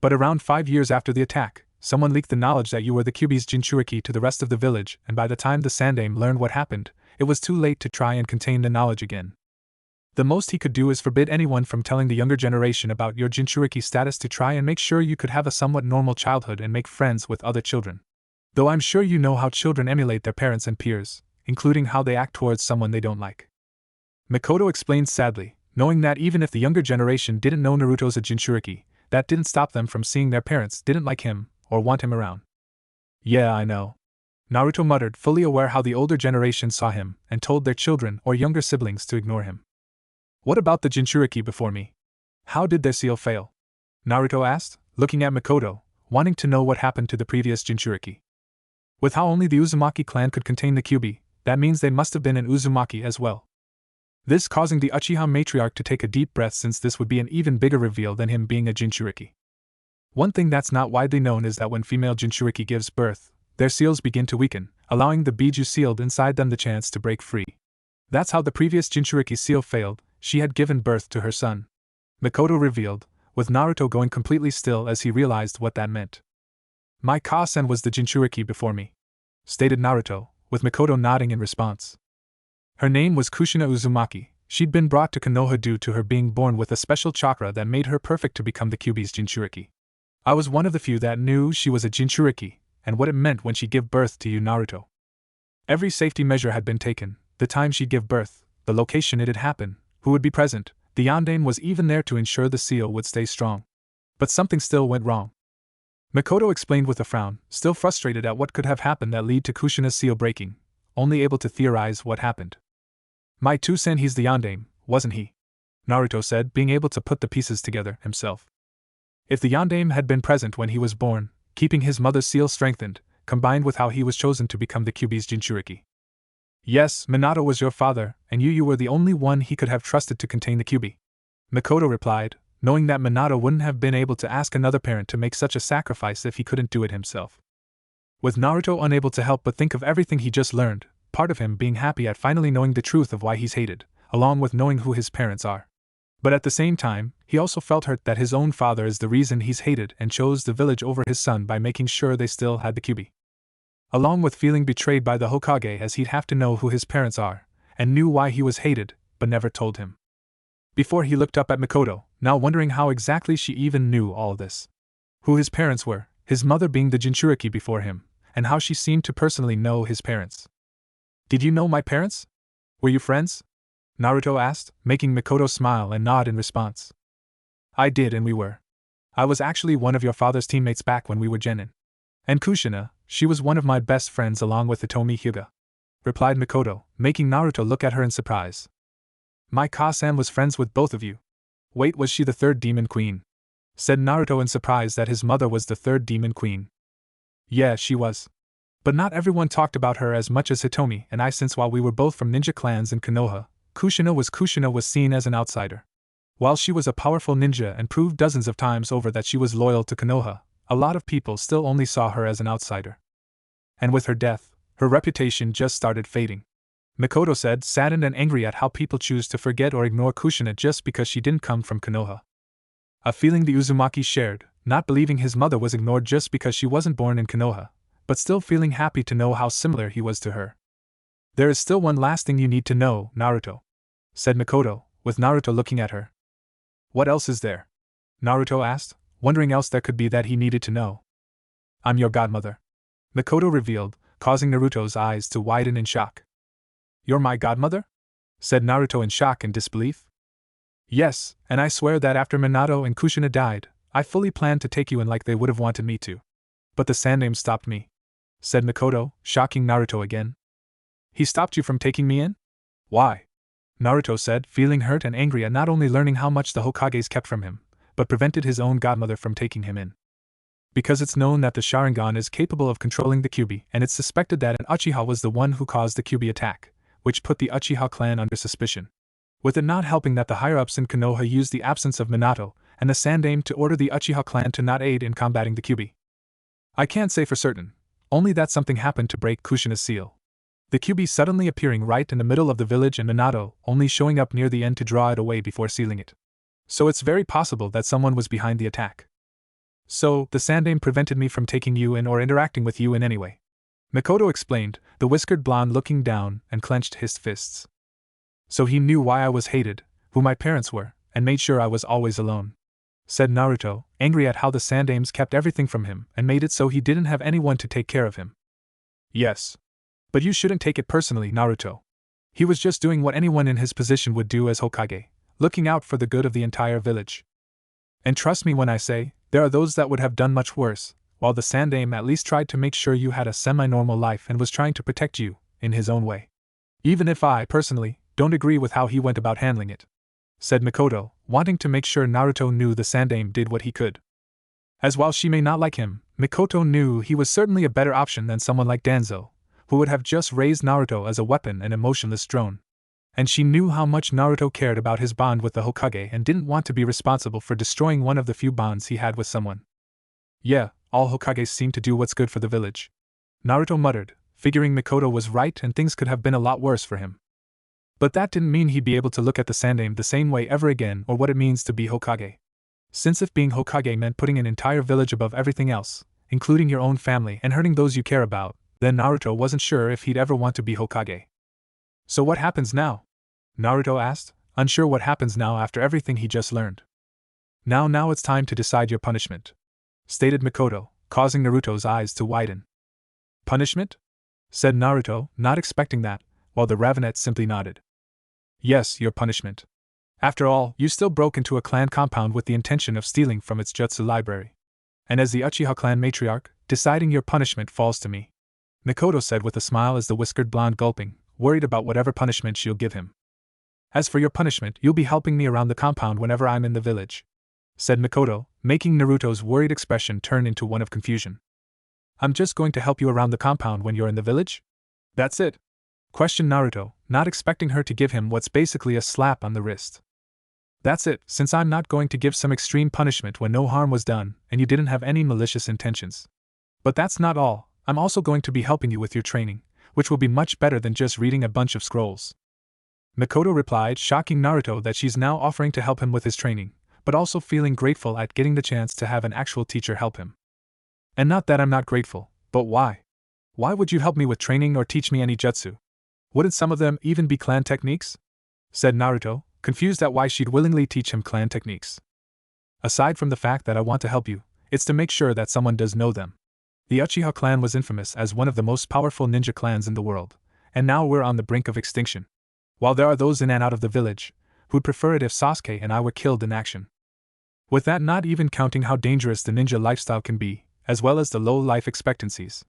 But around 5 years after the attack, someone leaked the knowledge that you were the Kyuubi's Jinchuriki to the rest of the village, and by the time the Sandaime learned what happened, it was too late to try and contain the knowledge again. The most he could do is forbid anyone from telling the younger generation about your Jinchuriki status to try and make sure you could have a somewhat normal childhood and make friends with other children. Though I'm sure you know how children emulate their parents and peers, including how they act towards someone they don't like. Mikoto explained sadly, knowing that even if the younger generation didn't know Naruto's a Jinchuriki, that didn't stop them from seeing their parents didn't like him or want him around. Yeah, I know, Naruto muttered, fully aware how the older generation saw him and told their children or younger siblings to ignore him. What about the Jinchuriki before me? How did their seal fail? Naruto asked, looking at Mikoto, wanting to know what happened to the previous Jinchuriki. With how only the Uzumaki clan could contain the Kyuubi, that means they must have been an Uzumaki as well. This causing the Uchiha matriarch to take a deep breath, since this would be an even bigger reveal than him being a Jinchuriki. One thing that's not widely known is that when female Jinchuriki gives birth, their seals begin to weaken, allowing the Biju sealed inside them the chance to break free. That's how the previous Jinchuriki seal failed. She had given birth to her son, Mikoto revealed, with Naruto going completely still as he realized what that meant. My Ka-sen was the Jinchuriki before me, stated Naruto, with Mikoto nodding in response. Her name was Kushina Uzumaki. She'd been brought to Konoha due to her being born with a special chakra that made her perfect to become the Kyuubi's Jinchuriki. I was one of the few that knew she was a Jinchuriki, and what it meant when she gave birth to you, Naruto, Every safety measure had been taken: the time she'd give birth, the location it'd happen, who would be present. The yondaime was even there to ensure the seal would stay strong. But something still went wrong. Mikoto explained with a frown, still frustrated at what could have happened that led to Kushina's seal breaking, only able to theorize what happened. My 2 cents, he's the yondaime, wasn't he? Naruto said, being able to put the pieces together himself. If the yondaime had been present when he was born, keeping his mother's seal strengthened, combined with how he was chosen to become the Kyuubi's Jinchuriki. Yes, Minato was your father, and you were the only one he could have trusted to contain the Kyuubi. Mikoto replied, knowing that Minato wouldn't have been able to ask another parent to make such a sacrifice if he couldn't do it himself. With Naruto unable to help but think of everything he just learned, part of him being happy at finally knowing the truth of why he's hated, along with knowing who his parents are. But at the same time, he also felt hurt that his own father is the reason he's hated and chose the village over his son by making sure they still had the Kyuubi. Along with feeling betrayed by the Hokage, as he'd have to know who his parents are, and knew why he was hated, but never told him. Before he looked up at Mikoto, now wondering how exactly she even knew all this. Who his parents were, his mother being the Jinchuriki before him, and how she seemed to personally know his parents. Did you know my parents? Were you friends? Naruto asked, making Mikoto smile and nod in response. I did, and we were. I was actually one of your father's teammates back when we were genin. And Kushina, she was one of my best friends along with Hitomi Hyuga, replied Mikoto, making Naruto look at her in surprise. My Ka-san was friends with both of you. Wait, was she the third demon queen? Said Naruto in surprise that his mother was the third demon queen. Yeah, she was. But not everyone talked about her as much as Hitomi and I, since while we were both from ninja clans in Konoha, Kushina was seen as an outsider. While she was a powerful ninja and proved dozens of times over that she was loyal to Konoha, a lot of people still only saw her as an outsider. And with her death, her reputation just started fading. Mikoto said, saddened and angry at how people choose to forget or ignore Kushina just because she didn't come from Konoha. A feeling the Uzumaki shared, not believing his mother was ignored just because she wasn't born in Konoha, but still feeling happy to know how similar he was to her. There is still one last thing you need to know, Naruto, said Mikoto, with Naruto looking at her. What else is there? Naruto asked, wondering else there could be that he needed to know. I'm your godmother, Mikoto revealed, causing Naruto's eyes to widen in shock. You're my godmother? Said Naruto in shock and disbelief. Yes, and I swear that after Minato and Kushina died, I fully planned to take you in like they would have wanted me to. But the Sandaime stopped me, said Mikoto, shocking Naruto again. He stopped you from taking me in? Why? Naruto said, feeling hurt and angry at not only learning how much the Hokages kept from him, but prevented his own godmother from taking him in. Because it's known that the Sharingan is capable of controlling the Kyuubi, and it's suspected that an Uchiha was the one who caused the Kyuubi attack, which put the Uchiha clan under suspicion. With it not helping that the higher-ups in Konoha used the absence of Minato and the Sandaime to order the Uchiha clan to not aid in combating the Kyuubi. I can't say for certain, only that something happened to break Kushina's seal. The Kyuubi suddenly appearing right in the middle of the village and Minato only showing up near the end to draw it away before sealing it. So it's very possible that someone was behind the attack. So, the Sandaime prevented me from taking you in or interacting with you in any way. Mikoto explained, the whiskered blonde looking down and clenched his fists. So he knew why I was hated, who my parents were, and made sure I was always alone, said Naruto, angry at how the Sandaimes kept everything from him and made it so he didn't have anyone to take care of him. Yes. But you shouldn't take it personally, Naruto. He was just doing what anyone in his position would do as Hokage, looking out for the good of the entire village. And trust me when I say, there are those that would have done much worse, while the Sandaime at least tried to make sure you had a semi-normal life and was trying to protect you, in his own way. Even if I, personally, don't agree with how he went about handling it, said Mikoto, wanting to make sure Naruto knew the Sandaime did what he could. As while she may not like him, Mikoto knew he was certainly a better option than someone like Danzo, who would have just raised Naruto as a weapon and emotionless drone. And she knew how much Naruto cared about his bond with the Hokage and didn't want to be responsible for destroying one of the few bonds he had with someone. Yeah, all Hokages seem to do what's good for the village, Naruto muttered, figuring Mikoto was right and things could have been a lot worse for him. But that didn't mean he'd be able to look at the Sandaime the same way ever again or what it means to be Hokage. Since if being Hokage meant putting an entire village above everything else, including your own family and hurting those you care about, then Naruto wasn't sure if he'd ever want to be Hokage. So what happens now? Naruto asked, unsure what happens now after everything he just learned. Now it's time to decide your punishment, stated Mikoto, causing Naruto's eyes to widen. Punishment? said Naruto, not expecting that, while the Ravenet simply nodded. Yes, your punishment. After all, you still broke into a clan compound with the intention of stealing from its jutsu library. And as the Uchiha clan matriarch, deciding your punishment falls to me. Mikoto said with a smile as the whiskered blonde gulping, worried about whatever punishment she'll give him. As for your punishment, you'll be helping me around the compound whenever I'm in the village, said Mikoto, making Naruto's worried expression turn into one of confusion. I'm just going to help you around the compound when you're in the village? That's it? Questioned Naruto, not expecting her to give him what's basically a slap on the wrist. That's it, since I'm not going to give some extreme punishment when no harm was done and you didn't have any malicious intentions. But that's not all, I'm also going to be helping you with your training, which will be much better than just reading a bunch of scrolls. Mikoto replied, shocking Naruto that she's now offering to help him with his training, but also feeling grateful at getting the chance to have an actual teacher help him. And not that I'm not grateful, but why? Why would you help me with training or teach me any jutsu? Wouldn't some of them even be clan techniques? Said Naruto, confused at why she'd willingly teach him clan techniques. Aside from the fact that I want to help you, it's to make sure that someone does know them. The Uchiha clan was infamous as one of the most powerful ninja clans in the world, and now we're on the brink of extinction. While there are those in and out of the village who'd prefer it if Sasuke and I were killed in action. With that, not even counting how dangerous the ninja lifestyle can be, as well as the low life expectancies.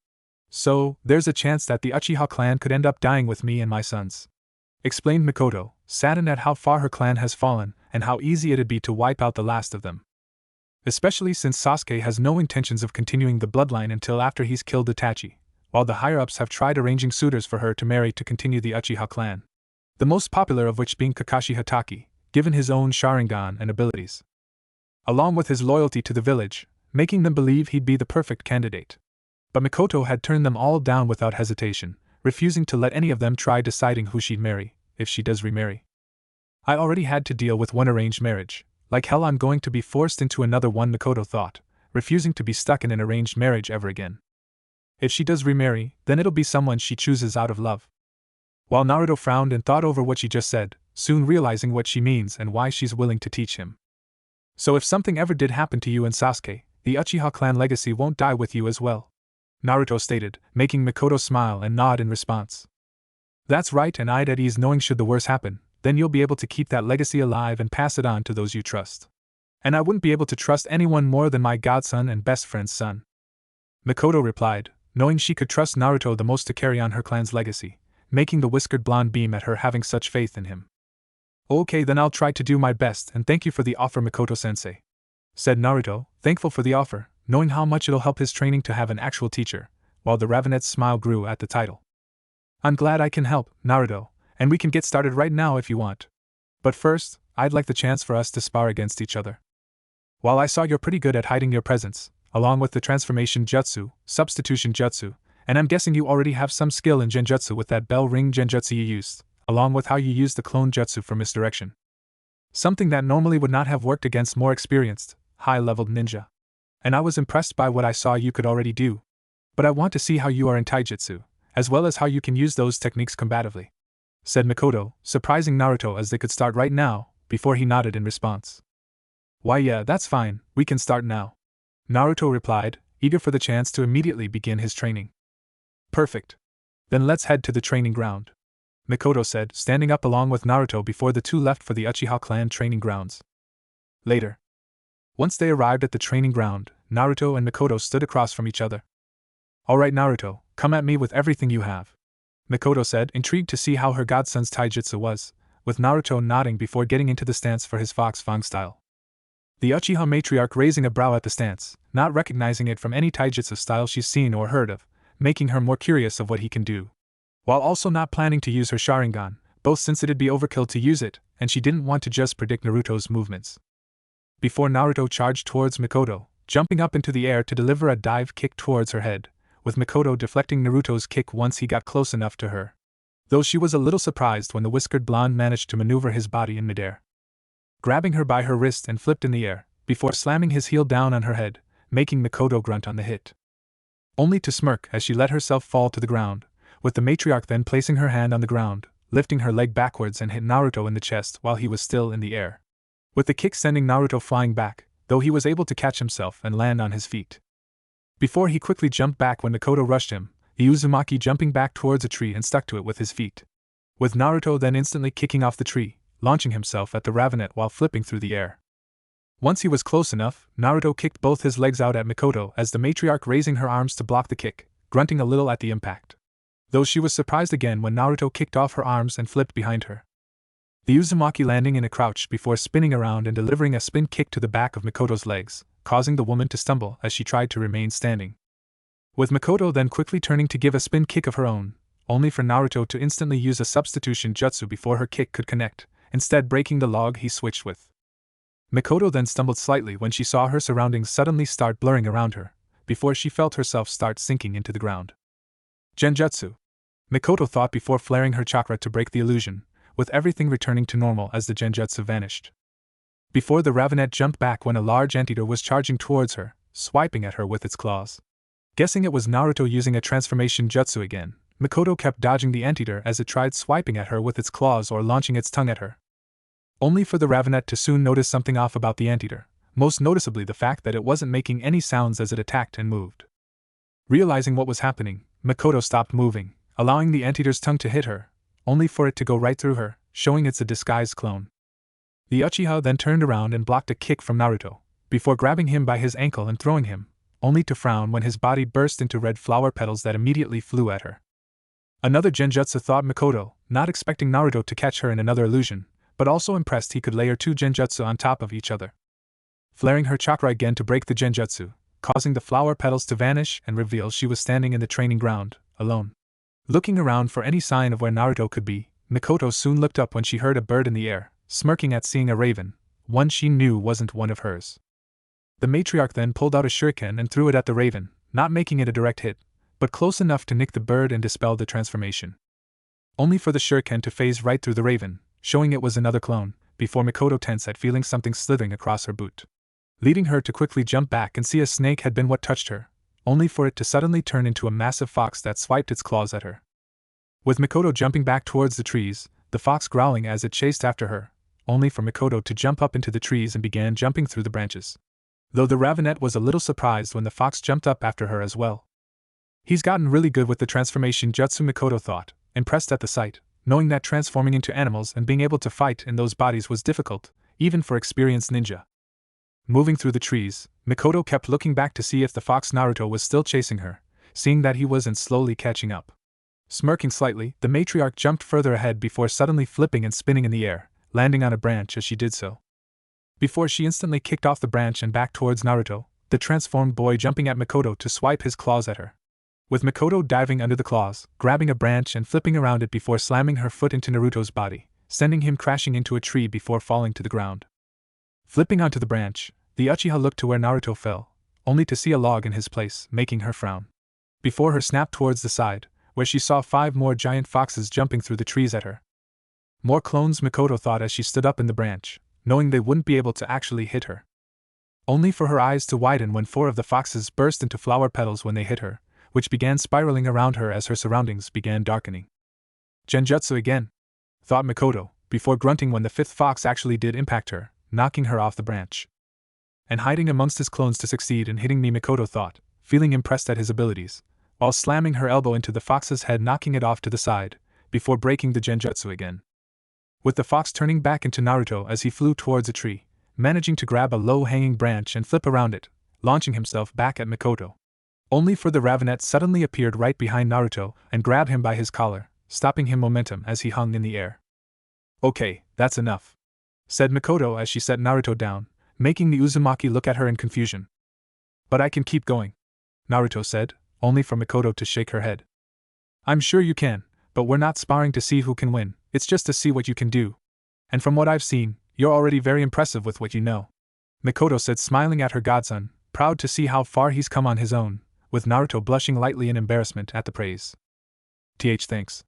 So, there's a chance that the Uchiha clan could end up dying with me and my sons, explained Mikoto, saddened at how far her clan has fallen and how easy it'd be to wipe out the last of them. Especially since Sasuke has no intentions of continuing the bloodline until after he's killed Itachi, while the higher-ups have tried arranging suitors for her to marry to continue the Uchiha clan. The most popular of which being Kakashi Hatake, given his own Sharingan and abilities. Along with his loyalty to the village, making them believe he'd be the perfect candidate. But Mikoto had turned them all down without hesitation, refusing to let any of them try deciding who she'd marry, if she does remarry. I already had to deal with one arranged marriage, like hell I'm going to be forced into another one, Mikoto thought, refusing to be stuck in an arranged marriage ever again. If she does remarry, then it'll be someone she chooses out of love. While Naruto frowned and thought over what she just said, soon realizing what she means and why she's willing to teach him. So if something ever did happen to you and Sasuke, the Uchiha clan legacy won't die with you as well, Naruto stated, making Mikoto smile and nod in response. That's right, and I'd at ease knowing should the worst happen, then you'll be able to keep that legacy alive and pass it on to those you trust. And I wouldn't be able to trust anyone more than my godson and best friend's son. Mikoto replied, knowing she could trust Naruto the most to carry on her clan's legacy, making the whiskered blonde beam at her having such faith in him. Okay, then I'll try to do my best and thank you for the offer, Mikoto-sensei, said Naruto, thankful for the offer, knowing how much it'll help his training to have an actual teacher, while the Ravenet's smile grew at the title. I'm glad I can help, Naruto, and we can get started right now if you want. But first, I'd like the chance for us to spar against each other. While I saw you're pretty good at hiding your presence, along with the transformation jutsu, substitution jutsu, and I'm guessing you already have some skill in genjutsu with that bell ring genjutsu you used, along with how you used the clone jutsu for misdirection. Something that normally would not have worked against more experienced, high-leveled ninja. And I was impressed by what I saw you could already do. But I want to see how you are in taijutsu, as well as how you can use those techniques combatively, said Mikoto, surprising Naruto as they could start right now, before he nodded in response. Why yeah, that's fine, we can start now, Naruto replied, eager for the chance to immediately begin his training. Perfect. Then let's head to the training ground, Mikoto said, standing up along with Naruto before the two left for the Uchiha clan training grounds. Later. Once they arrived at the training ground, Naruto and Mikoto stood across from each other. Alright Naruto, come at me with everything you have, Mikoto said, intrigued to see how her godson's taijutsu was, with Naruto nodding before getting into the stance for his Fox Fang style. The Uchiha matriarch raising a brow at the stance, not recognizing it from any taijutsu style she's seen or heard of, making her more curious of what he can do. While also not planning to use her Sharingan, both since it'd be overkill to use it, and she didn't want to just predict Naruto's movements. Before Naruto charged towards Mikoto, jumping up into the air to deliver a dive kick towards her head, with Mikoto deflecting Naruto's kick once he got close enough to her. Though she was a little surprised when the whiskered blonde managed to maneuver his body in midair, grabbing her by her wrist and flipped in the air, before slamming his heel down on her head, making Mikoto grunt on the hit. Only to smirk as she let herself fall to the ground, with the matriarch then placing her hand on the ground, lifting her leg backwards and hit Naruto in the chest while he was still in the air, with the kick sending Naruto flying back, though he was able to catch himself and land on his feet. Before he quickly jumped back when Mikoto rushed him, the Uzumaki jumping back towards a tree and stuck to it with his feet. With Naruto then instantly kicking off the tree, launching himself at the Ravenet while flipping through the air. Once he was close enough, Naruto kicked both his legs out at Mikoto as the matriarch raising her arms to block the kick, grunting a little at the impact. Though she was surprised again when Naruto kicked off her arms and flipped behind her. The Uzumaki landing in a crouch before spinning around and delivering a spin kick to the back of Mikoto's legs, causing the woman to stumble as she tried to remain standing. With Mikoto then quickly turning to give a spin kick of her own, only for Naruto to instantly use a substitution jutsu before her kick could connect, instead breaking the log he switched with. Mikoto then stumbled slightly when she saw her surroundings suddenly start blurring around her, before she felt herself start sinking into the ground. Genjutsu, Mikoto thought before flaring her chakra to break the illusion, with everything returning to normal as the genjutsu vanished. Before the Ravenet jumped back when a large anteater was charging towards her, swiping at her with its claws. Guessing it was Naruto using a transformation jutsu again, Mikoto kept dodging the anteater as it tried swiping at her with its claws or launching its tongue at her. Only for the Ravenet to soon notice something off about the anteater, most noticeably the fact that it wasn't making any sounds as it attacked and moved. Realizing what was happening, Mikoto stopped moving, allowing the anteater's tongue to hit her, only for it to go right through her, showing it's a disguised clone. The Uchiha then turned around and blocked a kick from Naruto, before grabbing him by his ankle and throwing him, only to frown when his body burst into red flower petals that immediately flew at her. Another genjutsu, thought Mikoto, not expecting Naruto to catch her in another illusion, but also impressed he could layer two genjutsu on top of each other. Flaring her chakra again to break the genjutsu, causing the flower petals to vanish and reveal she was standing in the training ground, alone. Looking around for any sign of where Naruto could be, Mikoto soon looked up when she heard a bird in the air, smirking at seeing a raven, one she knew wasn't one of hers. The matriarch then pulled out a shuriken and threw it at the raven, not making it a direct hit, but close enough to nick the bird and dispel the transformation. Only for the shuriken to phase right through the raven, showing it was another clone, before Mikoto tensed at feeling something slithering across her boot. Leading her to quickly jump back and see a snake had been what touched her, only for it to suddenly turn into a massive fox that swiped its claws at her. With Mikoto jumping back towards the trees, the fox growling as it chased after her, only for Mikoto to jump up into the trees and began jumping through the branches. Though the Ravenet was a little surprised when the fox jumped up after her as well. He's gotten really good with the transformation jutsu, Mikoto thought, impressed at the sight, knowing that transforming into animals and being able to fight in those bodies was difficult, even for experienced ninja. Moving through the trees, Mikoto kept looking back to see if the fox Naruto was still chasing her, seeing that he wasn't, slowly catching up. Smirking slightly, the matriarch jumped further ahead before suddenly flipping and spinning in the air, landing on a branch as she did so. Before she instantly kicked off the branch and back towards Naruto, the transformed boy jumping at Mikoto to swipe his claws at her. With Mikoto diving under the claws, grabbing a branch and flipping around it before slamming her foot into Naruto's body, sending him crashing into a tree before falling to the ground. Flipping onto the branch, the Uchiha looked to where Naruto fell, only to see a log in his place, making her frown. Before her snapped towards the side, where she saw 5 more giant foxes jumping through the trees at her. More clones, Mikoto thought as she stood up in the branch, knowing they wouldn't be able to actually hit her. Only for her eyes to widen when 4 of the foxes burst into flower petals when they hit her, which began spiraling around her as her surroundings began darkening. Genjutsu again, thought Mikoto, before grunting when the 5th fox actually did impact her, knocking her off the branch. And hiding amongst his clones to succeed in hitting me, Mikoto thought, feeling impressed at his abilities, while slamming her elbow into the fox's head, knocking it off to the side, before breaking the genjutsu again. With the fox turning back into Naruto as he flew towards a tree, managing to grab a low-hanging branch and flip around it, launching himself back at Mikoto. Only for the Ravenet suddenly appeared right behind Naruto and grabbed him by his collar, stopping him momentum as he hung in the air. "Okay, that's enough," said Mikoto as she set Naruto down, making the Uzumaki look at her in confusion. "But I can keep going," Naruto said, only for Mikoto to shake her head. "I'm sure you can, but we're not sparring to see who can win, it's just to see what you can do. And from what I've seen, you're already very impressive with what you know," Mikoto said, smiling at her godson, proud to see how far he's come on his own, with Naruto blushing lightly in embarrassment at the praise. "Thanks,"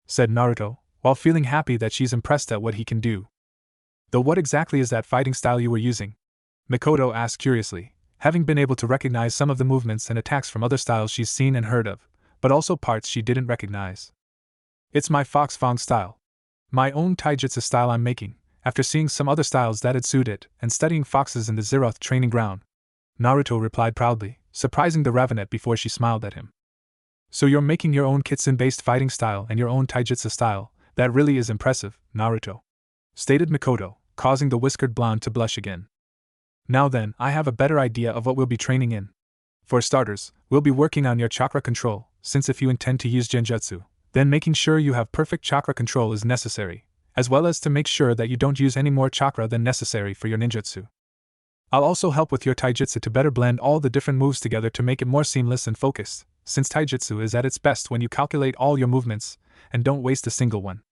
said Naruto, while feeling happy that she's impressed at what he can do. "Though what exactly is that fighting style you were using?" Mikoto asked curiously, having been able to recognize some of the movements and attacks from other styles she's seen and heard of, but also parts she didn't recognize. "It's my Fox Fang style. My own taijutsu style I'm making, after seeing some other styles that'd suit it and studying foxes in the Zeroth training ground," Naruto replied proudly, surprising the Ravenet before she smiled at him. So you're making your own Kitsune-based fighting style and your own taijutsu style. That really is impressive, Naruto," stated Mikoto, causing the whiskered blonde to blush again. "Now then, I have a better idea of what we'll be training in. For starters, we'll be working on your chakra control, since if you intend to use genjutsu, then making sure you have perfect chakra control is necessary, as well as to make sure that you don't use any more chakra than necessary for your ninjutsu. I'll also help with your taijutsu to better blend all the different moves together to make it more seamless and focused, since taijutsu is at its best when you calculate all your movements and don't waste a single one.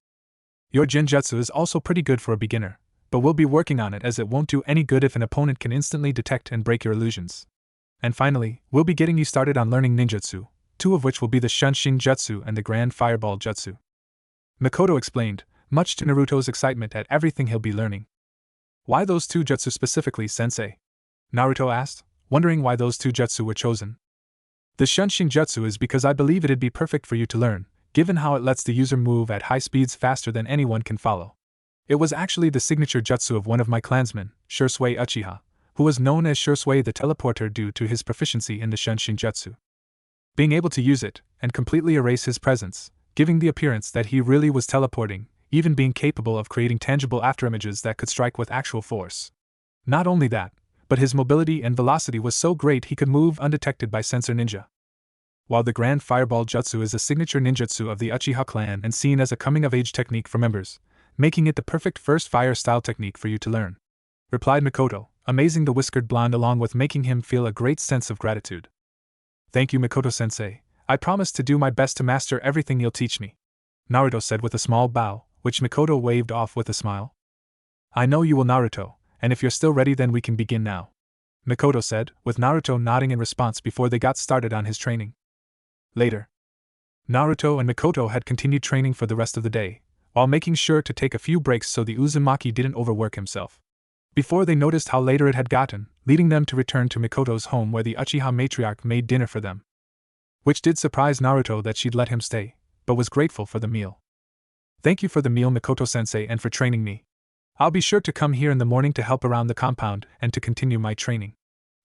Your genjutsu is also pretty good for a beginner, but we'll be working on it as it won't do any good if an opponent can instantly detect and break your illusions. And finally, we'll be getting you started on learning ninjutsu, 2 of which will be the Shunshin Jutsu and the Grand Fireball Jutsu," Mikoto explained, much to Naruto's excitement at everything he'll be learning. "Why those 2 jutsu specifically, sensei?" Naruto asked, wondering why those 2 jutsu were chosen. "The Shunshin Jutsu is because I believe it'd be perfect for you to learn, given how it lets the user move at high speeds faster than anyone can follow. It was actually the signature jutsu of one of my clansmen, Shunsui Uchiha, who was known as Shunsui the Teleporter due to his proficiency in the Shunshin Jutsu. Being able to use it, and completely erase his presence, giving the appearance that he really was teleporting, even being capable of creating tangible afterimages that could strike with actual force. Not only that, but his mobility and velocity was so great he could move undetected by sensor ninja. While the Grand Fireball Jutsu is a signature ninjutsu of the Uchiha clan and seen as a coming-of-age technique for members, making it the perfect first fire-style technique for you to learn," replied Mikoto, amazing the whiskered blonde along with making him feel a great sense of gratitude. "Thank you, Mikoto-sensei. I promise to do my best to master everything you'll teach me," Naruto said with a small bow, which Mikoto waved off with a smile. "I know you will, Naruto, and if you're still ready then we can begin now," Mikoto said, with Naruto nodding in response before they got started on his training. Later, Naruto and Mikoto had continued training for the rest of the day, while making sure to take a few breaks so the Uzumaki didn't overwork himself. Before they noticed how later it had gotten, leading them to return to Mikoto's home where the Uchiha matriarch made dinner for them. Which did surprise Naruto that she'd let him stay, but was grateful for the meal. "Thank you for the meal, Mikoto-sensei, and for training me. I'll be sure to come here in the morning to help around the compound and to continue my training,"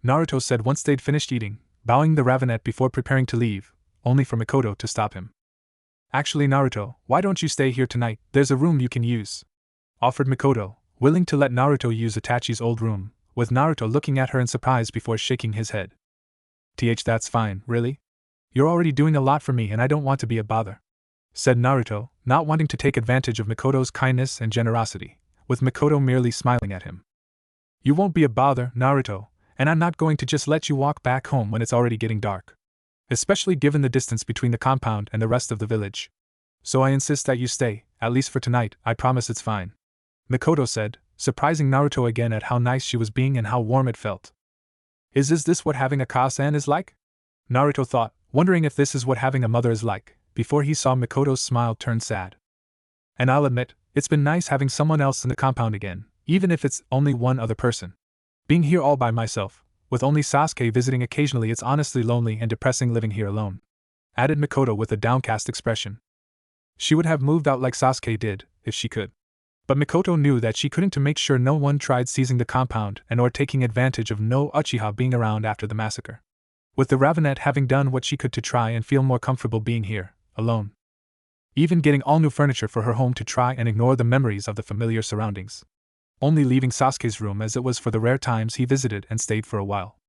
Naruto said once they'd finished eating, bowing the ravenette before preparing to leave, only for Mikoto to stop him. "Actually, Naruto, why don't you stay here tonight? There's a room you can use," offered Mikoto, willing to let Naruto use Itachi's old room, with Naruto looking at her in surprise before shaking his head. That's fine, really? You're already doing a lot for me and I don't want to be a bother," said Naruto, not wanting to take advantage of Mikoto's kindness and generosity, with Mikoto merely smiling at him. "You won't be a bother, Naruto, and I'm not going to just let you walk back home when it's already getting dark. Especially given the distance between the compound and the rest of the village. So I insist that you stay, at least for tonight. I promise it's fine," Mikoto said, surprising Naruto again at how nice she was being and how warm it felt. Is this what having a Kasa-san is like? Naruto thought, wondering if this is what having a mother is like, before he saw Mikoto's smile turn sad. "And I'll admit, it's been nice having someone else in the compound again, even if it's only one other person. Being here all by myself, with only Sasuke visiting occasionally, it's honestly lonely and depressing living here alone," added Mikoto with a downcast expression. She would have moved out like Sasuke did, if she could. But Mikoto knew that she couldn't, to make sure no one tried seizing the compound and or taking advantage of no Uchiha being around after the massacre. With the Ravenette having done what she could to try and feel more comfortable being here, alone. Even getting all new furniture for her home to try and ignore the memories of the familiar surroundings. Only leaving Sasuke's room as it was for the rare times he visited and stayed for a while.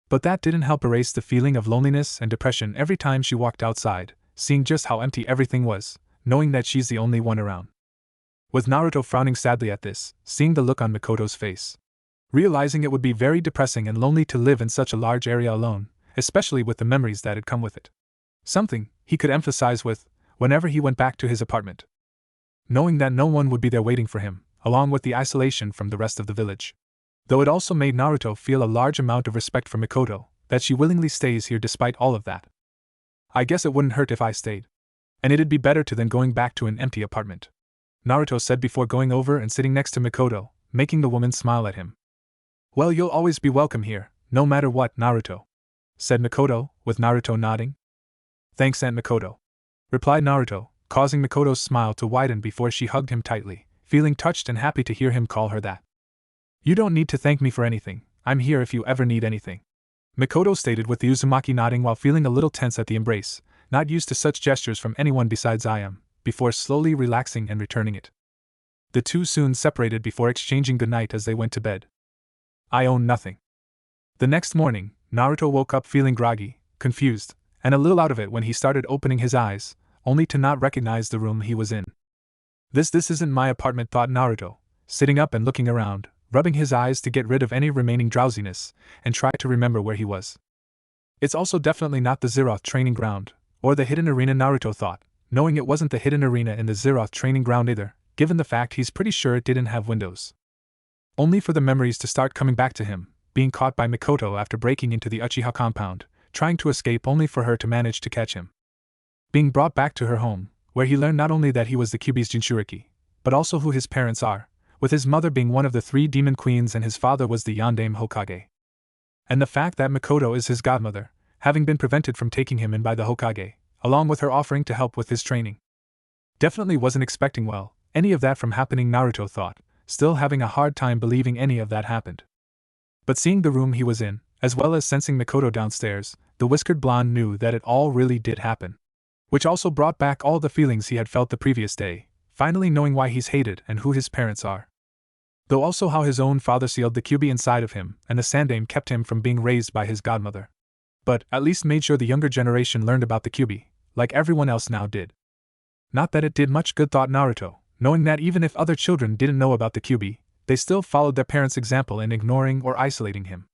But that didn't help erase the feeling of loneliness and depression every time she walked outside, seeing just how empty everything was, knowing that she's the only one around. With Naruto frowning sadly at this, seeing the look on Mikoto's face. Realizing it would be very depressing and lonely to live in such a large area alone, especially with the memories that had come with it. Something he could emphasize with, whenever he went back to his apartment. Knowing that no one would be there waiting for him, along with the isolation from the rest of the village. Though it also made Naruto feel a large amount of respect for Mikoto, that she willingly stays here despite all of that. "I guess it wouldn't hurt if I stayed. And it'd be better than going back to an empty apartment," Naruto said before going over and sitting next to Mikoto, making the woman smile at him. "Well, you'll always be welcome here, no matter what, Naruto," said Mikoto, with Naruto nodding. "Thanks, Aunt Mikoto," replied Naruto, causing Mikoto's smile to widen before she hugged him tightly, feeling touched and happy to hear him call her that. "You don't need to thank me for anything, I'm here if you ever need anything," Mikoto stated with the Uzumaki nodding while feeling a little tense at the embrace, not used to such gestures from anyone besides I am, before slowly relaxing and returning it. The two soon separated before exchanging goodnight as they went to bed. I own nothing. The next morning, Naruto woke up feeling groggy, confused, and a little out of it when he started opening his eyes, only to not recognize the room he was in. This isn't my apartment, thought Naruto, sitting up and looking around, rubbing his eyes to get rid of any remaining drowsiness, and try to remember where he was. It's also definitely not the Zeroth training ground, or the hidden arena, Naruto thought, knowing it wasn't the hidden arena in the Zeroth training ground either, given the fact he's pretty sure it didn't have windows. Only for the memories to start coming back to him, being caught by Mikoto after breaking into the Uchiha compound, trying to escape only for her to manage to catch him. Being brought back to her home, where he learned not only that he was the Kyuubi's Jinchuriki, but also who his parents are, with his mother being one of the 3 demon queens and his father was the Yondaime Hokage. And the fact that Mikoto is his godmother, having been prevented from taking him in by the Hokage, along with her offering to help with his training. Definitely wasn't expecting any of that from happening, Naruto thought, still having a hard time believing any of that happened. But seeing the room he was in, as well as sensing Mikoto downstairs, the whiskered blonde knew that it all really did happen. Which also brought back all the feelings he had felt the previous day, finally knowing why he's hated and who his parents are. Though also how his own father sealed the Kyuubi inside of him and the Sandaime kept him from being raised by his godmother. But at least made sure the younger generation learned about the Kyuubi, like everyone else now did. Not that it did much good, thought Naruto, knowing that even if other children didn't know about the Kyuubi, they still followed their parents' example in ignoring or isolating him.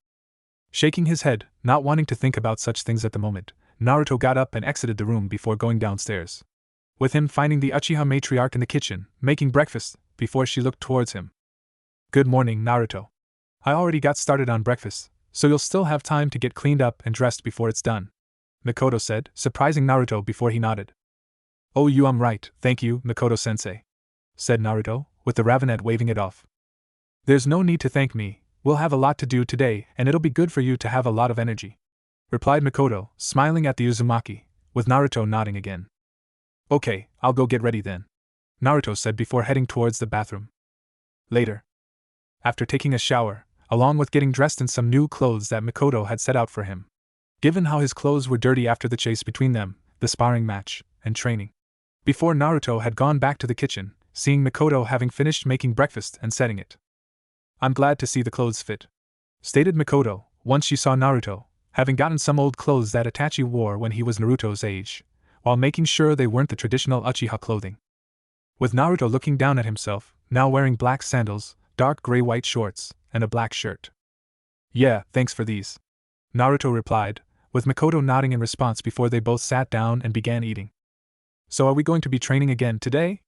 Shaking his head, not wanting to think about such things at the moment, Naruto got up and exited the room before going downstairs. With him finding the Uchiha matriarch in the kitchen, making breakfast, before she looked towards him. Good morning, Naruto. I already got started on breakfast, so you'll still have time to get cleaned up and dressed before it's done, Mikoto said, surprising Naruto before he nodded. Oh, I'm right, thank you, Mikoto-sensei, said Naruto, with the ravenet waving it off. There's no need to thank me, we'll have a lot to do today and it'll be good for you to have a lot of energy, replied Mikoto, smiling at the Uzumaki, with Naruto nodding again. Okay, I'll go get ready then, Naruto said before heading towards the bathroom. Later. After taking a shower, along with getting dressed in some new clothes that Mikoto had set out for him. Given how his clothes were dirty after the chase between them, the sparring match, and training. Before Naruto had gone back to the kitchen, seeing Mikoto having finished making breakfast and setting it. I'm glad to see the clothes fit, stated Mikoto, once she saw Naruto, having gotten some old clothes that Itachi wore when he was Naruto's age, while making sure they weren't the traditional Uchiha clothing. With Naruto looking down at himself, now wearing black sandals, dark gray-white shorts, and a black shirt. Yeah, thanks for these, Naruto replied, with Mikoto nodding in response before they both sat down and began eating. So are we going to be training again today?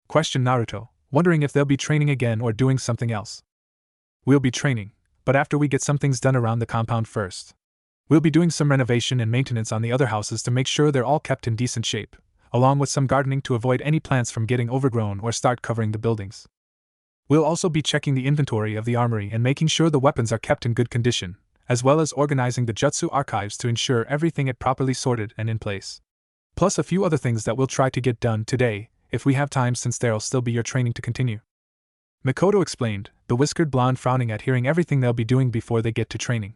Questioned Naruto, wondering if they'll be training again or doing something else. We'll be training, but after we get some things done around the compound first. We'll be doing some renovation and maintenance on the other houses to make sure they're all kept in decent shape, along with some gardening to avoid any plants from getting overgrown or start covering the buildings. We'll also be checking the inventory of the armory and making sure the weapons are kept in good condition, as well as organizing the jutsu archives to ensure everything is properly sorted and in place. Plus a few other things that we'll try to get done today, if we have time, since there'll still be your training to continue. Mikoto explained, the whiskered blonde frowning at hearing everything they'll be doing before they get to training.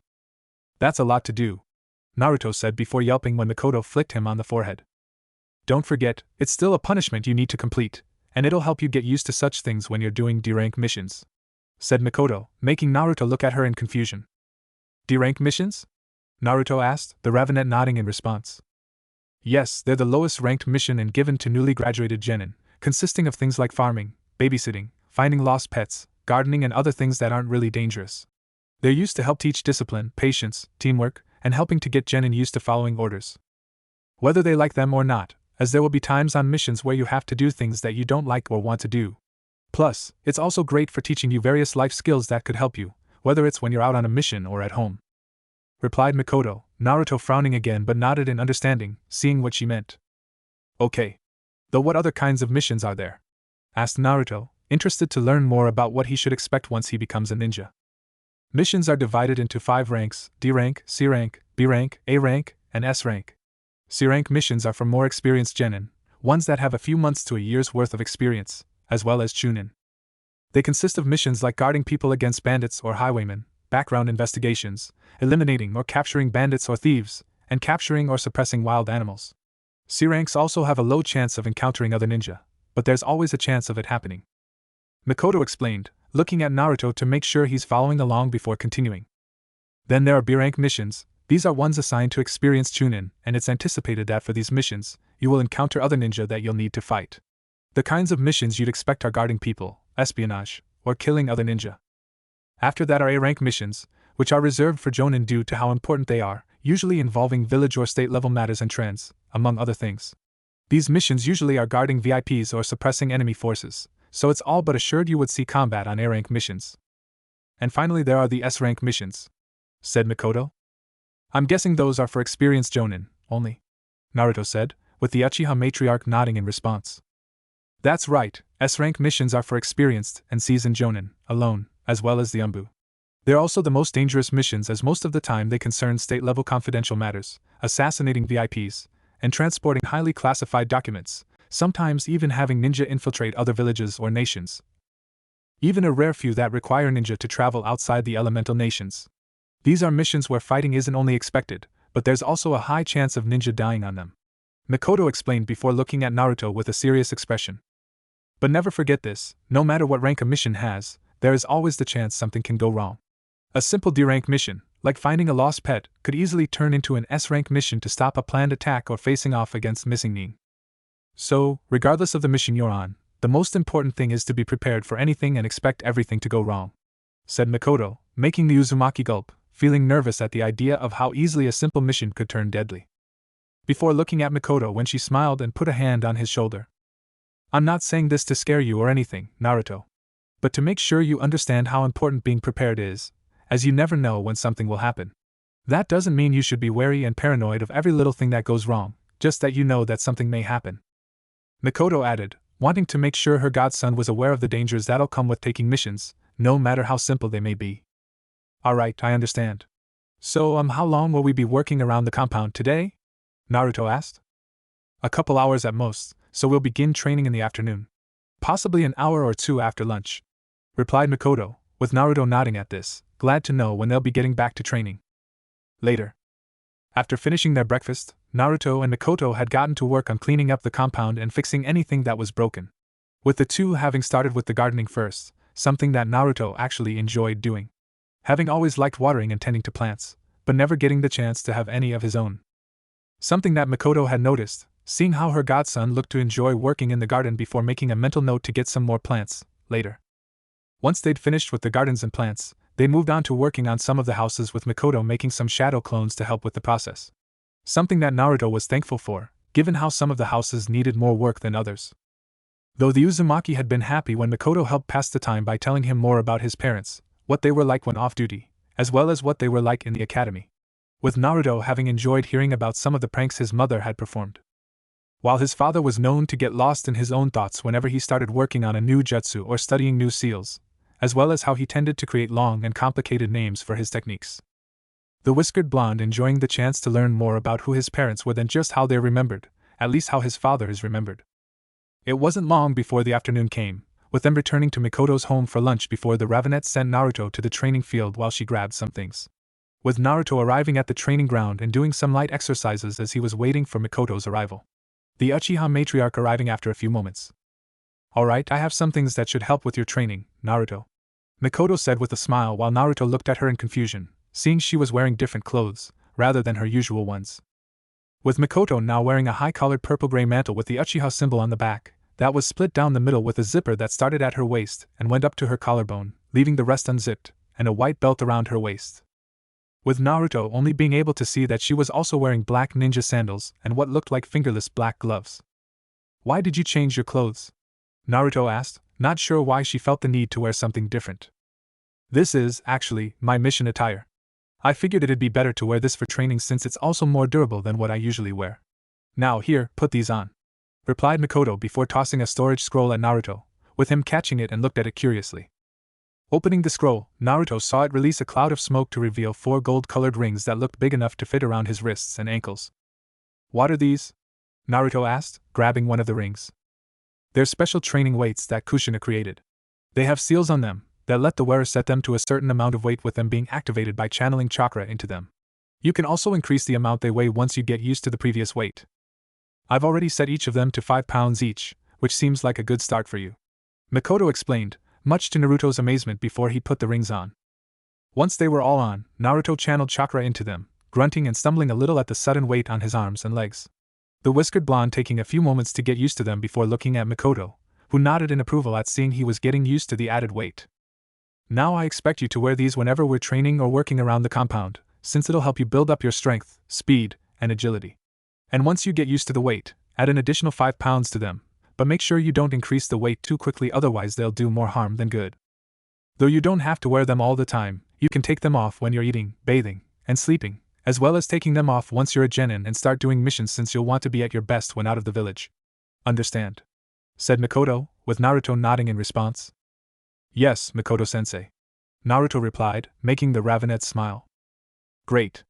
That's a lot to do, Naruto said before yelping when Mikoto flicked him on the forehead. Don't forget, it's still a punishment you need to complete, and it'll help you get used to such things when you're doing D-rank missions, said Mikoto, making Naruto look at her in confusion. D-rank missions? Naruto asked, the ravenet nodding in response. Yes, they're the lowest ranked mission and given to newly graduated genin, consisting of things like farming, babysitting, finding lost pets, gardening and other things that aren't really dangerous. They're used to help teach discipline, patience, teamwork, and helping to get genin used to following orders. Whether they like them or not, as there will be times on missions where you have to do things that you don't like or want to do. Plus, it's also great for teaching you various life skills that could help you, whether it's when you're out on a mission or at home, replied Mikoto, Naruto frowning again but nodded in understanding, seeing what she meant. Okay. Though what other kinds of missions are there? Asked Naruto, interested to learn more about what he should expect once he becomes a ninja. Missions are divided into 5 ranks: D rank, C rank, B rank, A rank, and S rank. C rank missions are for more experienced genin, ones that have a few months to a year's worth of experience, as well as chunin. They consist of missions like guarding people against bandits or highwaymen, background investigations, eliminating or capturing bandits or thieves, and capturing or suppressing wild animals. C ranks also have a low chance of encountering other ninja, but there's always a chance of it happening. Mikoto explained, looking at Naruto to make sure he's following along before continuing. Then there are B rank missions. These are ones assigned to experienced chunin, and it's anticipated that for these missions, you will encounter other ninja that you'll need to fight. The kinds of missions you'd expect are guarding people, espionage, or killing other ninja. After that are A rank missions, which are reserved for jonin due to how important they are, usually involving village or state level matters and trends, among other things. These missions usually are guarding VIPs or suppressing enemy forces, so it's all but assured you would see combat on A rank missions. And finally there are the S rank missions, said Mikoto. I'm guessing those are for experienced jonin, only, Naruto said, with the Uchiha matriarch nodding in response. That's right, S-rank missions are for experienced and seasoned jonin, alone, as well as the Umbu. They're also the most dangerous missions as most of the time they concern state-level confidential matters, assassinating VIPs, and transporting highly classified documents, sometimes even having ninja infiltrate other villages or nations. Even a rare few that require ninja to travel outside the elemental nations. These are missions where fighting isn't only expected, but there's also a high chance of ninja dying on them. Mikoto explained before looking at Naruto with a serious expression. But never forget this, no matter what rank a mission has, there is always the chance something can go wrong. A simple D-rank mission, like finding a lost pet, could easily turn into an S-rank mission to stop a planned attack or facing off against missing nin. So, regardless of the mission you're on, the most important thing is to be prepared for anything and expect everything to go wrong, said Mikoto, making the Uzumaki gulp, feeling nervous at the idea of how easily a simple mission could turn deadly. Before looking at Mikoto when she smiled and put a hand on his shoulder. I'm not saying this to scare you or anything, Naruto. But to make sure you understand how important being prepared is, as you never know when something will happen. That doesn't mean you should be wary and paranoid of every little thing that goes wrong, just that you know that something may happen. Mikoto added, wanting to make sure her godson was aware of the dangers that'll come with taking missions, no matter how simple they may be. Alright, I understand. So, how long will we be working around the compound today? Naruto asked. A couple hours at most, so we'll begin training in the afternoon. Possibly an hour or two after lunch, replied Mikoto, with Naruto nodding at this, glad to know when they'll be getting back to training. Later. After finishing their breakfast, Naruto and Mikoto had gotten to work on cleaning up the compound and fixing anything that was broken. With the two having started with the gardening first, something that Naruto actually enjoyed doing. Having always liked watering and tending to plants, but never getting the chance to have any of his own. Something that Mikoto had noticed, seeing how her godson looked to enjoy working in the garden before making a mental note to get some more plants, later. Once they'd finished with the gardens and plants, they moved on to working on some of the houses with Mikoto making some shadow clones to help with the process. Something that Naruto was thankful for, given how some of the houses needed more work than others. Though the Uzumaki had been happy when Mikoto helped pass the time by telling him more about his parents, what they were like when off-duty, as well as what they were like in the academy. With Naruto having enjoyed hearing about some of the pranks his mother had performed. While his father was known to get lost in his own thoughts whenever he started working on a new jutsu or studying new seals, as well as how he tended to create long and complicated names for his techniques. The whiskered blonde enjoying the chance to learn more about who his parents were than just how they're remembered, at least how his father is remembered. It wasn't long before the afternoon came, with them returning to Mikoto's home for lunch before the Ravenette sent Naruto to the training field while she grabbed some things. With Naruto arriving at the training ground and doing some light exercises as he was waiting for Mikoto's arrival. The Uchiha matriarch arriving after a few moments. Alright, I have some things that should help with your training, Naruto. Mikoto said with a smile while Naruto looked at her in confusion, seeing she was wearing different clothes, rather than her usual ones. With Mikoto now wearing a high-collared purple-gray mantle with the Uchiha symbol on the back, that was split down the middle with a zipper that started at her waist and went up to her collarbone, leaving the rest unzipped, and a white belt around her waist. With Naruto only being able to see that she was also wearing black ninja sandals and what looked like fingerless black gloves. Why did you change your clothes? Naruto asked, not sure why she felt the need to wear something different. This is, actually, my mission attire. I figured it'd be better to wear this for training since it's also more durable than what I usually wear. Now here, put these on, replied Mikoto before tossing a storage scroll at Naruto, with him catching it and looked at it curiously. Opening the scroll, Naruto saw it release a cloud of smoke to reveal 4 gold-colored rings that looked big enough to fit around his wrists and ankles. What are these? Naruto asked, grabbing one of the rings. They're special training weights that Kushina created. They have seals on them that let the wearer set them to a certain amount of weight with them being activated by channeling chakra into them. You can also increase the amount they weigh once you get used to the previous weight. I've already set each of them to 5 pounds each, which seems like a good start for you. Mikoto explained, much to Naruto's amazement before he put the rings on. Once they were all on, Naruto channeled chakra into them, grunting and stumbling a little at the sudden weight on his arms and legs. The whiskered blonde taking a few moments to get used to them before looking at Mikoto, who nodded in approval at seeing he was getting used to the added weight. Now I expect you to wear these whenever we're training or working around the compound, since it'll help you build up your strength, speed, and agility. And once you get used to the weight, add an additional 5 pounds to them, but make sure you don't increase the weight too quickly, otherwise they'll do more harm than good. Though you don't have to wear them all the time, you can take them off when you're eating, bathing, and sleeping, as well as taking them off once you're a genin and start doing missions, since you'll want to be at your best when out of the village. Understand? Said Mikoto, with Naruto nodding in response. Yes, Mikoto-sensei. Naruto replied, making the Ravenet smile. Great.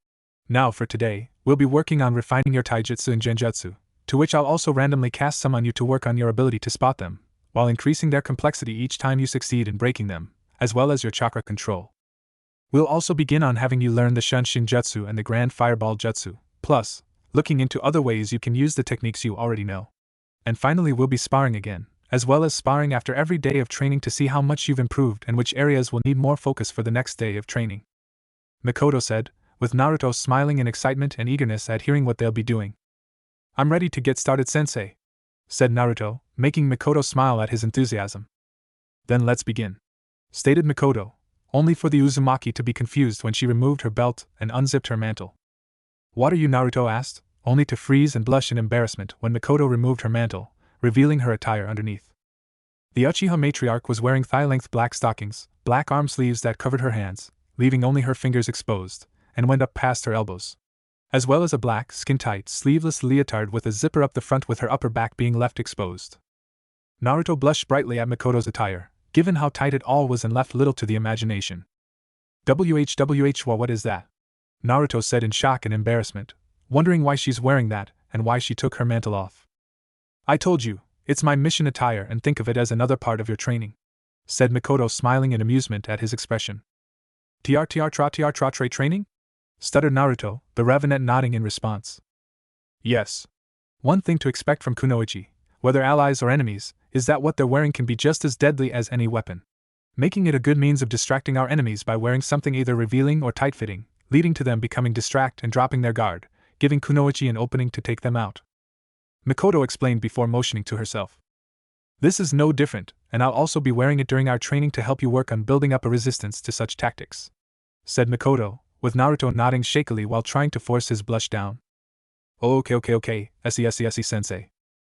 Now for today, we'll be working on refining your taijutsu and genjutsu, to which I'll also randomly cast some on you to work on your ability to spot them, while increasing their complexity each time you succeed in breaking them, as well as your chakra control. We'll also begin on having you learn the Shunshin Jutsu and the Grand Fireball Jutsu, plus, looking into other ways you can use the techniques you already know. And finally we'll be sparring again, as well as sparring after every day of training to see how much you've improved and which areas will need more focus for the next day of training. Mikoto said, with Naruto smiling in excitement and eagerness at hearing what they'll be doing. I'm ready to get started, sensei, said Naruto, making Mikoto smile at his enthusiasm. Then let's begin, stated Mikoto, only for the Uzumaki to be confused when she removed her belt and unzipped her mantle. What are you? Naruto asked, only to freeze and blush in embarrassment when Mikoto removed her mantle, revealing her attire underneath. The Uchiha matriarch was wearing thigh-length black stockings, black arm sleeves that covered her hands, leaving only her fingers exposed, and went up past her elbows, as well as a black, skin-tight, sleeveless leotard with a zipper up the front with her upper back being left exposed. Naruto blushed brightly at Mikoto's attire, given how tight it all was and left little to the imagination. What is that? Naruto said in shock and embarrassment, wondering why she's wearing that and why she took her mantle off. I told you, it's my mission attire and think of it as another part of your training, said Mikoto, smiling in amusement at his expression. TR training? Stuttered Naruto, the Ravenet nodding in response. Yes. One thing to expect from kunoichi, whether allies or enemies, is that what they're wearing can be just as deadly as any weapon, making it a good means of distracting our enemies by wearing something either revealing or tight-fitting, leading to them becoming distracted and dropping their guard, giving kunoichi an opening to take them out. Mikoto explained before motioning to herself. This is no different, and I'll also be wearing it during our training to help you work on building up a resistance to such tactics, said Mikoto, with Naruto nodding shakily while trying to force his blush down. Okay, sensei,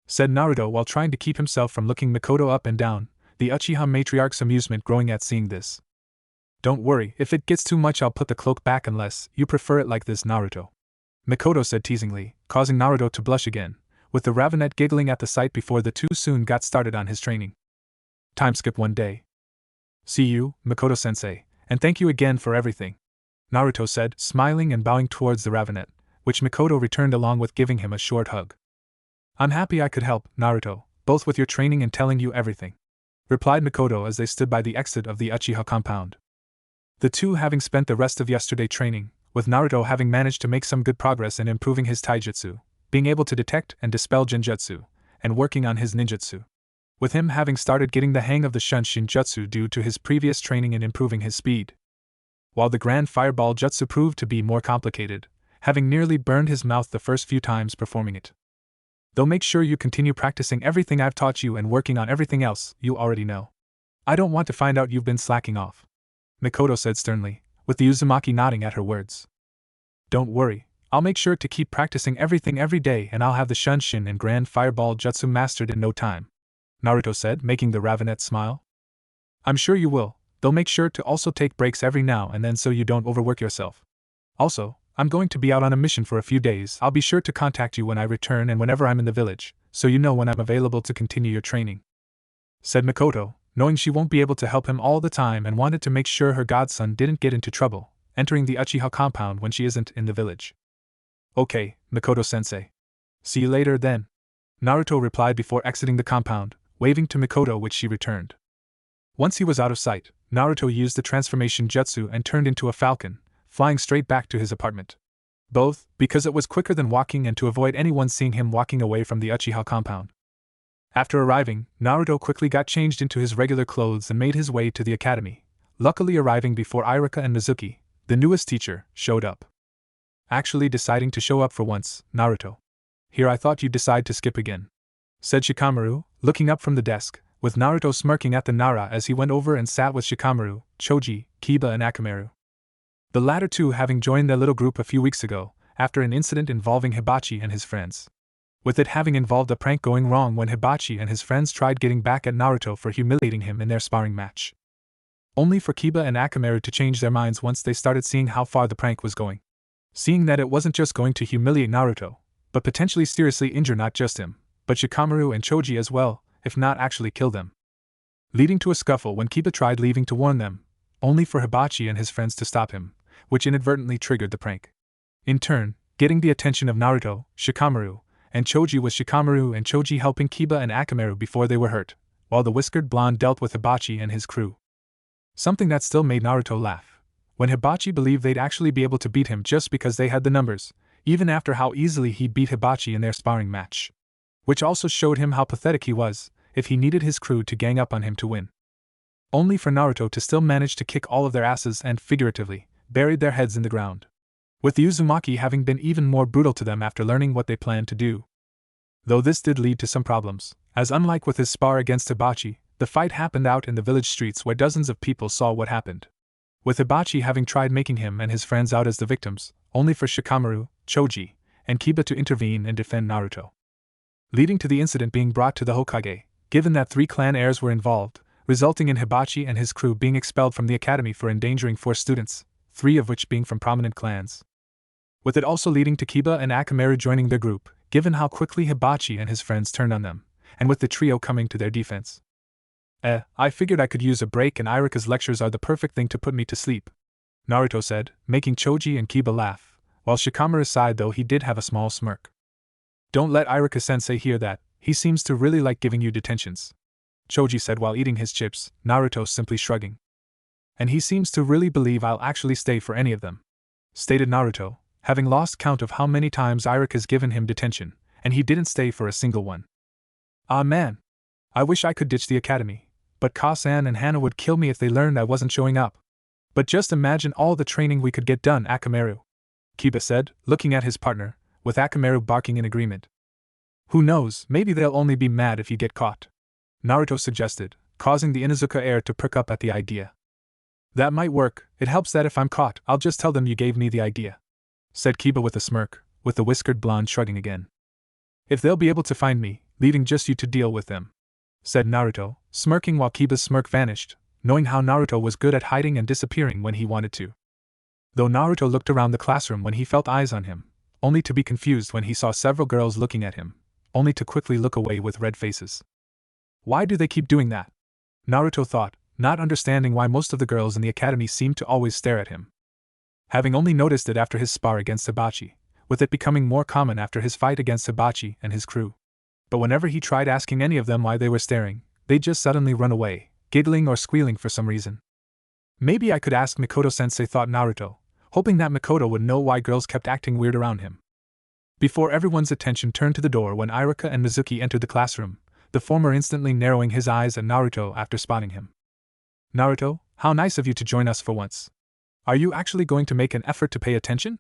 said Naruto while trying to keep himself from looking Mikoto up and down, the Uchiha matriarch's amusement growing at seeing this. Don't worry, if it gets too much I'll put the cloak back unless you prefer it like this, Naruto, Mikoto said teasingly, causing Naruto to blush again, with the Ravenet giggling at the sight before the two soon got started on his training. Time skip one day. See you, Mikoto-sensei, and thank you again for everything, Naruto said, smiling and bowing towards the Ravenet, which Mikoto returned along with giving him a short hug. I'm happy I could help, Naruto, both with your training and telling you everything, replied Mikoto as they stood by the exit of the Uchiha compound. The two having spent the rest of yesterday training, with Naruto having managed to make some good progress in improving his taijutsu, being able to detect and dispel genjutsu, and working on his ninjutsu, with him having started getting the hang of the Shunshin Jutsu due to his previous training in improving his speed. While the Grand Fireball Jutsu proved to be more complicated, having nearly burned his mouth the first few times performing it. Though make sure you continue practicing everything I've taught you and working on everything else you already know. I don't want to find out you've been slacking off, Mikoto said sternly, with the Uzumaki nodding at her words. Don't worry, I'll make sure to keep practicing everything every day and I'll have the Shunshin and Grand Fireball Jutsu mastered in no time, Naruto said, making the Ravenet smile. I'm sure you will, though make sure to also take breaks every now and then so you don't overwork yourself. Also, I'm going to be out on a mission for a few days. I'll be sure to contact you when I return and whenever I'm in the village, so you know when I'm available to continue your training, said Mikoto, knowing she won't be able to help him all the time and wanted to make sure her godson didn't get into trouble, entering the Uchiha compound when she isn't in the village. Okay, Mikoto-sensei. See you later then, Naruto replied before exiting the compound, waving to Mikoto, which she returned. Once he was out of sight, Naruto used the transformation jutsu and turned into a falcon, flying straight back to his apartment. Both, because it was quicker than walking and to avoid anyone seeing him walking away from the Uchiha compound. After arriving, Naruto quickly got changed into his regular clothes and made his way to the academy, luckily arriving before Iruka and Mizuki, the newest teacher, showed up. Actually deciding to show up for once, Naruto. Here I thought you'd decide to skip again, said Shikamaru, looking up from the desk, with Naruto smirking at the Nara as he went over and sat with Shikamaru, Choji, Kiba and Akamaru. The latter two having joined their little group a few weeks ago, after an incident involving Hibachi and his friends. With it having involved a prank going wrong when Hibachi and his friends tried getting back at Naruto for humiliating him in their sparring match. Only for Kiba and Akamaru to change their minds once they started seeing how far the prank was going. Seeing that it wasn't just going to humiliate Naruto, but potentially seriously injure not just him, but Shikamaru and Choji as well, if not actually kill them. Leading to a scuffle when Kiba tried leaving to warn them, only for Hibachi and his friends to stop him, which inadvertently triggered the prank. In turn, getting the attention of Naruto, Shikamaru, and Choji with Shikamaru and Choji helping Kiba and Akamaru before they were hurt, while the whiskered blonde dealt with Hibachi and his crew. Something that still made Naruto laugh, when Hibachi believed they'd actually be able to beat him just because they had the numbers, even after how easily he beat Hibachi in their sparring match. Which also showed him how pathetic he was, if he needed his crew to gang up on him to win. Only for Naruto to still manage to kick all of their asses and, figuratively, buried their heads in the ground. With the Uzumaki having been even more brutal to them after learning what they planned to do. Though this did lead to some problems, as unlike with his spar against Hibachi, the fight happened out in the village streets where dozens of people saw what happened. With Hibachi having tried making him and his friends out as the victims, only for Shikamaru, Choji, and Kiba to intervene and defend Naruto. Leading to the incident being brought to the Hokage, given that 3 clan heirs were involved, resulting in Hibachi and his crew being expelled from the academy for endangering 4 students, 3 of which being from prominent clans. With it also leading to Kiba and Akamaru joining the group, given how quickly Hibachi and his friends turned on them, and with the trio coming to their defense. I figured I could use a break and Iruka's lectures are the perfect thing to put me to sleep, Naruto said, making Choji and Kiba laugh, while Shikamaru sighed though he did have a small smirk. Don't let Iruka-sensei hear that, he seems to really like giving you detentions, Choji said while eating his chips, Naruto simply shrugging. And he seems to really believe I'll actually stay for any of them, stated Naruto, having lost count of how many times Iruka's given him detention, and he didn't stay for a single one. Ah man! I wish I could ditch the academy, but Ka-san and Hana would kill me if they learned I wasn't showing up. But just imagine all the training we could get done, Akamaru, Kiba said, looking at his partner, with Akamaru barking in agreement. Who knows, maybe they'll only be mad if you get caught, Naruto suggested, causing the Inuzuka heir to prick up at the idea. That might work, it helps that if I'm caught, I'll just tell them you gave me the idea, said Kiba with a smirk, with the whiskered blonde shrugging again. If they'll be able to find me, leaving just you to deal with them, said Naruto, smirking while Kiba's smirk vanished, knowing how Naruto was good at hiding and disappearing when he wanted to. Though Naruto looked around the classroom when he felt eyes on him, only to be confused when he saw several girls looking at him, only to quickly look away with red faces. Why do they keep doing that? Naruto thought, not understanding why most of the girls in the academy seemed to always stare at him. Having only noticed it after his spar against Hibachi, with it becoming more common after his fight against Hibachi and his crew. But whenever he tried asking any of them why they were staring, they'd just suddenly run away, giggling or squealing for some reason. Maybe I could ask Mikoto-sensei, thought Naruto, hoping that Mikoto would know why girls kept acting weird around him. Before everyone's attention turned to the door when Iruka and Mizuki entered the classroom, the former instantly narrowing his eyes at Naruto after spotting him. Naruto, how nice of you to join us for once. Are you actually going to make an effort to pay attention?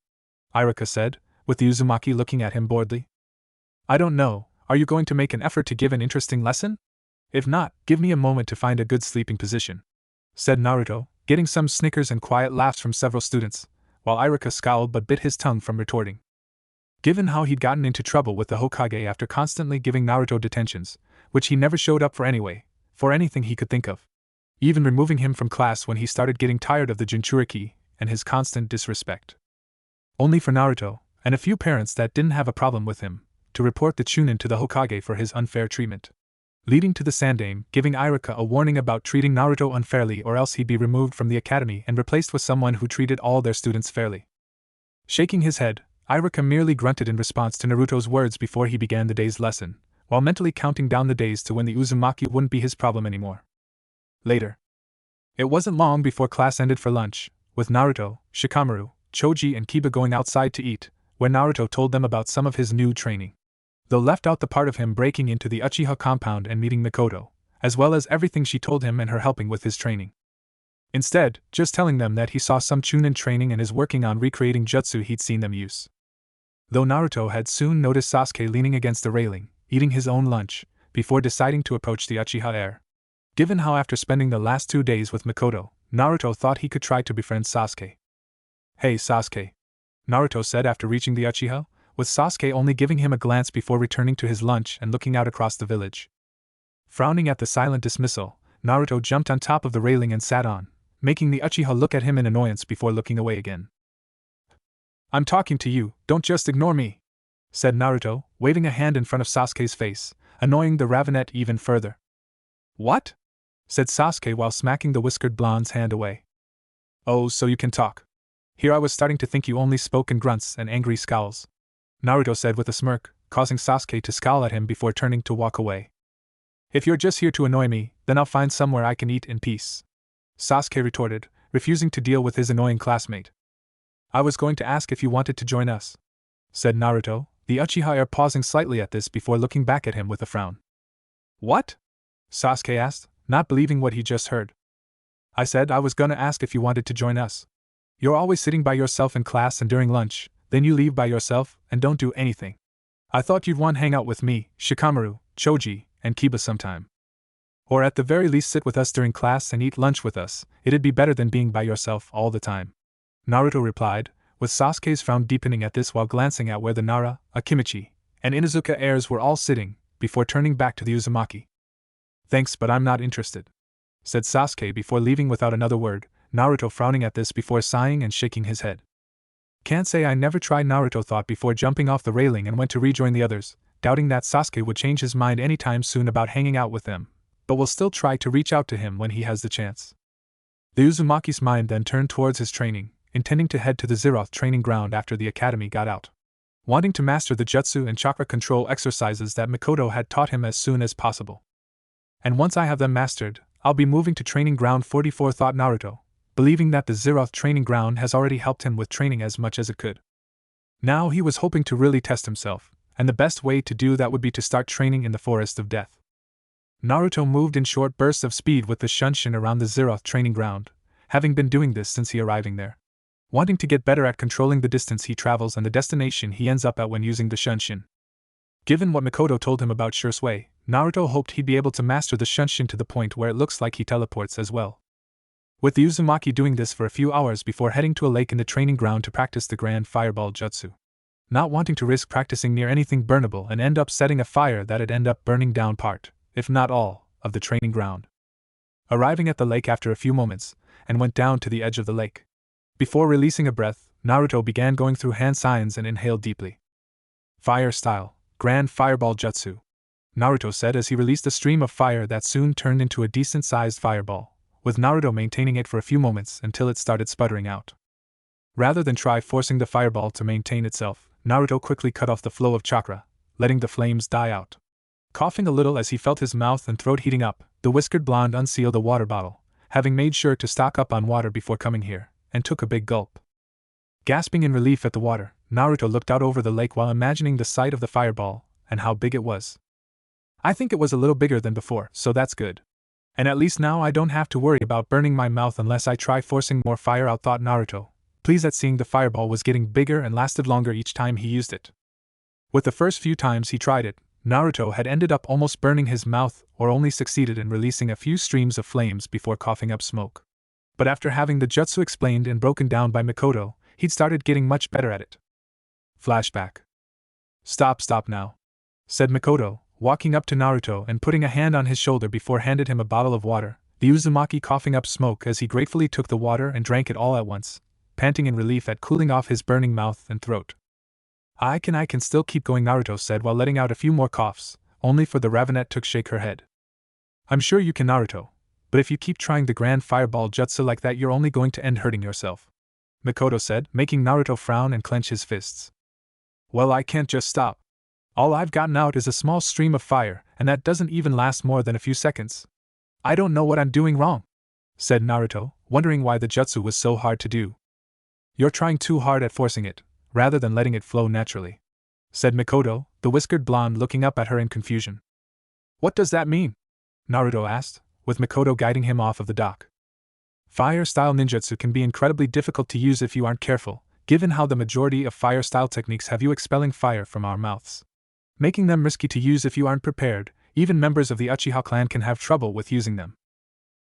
Iruka said, with the Uzumaki looking at him boredly. I don't know, are you going to make an effort to give an interesting lesson? If not, give me a moment to find a good sleeping position, said Naruto, getting some snickers and quiet laughs from several students, while Iruka scowled but bit his tongue from retorting. Given how he'd gotten into trouble with the Hokage after constantly giving Naruto detentions, which he never showed up for anyway, for anything he could think of. Even removing him from class when he started getting tired of the Jinchuriki and his constant disrespect. Only for Naruto, and a few parents that didn't have a problem with him, to report the Chunin to the Hokage for his unfair treatment. Leading to the Sandaime giving Iruka a warning about treating Naruto unfairly or else he'd be removed from the academy and replaced with someone who treated all their students fairly. Shaking his head, Iruka merely grunted in response to Naruto's words before he began the day's lesson, while mentally counting down the days to when the Uzumaki wouldn't be his problem anymore. Later. It wasn't long before class ended for lunch, with Naruto, Shikamaru, Choji and Kiba going outside to eat, where Naruto told them about some of his new training. Though left out the part of him breaking into the Uchiha compound and meeting Mikoto, as well as everything she told him and her helping with his training. Instead, just telling them that he saw some Chunin training and is working on recreating jutsu he'd seen them use. Though Naruto had soon noticed Sasuke leaning against the railing, eating his own lunch, before deciding to approach the Uchiha heir. Given how after spending the last 2 days with Mikoto, Naruto thought he could try to befriend Sasuke. "Hey Sasuke," Naruto said after reaching the Uchiha, with Sasuke only giving him a glance before returning to his lunch and looking out across the village. Frowning at the silent dismissal, Naruto jumped on top of the railing and sat on, making the Uchiha look at him in annoyance before looking away again. "I'm talking to you, don't just ignore me," said Naruto, waving a hand in front of Sasuke's face, annoying the Ravenet even further. "What?" said Sasuke while smacking the whiskered blonde's hand away. "Oh, so you can talk. Here I was starting to think you only spoke in grunts and angry scowls," Naruto said with a smirk, causing Sasuke to scowl at him before turning to walk away. "If you're just here to annoy me, then I'll find somewhere I can eat in peace," Sasuke retorted, refusing to deal with his annoying classmate. "I was going to ask if you wanted to join us," said Naruto, the Uchiha heir pausing slightly at this before looking back at him with a frown. "What?" Sasuke asked, not believing what he just heard. "I said I was gonna ask if you wanted to join us. You're always sitting by yourself in class and during lunch, then you leave by yourself and don't do anything. I thought you'd want to hang out with me, Shikamaru, Choji, and Kiba sometime. Or at the very least sit with us during class and eat lunch with us, it'd be better than being by yourself all the time," Naruto replied, with Sasuke's frown deepening at this while glancing at where the Nara, Akimichi, and Inuzuka heirs were all sitting, before turning back to the Uzumaki. "Thanks, but I'm not interested," said Sasuke before leaving without another word, Naruto frowning at this before sighing and shaking his head. "Can't say I never tried," Naruto thought before jumping off the railing and went to rejoin the others, doubting that Sasuke would change his mind anytime soon about hanging out with them, but will still try to reach out to him when he has the chance. The Uzumaki's mind then turned towards his training, intending to head to the Zeroth training ground after the academy got out. Wanting to master the jutsu and chakra control exercises that Mikoto had taught him as soon as possible. "And once I have them mastered, I'll be moving to Training Ground 44, thought Naruto, believing that the Zeroth training ground has already helped him with training as much as it could. Now he was hoping to really test himself, and the best way to do that would be to start training in the Forest of Death. Naruto moved in short bursts of speed with the Shunshin around the Zeroth training ground, having been doing this since he arriving there. Wanting to get better at controlling the distance he travels and the destination he ends up at when using the Shunshin. Given what Mikoto told him about Shunsui, Naruto hoped he'd be able to master the Shunshin to the point where it looks like he teleports as well. With the Uzumaki doing this for a few hours before heading to a lake in the training ground to practice the Grand Fireball Jutsu. Not wanting to risk practicing near anything burnable and end up setting a fire that'd end up burning down part, if not all, of the training ground. Arriving at the lake after a few moments, and went down to the edge of the lake. Before releasing a breath, Naruto began going through hand signs and inhaled deeply. "Fire style, Grand Fireball Jutsu," Naruto said as he released a stream of fire that soon turned into a decent-sized fireball, with Naruto maintaining it for a few moments until it started sputtering out. Rather than try forcing the fireball to maintain itself, Naruto quickly cut off the flow of chakra, letting the flames die out. Coughing a little as he felt his mouth and throat heating up, the whiskered blonde unsealed a water bottle, having made sure to stock up on water before coming here, and took a big gulp. Gasping in relief at the water, Naruto looked out over the lake while imagining the sight of the fireball, and how big it was. "I think it was a little bigger than before, so that's good. And at least now I don't have to worry about burning my mouth unless I try forcing more fire out," thought Naruto, pleased at seeing the fireball was getting bigger and lasted longer each time he used it. With the first few times he tried it, Naruto had ended up almost burning his mouth or only succeeded in releasing a few streams of flames before coughing up smoke. But after having the jutsu explained and broken down by Mikoto, he'd started getting much better at it. Flashback. Stop now," said Mikoto, walking up to Naruto and putting a hand on his shoulder before handed him a bottle of water, the Uzumaki coughing up smoke as he gratefully took the water and drank it all at once, panting in relief at cooling off his burning mouth and throat. I can still keep going," Naruto said while letting out a few more coughs, only for the Ravenet to shake her head. "I'm sure you can, Naruto, but if you keep trying the Grand Fireball Jutsu like that you're only going to end hurting yourself," Mikoto said, making Naruto frown and clench his fists. "Well, I can't just stop. All I've gotten out is a small stream of fire, and that doesn't even last more than a few seconds. I don't know what I'm doing wrong," said Naruto, wondering why the jutsu was so hard to do. "You're trying too hard at forcing it, rather than letting it flow naturally," said Mikoto, the whiskered blonde looking up at her in confusion. "What does that mean?" Naruto asked, with Mikoto guiding him off of the dock. Fire-style ninjutsu can be incredibly difficult to use if you aren't careful, given how the majority of fire-style techniques have you expelling fire from our mouths, making them risky to use if you aren't prepared. Even members of the Uchiha clan can have trouble with using them.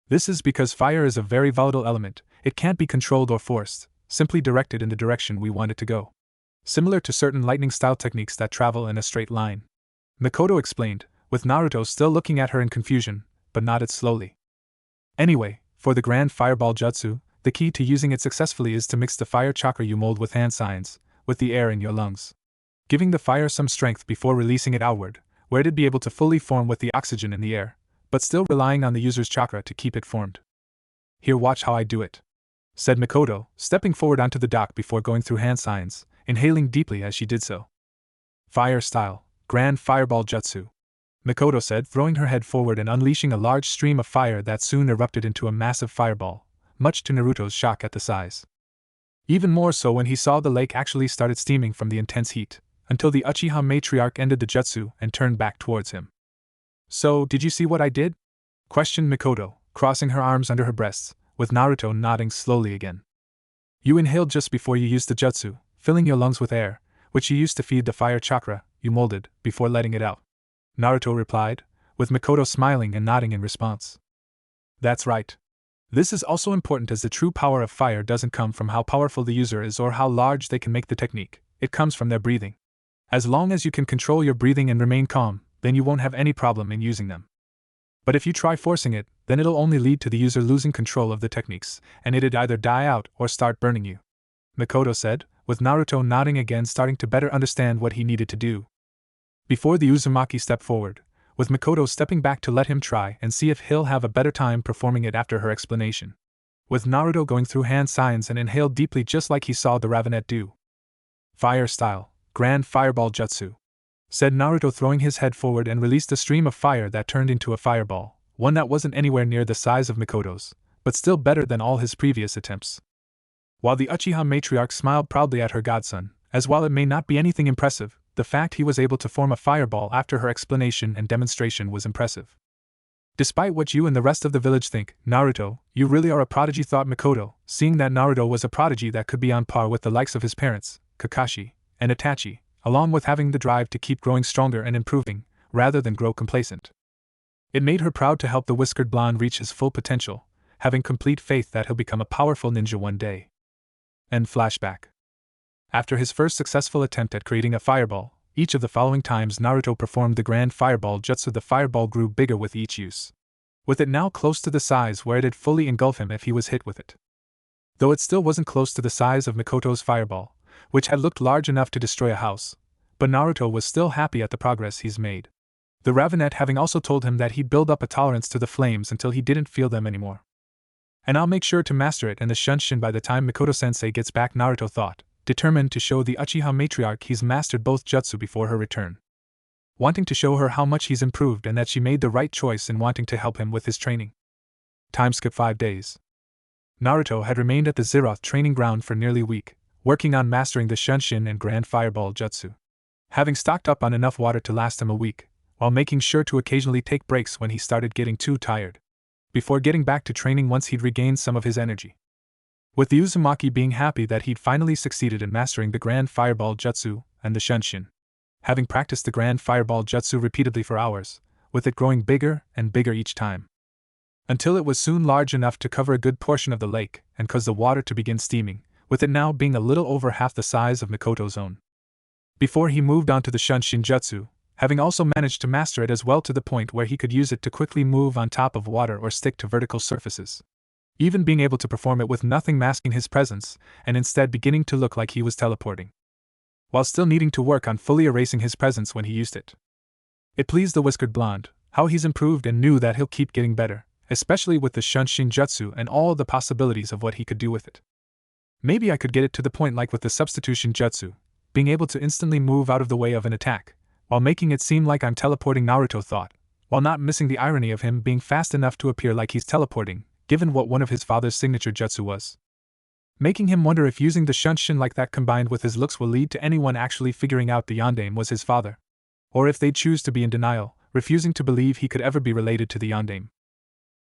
This is because fire is a very volatile element. It can't be controlled or forced, simply directed in the direction we want it to go. Similar to certain lightning-style techniques that travel in a straight line. Mikoto explained, with Naruto still looking at her in confusion, but nodded slowly. Anyway, for the Grand Fireball Jutsu, the key to using it successfully is to mix the fire chakra you mold with hand signs, with the air in your lungs, giving the fire some strength before releasing it outward, where it'd be able to fully form with the oxygen in the air, but still relying on the user's chakra to keep it formed. "Here, watch how I do it," said Mikoto, stepping forward onto the dock before going through hand signs, inhaling deeply as she did so. "Fire style, Grand Fireball Jutsu," Mikoto said, throwing her head forward and unleashing a large stream of fire that soon erupted into a massive fireball, much to Naruto's shock at the size. Even more so when he saw the lake actually started steaming from the intense heat, until the Uchiha matriarch ended the jutsu and turned back towards him. "So, did you see what I did?" questioned Mikoto, crossing her arms under her breasts, with Naruto nodding slowly again. "You inhaled just before you used the jutsu, filling your lungs with air, which you used to feed the fire chakra you molded, before letting it out," Naruto replied, with Mikoto smiling and nodding in response. "That's right. This is also important as the true power of fire doesn't come from how powerful the user is or how large they can make the technique, it comes from their breathing. As long as you can control your breathing and remain calm, then you won't have any problem in using them. But if you try forcing it, then it'll only lead to the user losing control of the techniques, and it'd either die out or start burning you," Mikoto said, with Naruto nodding again, starting to better understand what he needed to do. Before the Uzumaki stepped forward, with Mikoto stepping back to let him try and see if he'll have a better time performing it after her explanation. With Naruto going through hand signs and inhaled deeply just like he saw the Ravenet do. "Fire style, Grand Fireball Jutsu," said Naruto, throwing his head forward and released a stream of fire that turned into a fireball, one that wasn't anywhere near the size of Mikoto's, but still better than all his previous attempts. While the Uchiha matriarch smiled proudly at her godson, as while it may not be anything impressive, the fact he was able to form a fireball after her explanation and demonstration was impressive. "Despite what you and the rest of the village think, Naruto, you really are a prodigy," thought Mikoto, seeing that Naruto was a prodigy that could be on par with the likes of his parents, Kakashi, and Itachi, along with having the drive to keep growing stronger and improving, rather than grow complacent. It made her proud to help the whiskered blonde reach his full potential, having complete faith that he'll become a powerful ninja one day. End flashback. After his first successful attempt at creating a fireball, each of the following times Naruto performed the Grand Fireball Jutsu, the fireball grew bigger with each use, with it now close to the size where it'd fully engulf him if he was hit with it. Though it still wasn't close to the size of Mikoto's fireball, which had looked large enough to destroy a house, but Naruto was still happy at the progress he's made. The Ravenet having also told him that he'd build up a tolerance to the flames until he didn't feel them anymore. "And I'll make sure to master it and the Shunshin by the time Mikoto-sensei gets back," Naruto thought, determined to show the Uchiha matriarch he's mastered both jutsu before her return. Wanting to show her how much he's improved and that she made the right choice in wanting to help him with his training. Time skip 5 days. Naruto had remained at the Zeroth training ground for nearly a week, working on mastering the Shunshin and Grand Fireball Jutsu. Having stocked up on enough water to last him a week, while making sure to occasionally take breaks when he started getting too tired, before getting back to training once he'd regained some of his energy. With the Uzumaki being happy that he'd finally succeeded in mastering the Grand Fireball Jutsu and the Shunshin. Having practiced the Grand Fireball Jutsu repeatedly for hours, with it growing bigger and bigger each time. Until it was soon large enough to cover a good portion of the lake and cause the water to begin steaming, with it now being a little over half the size of Mikoto's own. Before he moved on to the Shunshin Jutsu, having also managed to master it as well to the point where he could use it to quickly move on top of water or stick to vertical surfaces. Even being able to perform it with nothing masking his presence, and instead beginning to look like he was teleporting. While still needing to work on fully erasing his presence when he used it. It pleased the whiskered blonde, how he's improved and knew that he'll keep getting better, especially with the Shunshin Jutsu and all the possibilities of what he could do with it. Maybe I could get it to the point like with the substitution jutsu, being able to instantly move out of the way of an attack, while making it seem like I'm teleporting, Naruto thought, while not missing the irony of him being fast enough to appear like he's teleporting, given what one of his father's signature jutsu was. making him wonder if using the shunshin like that combined with his looks will lead to anyone actually figuring out the yondaime was his father. Or if they'd choose to be in denial, refusing to believe he could ever be related to the yondaime.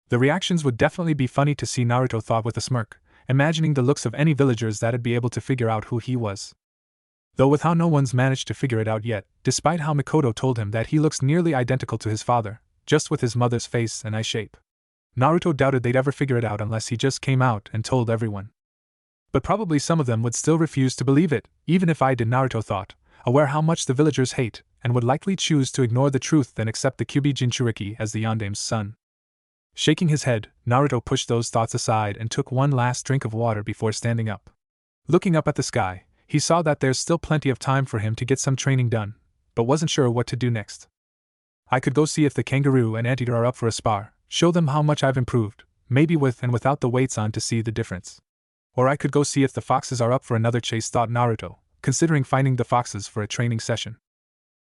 The reactions would definitely be funny to see, Naruto thought with a smirk, imagining the looks of any villagers that'd be able to figure out who he was. Though with how no one's managed to figure it out yet, despite how Mikoto told him that he looks nearly identical to his father, just with his mother's face and eye shape. Naruto doubted they'd ever figure it out unless he just came out and told everyone. But probably some of them would still refuse to believe it, even if I did, Naruto thought, aware how much the villagers hate, and would likely choose to ignore the truth than accept the Kyuubi Jinchuriki as the yondaime's son. Shaking his head, Naruto pushed those thoughts aside and took one last drink of water before standing up. Looking up at the sky, he saw that there's still plenty of time for him to get some training done, but wasn't sure what to do next. I could go see if the kangaroo and anteater are up for a spar, show them how much I've improved, maybe with and without the weights on to see the difference. Or I could go see if the foxes are up for another chase, thought Naruto, considering finding the foxes for a training session.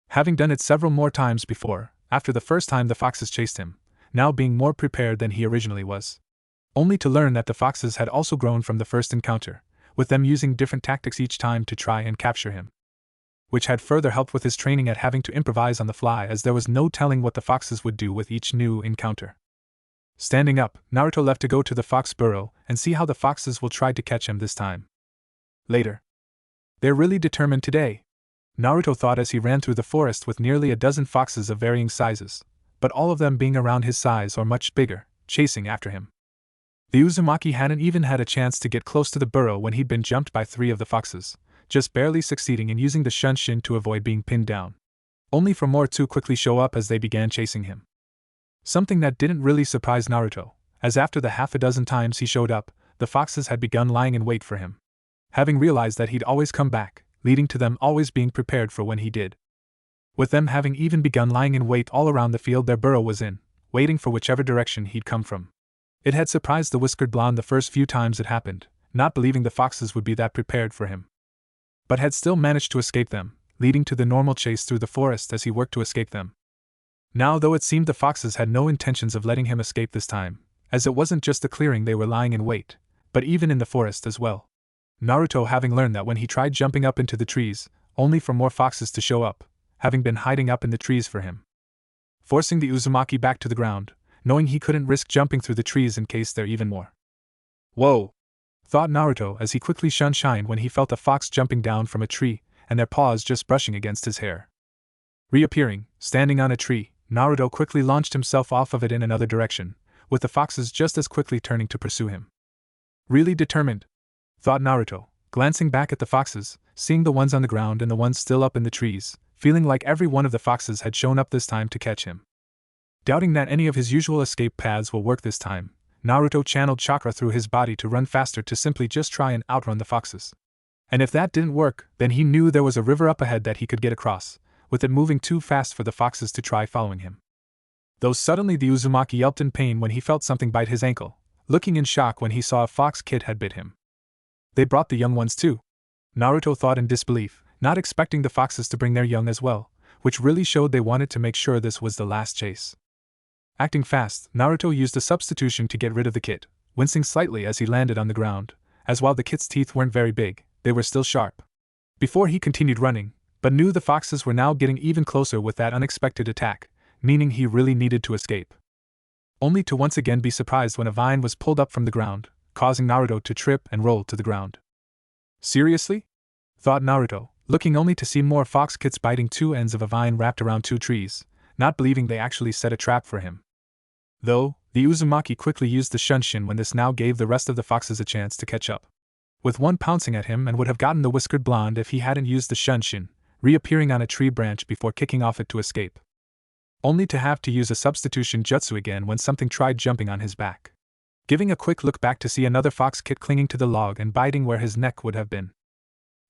Having done it several more times before, after the first time the foxes chased him, now being more prepared than he originally was. Only to learn that the foxes had also grown from the first encounter, with them using different tactics each time to try and capture him. Which had further helped with his training at having to improvise on the fly, as there was no telling what the foxes would do with each new encounter. Standing up, Naruto left to go to the fox burrow and see how the foxes will try to catch him this time. Later. They're really determined today, Naruto thought as he ran through the forest with nearly a dozen foxes of varying sizes, but all of them being around his size or much bigger, chasing after him. The Uzumaki hadn't even had a chance to get close to the burrow when he'd been jumped by 3 of the foxes, just barely succeeding in using the shunshin to avoid being pinned down, only for more to quickly show up as they began chasing him. Something that didn't really surprise Naruto, as after the half a dozen times he showed up, the foxes had begun lying in wait for him, having realized that he'd always come back, leading to them always being prepared for when he did. With them having even begun lying in wait all around the field their burrow was in, waiting for whichever direction he'd come from. It had surprised the whiskered blonde the first few times it happened, not believing the foxes would be that prepared for him. But had still managed to escape them, leading to the normal chase through the forest as he worked to escape them. Now, though, it seemed the foxes had no intentions of letting him escape this time, as it wasn't just the clearing they were lying in wait, but even in the forest as well. Naruto having learned that when he tried jumping up into the trees, only for more foxes to show up, having been hiding up in the trees for him. Forcing the Uzumaki back to the ground, knowing he couldn't risk jumping through the trees in case there even more. Whoa! Thought Naruto as he quickly shunned shine when he felt a fox jumping down from a tree, and their paws just brushing against his hair. Reappearing, standing on a tree, Naruto quickly launched himself off of it in another direction, with the foxes just as quickly turning to pursue him. Really determined, thought Naruto, glancing back at the foxes, seeing the ones on the ground and the ones still up in the trees, feeling like every one of the foxes had shown up this time to catch him. Doubting that any of his usual escape paths will work this time, Naruto channeled chakra through his body to run faster to simply just try and outrun the foxes. And if that didn't work, then he knew there was a river up ahead that he could get across, with it moving too fast for the foxes to try following him. Though suddenly the Uzumaki yelped in pain when he felt something bite his ankle, looking in shock when he saw a fox kid had bit him. They brought the young ones too, Naruto thought in disbelief, not expecting the foxes to bring their young as well, which really showed they wanted to make sure this was the last chase. Acting fast, Naruto used a substitution to get rid of the kid, wincing slightly as he landed on the ground, as while the kid's teeth weren't very big, they were still sharp. Before he continued running, but knew the foxes were now getting even closer with that unexpected attack, meaning he really needed to escape. Only to once again be surprised when a vine was pulled up from the ground, causing Naruto to trip and roll to the ground. Seriously? Thought Naruto, looking only to see more fox kids biting 2 ends of a vine wrapped around 2 trees, not believing they actually set a trap for him. Though, the Uzumaki quickly used the shunshin when this now gave the rest of the foxes a chance to catch up. With one pouncing at him and would have gotten the whiskered blonde if he hadn't used the shunshin, reappearing on a tree branch before kicking off it to escape. Only to have to use a substitution jutsu again when something tried jumping on his back. Giving a quick look back to see another fox kid clinging to the log and biting where his neck would have been.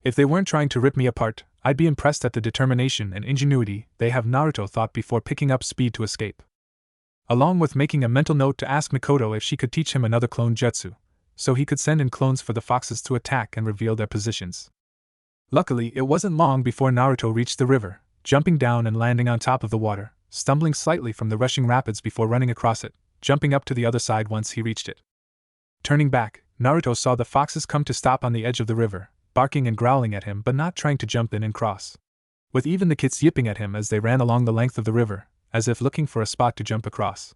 If they weren't trying to rip me apart, I'd be impressed at the determination and ingenuity they have, Naruto thought before picking up speed to escape. Along with making a mental note to ask Mikoto if she could teach him another clone jutsu, so he could send in clones for the foxes to attack and reveal their positions. Luckily, it wasn't long before Naruto reached the river, jumping down and landing on top of the water, stumbling slightly from the rushing rapids before running across it, jumping up to the other side once he reached it. Turning back, Naruto saw the foxes come to stop on the edge of the river, barking and growling at him but not trying to jump in and cross. With even the kids yipping at him as they ran along the length of the river, as if looking for a spot to jump across.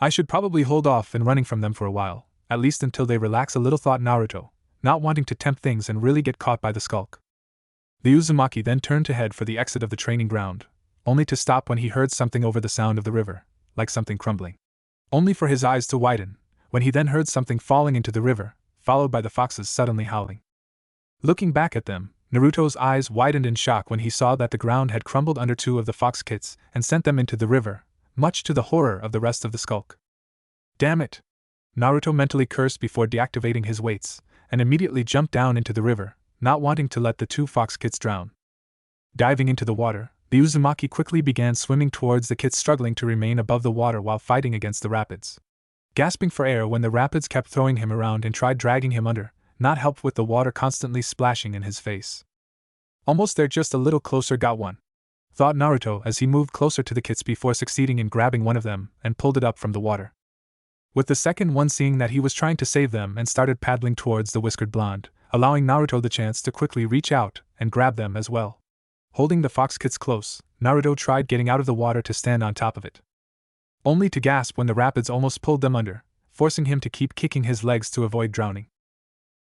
I should probably hold off in running from them for a while, at least until they relax a little, thought Naruto, not wanting to tempt things and really get caught by the skulk. The Uzumaki then turned to head for the exit of the training ground, only to stop when he heard something over the sound of the river, like something crumbling. Only for his eyes to widen, when he then heard something falling into the river, followed by the foxes suddenly howling. Looking back at them, Naruto's eyes widened in shock when he saw that the ground had crumbled under two of the fox kids and sent them into the river, much to the horror of the rest of the skulk. Damn it! Naruto mentally cursed before deactivating his weights, and immediately jumped down into the river, not wanting to let the two fox kids drown. Diving into the water, the Uzumaki quickly began swimming towards the kids struggling to remain above the water while fighting against the rapids. Gasping for air when the rapids kept throwing him around and tried dragging him under, not helped with the water constantly splashing in his face. Almost there, just a little closer, got one, thought Naruto as he moved closer to the kids before succeeding in grabbing one of them and pulled it up from the water. With the second one seeing that he was trying to save them and started paddling towards the whiskered blonde, allowing Naruto the chance to quickly reach out and grab them as well. Holding the fox kids close, Naruto tried getting out of the water to stand on top of it, only to gasp when the rapids almost pulled them under, forcing him to keep kicking his legs to avoid drowning.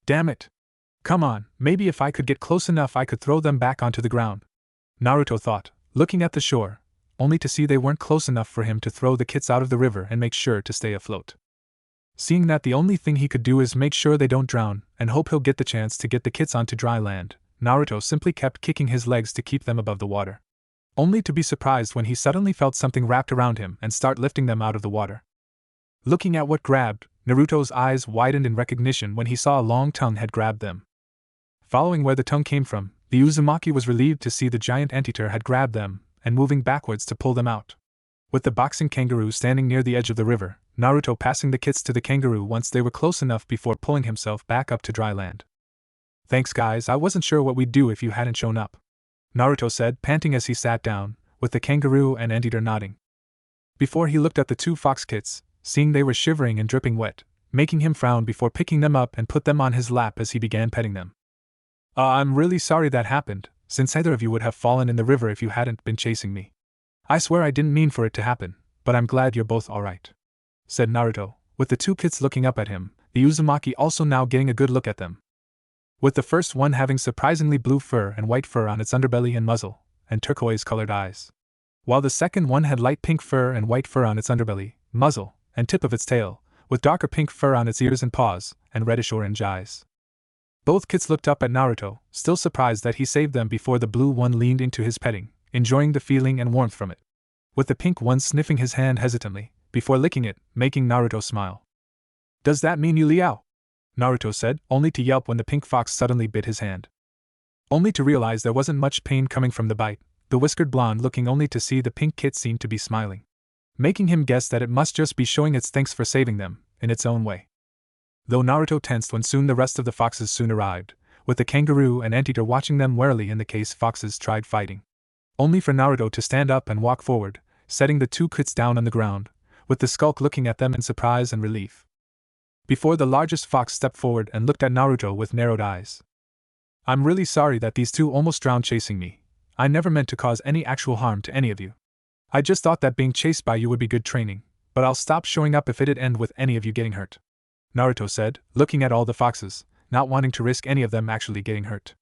Damn it! Come on, maybe if I could get close enough I could throw them back onto the ground, Naruto thought, looking at the shore, only to see they weren't close enough for him to throw the kids out of the river and make sure to stay afloat. Seeing that the only thing he could do is make sure they don't drown and hope he'll get the chance to get the kids onto dry land, Naruto simply kept kicking his legs to keep them above the water, only to be surprised when he suddenly felt something wrapped around him and start lifting them out of the water. Looking at what grabbed, Naruto's eyes widened in recognition when he saw a long tongue had grabbed them. Following where the tongue came from, the Uzumaki was relieved to see the giant anteater had grabbed them and moving backwards to pull them out. With the boxing kangaroo standing near the edge of the river, Naruto passing the kids to the kangaroo once they were close enough before pulling himself back up to dry land. Thanks guys, I wasn't sure what we'd do if you hadn't shown up, Naruto said, panting as he sat down, with the kangaroo and anteater nodding. Before he looked at the two fox kids, seeing they were shivering and dripping wet, making him frown before picking them up and put them on his lap as he began petting them. I'm really sorry that happened, since either of you would have fallen in the river if you hadn't been chasing me. I swear I didn't mean for it to happen, but I'm glad you're both alright, said Naruto, with the two kids looking up at him, the Uzumaki also now getting a good look at them. With the first one having surprisingly blue fur and white fur on its underbelly and muzzle, and turquoise-colored eyes, while the second one had light pink fur and white fur on its underbelly, muzzle, and tip of its tail, with darker pink fur on its ears and paws, and reddish-orange eyes. Both kids looked up at Naruto, still surprised that he saved them before the blue one leaned into his petting, enjoying the feeling and warmth from it, with the pink one sniffing his hand hesitantly, before licking it, making Naruto smile. Does that mean you liao? Naruto said, only to yelp when the pink fox suddenly bit his hand. Only to realize there wasn't much pain coming from the bite, the whiskered blonde looking only to see the pink kit seemed to be smiling, making him guess that it must just be showing its thanks for saving them, in its own way. Though Naruto tensed when soon the rest of the foxes soon arrived, with the kangaroo and anteater watching them warily in the case foxes tried fighting, only for Naruto to stand up and walk forward, setting the two kids down on the ground, with the skulk looking at them in surprise and relief. Before the largest fox stepped forward and looked at Naruto with narrowed eyes. I'm really sorry that these two almost drowned chasing me. I never meant to cause any actual harm to any of you. I just thought that being chased by you would be good training, but I'll stop showing up if it'd end with any of you getting hurt, Naruto said, looking at all the foxes, not wanting to risk any of them actually getting hurt.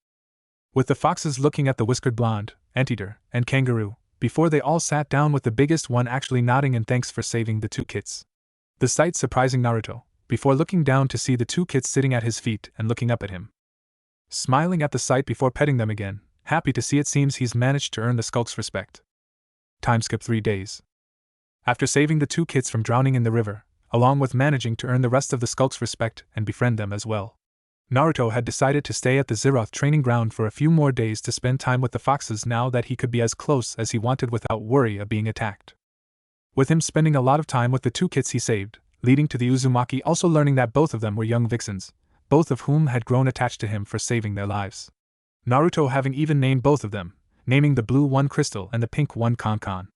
With the foxes looking at the whiskered blonde, anteater, and kangaroo, before they all sat down with the biggest one actually nodding in thanks for saving the two kids. The sight surprising Naruto, before looking down to see the two kids sitting at his feet and looking up at him. Smiling at the sight before petting them again, happy to see it seems he's managed to earn the skulk's respect. Time skip 3 days. After saving the two kids from drowning in the river, along with managing to earn the rest of the skulk's respect and befriend them as well, Naruto had decided to stay at the Zeroth training ground for a few more days to spend time with the foxes now that he could be as close as he wanted without worry of being attacked. With him spending a lot of time with the two kids he saved, leading to the Uzumaki also learning that both of them were young vixens, both of whom had grown attached to him for saving their lives. Naruto having even named both of them, naming the blue one Crystal and the pink one Konkon.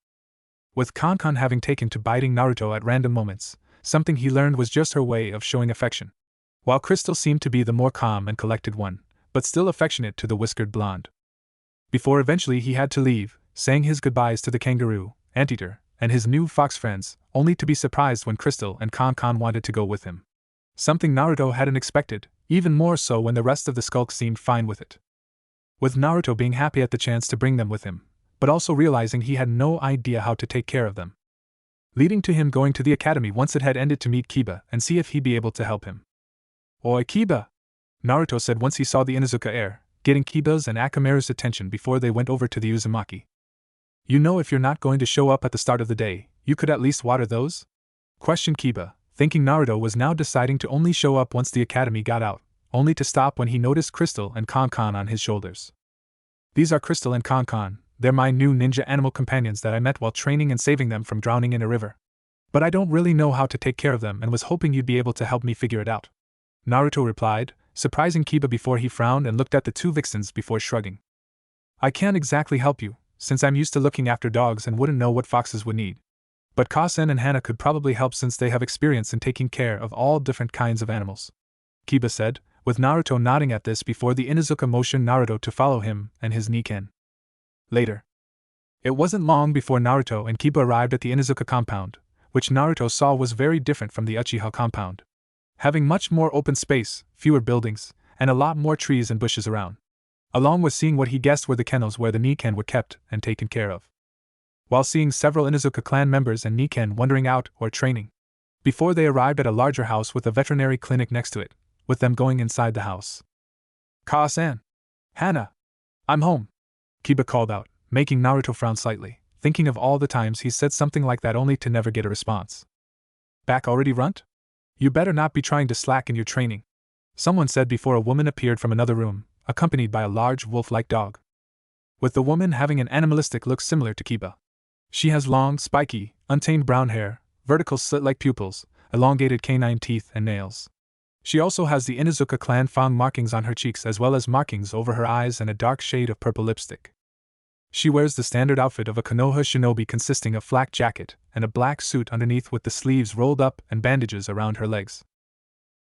With Konkon having taken to biting Naruto at random moments, something he learned was just her way of showing affection. while Crystal seemed to be the more calm and collected one, but still affectionate to the whiskered blonde. Before eventually he had to leave, saying his goodbyes to the kangaroo, anteater, and his new fox friends, only to be surprised when Crystal and Con wanted to go with him. Something Naruto hadn't expected, even more so when the rest of the skulk seemed fine with it. With Naruto being happy at the chance to bring them with him, but also realizing he had no idea how to take care of them. Leading to him going to the academy once it had ended to meet Kiba and see if he'd be able to help him. "Oi Kiba!" Naruto said once he saw the Inuzuka heir, getting Kiba's and Akamaru's attention before they went over to the Uzumaki. "You know if you're not going to show up at the start of the day, you could at least water those?" questioned Kiba, thinking Naruto was now deciding to only show up once the academy got out, only to stop when he noticed Crystal and Con on his shoulders. "These are Crystal and Con. They're my new ninja animal companions that I met while training and saving them from drowning in a river. But I don't really know how to take care of them and was hoping you'd be able to help me figure it out," Naruto replied, surprising Kiba before he frowned and looked at the two vixens before shrugging. "I can't exactly help you, since I'm used to looking after dogs and wouldn't know what foxes would need. But Kasen and Hana could probably help since they have experience in taking care of all different kinds of animals," Kiba said, with Naruto nodding at this before the Inuzuka motioned Naruto to follow him and his Niken. Later. It wasn't long before Naruto and Kiba arrived at the Inuzuka compound, which Naruto saw was very different from the Uchiha compound. Having much more open space, fewer buildings, and a lot more trees and bushes around. Along with seeing what he guessed were the kennels where the Niken were kept and taken care of. While seeing several Inuzuka clan members and Niken wandering out or training. Before they arrived at a larger house with a veterinary clinic next to it, with them going inside the house. "Ka-san! Hana! I'm home!" Kiba called out, making Naruto frown slightly, thinking of all the times he's said something like that only to never get a response. "Back already, Runt? You better not be trying to slack in your training," someone said before a woman appeared from another room, accompanied by a large wolf-like dog. With the woman having an animalistic look similar to Kiba. She has long, spiky, untamed brown hair, vertical slit-like pupils, elongated canine teeth and nails. She also has the Inuzuka clan Fang markings on her cheeks as well as markings over her eyes and a dark shade of purple lipstick. She wears the standard outfit of a Konoha shinobi consisting of flak jacket and a black suit underneath with the sleeves rolled up and bandages around her legs.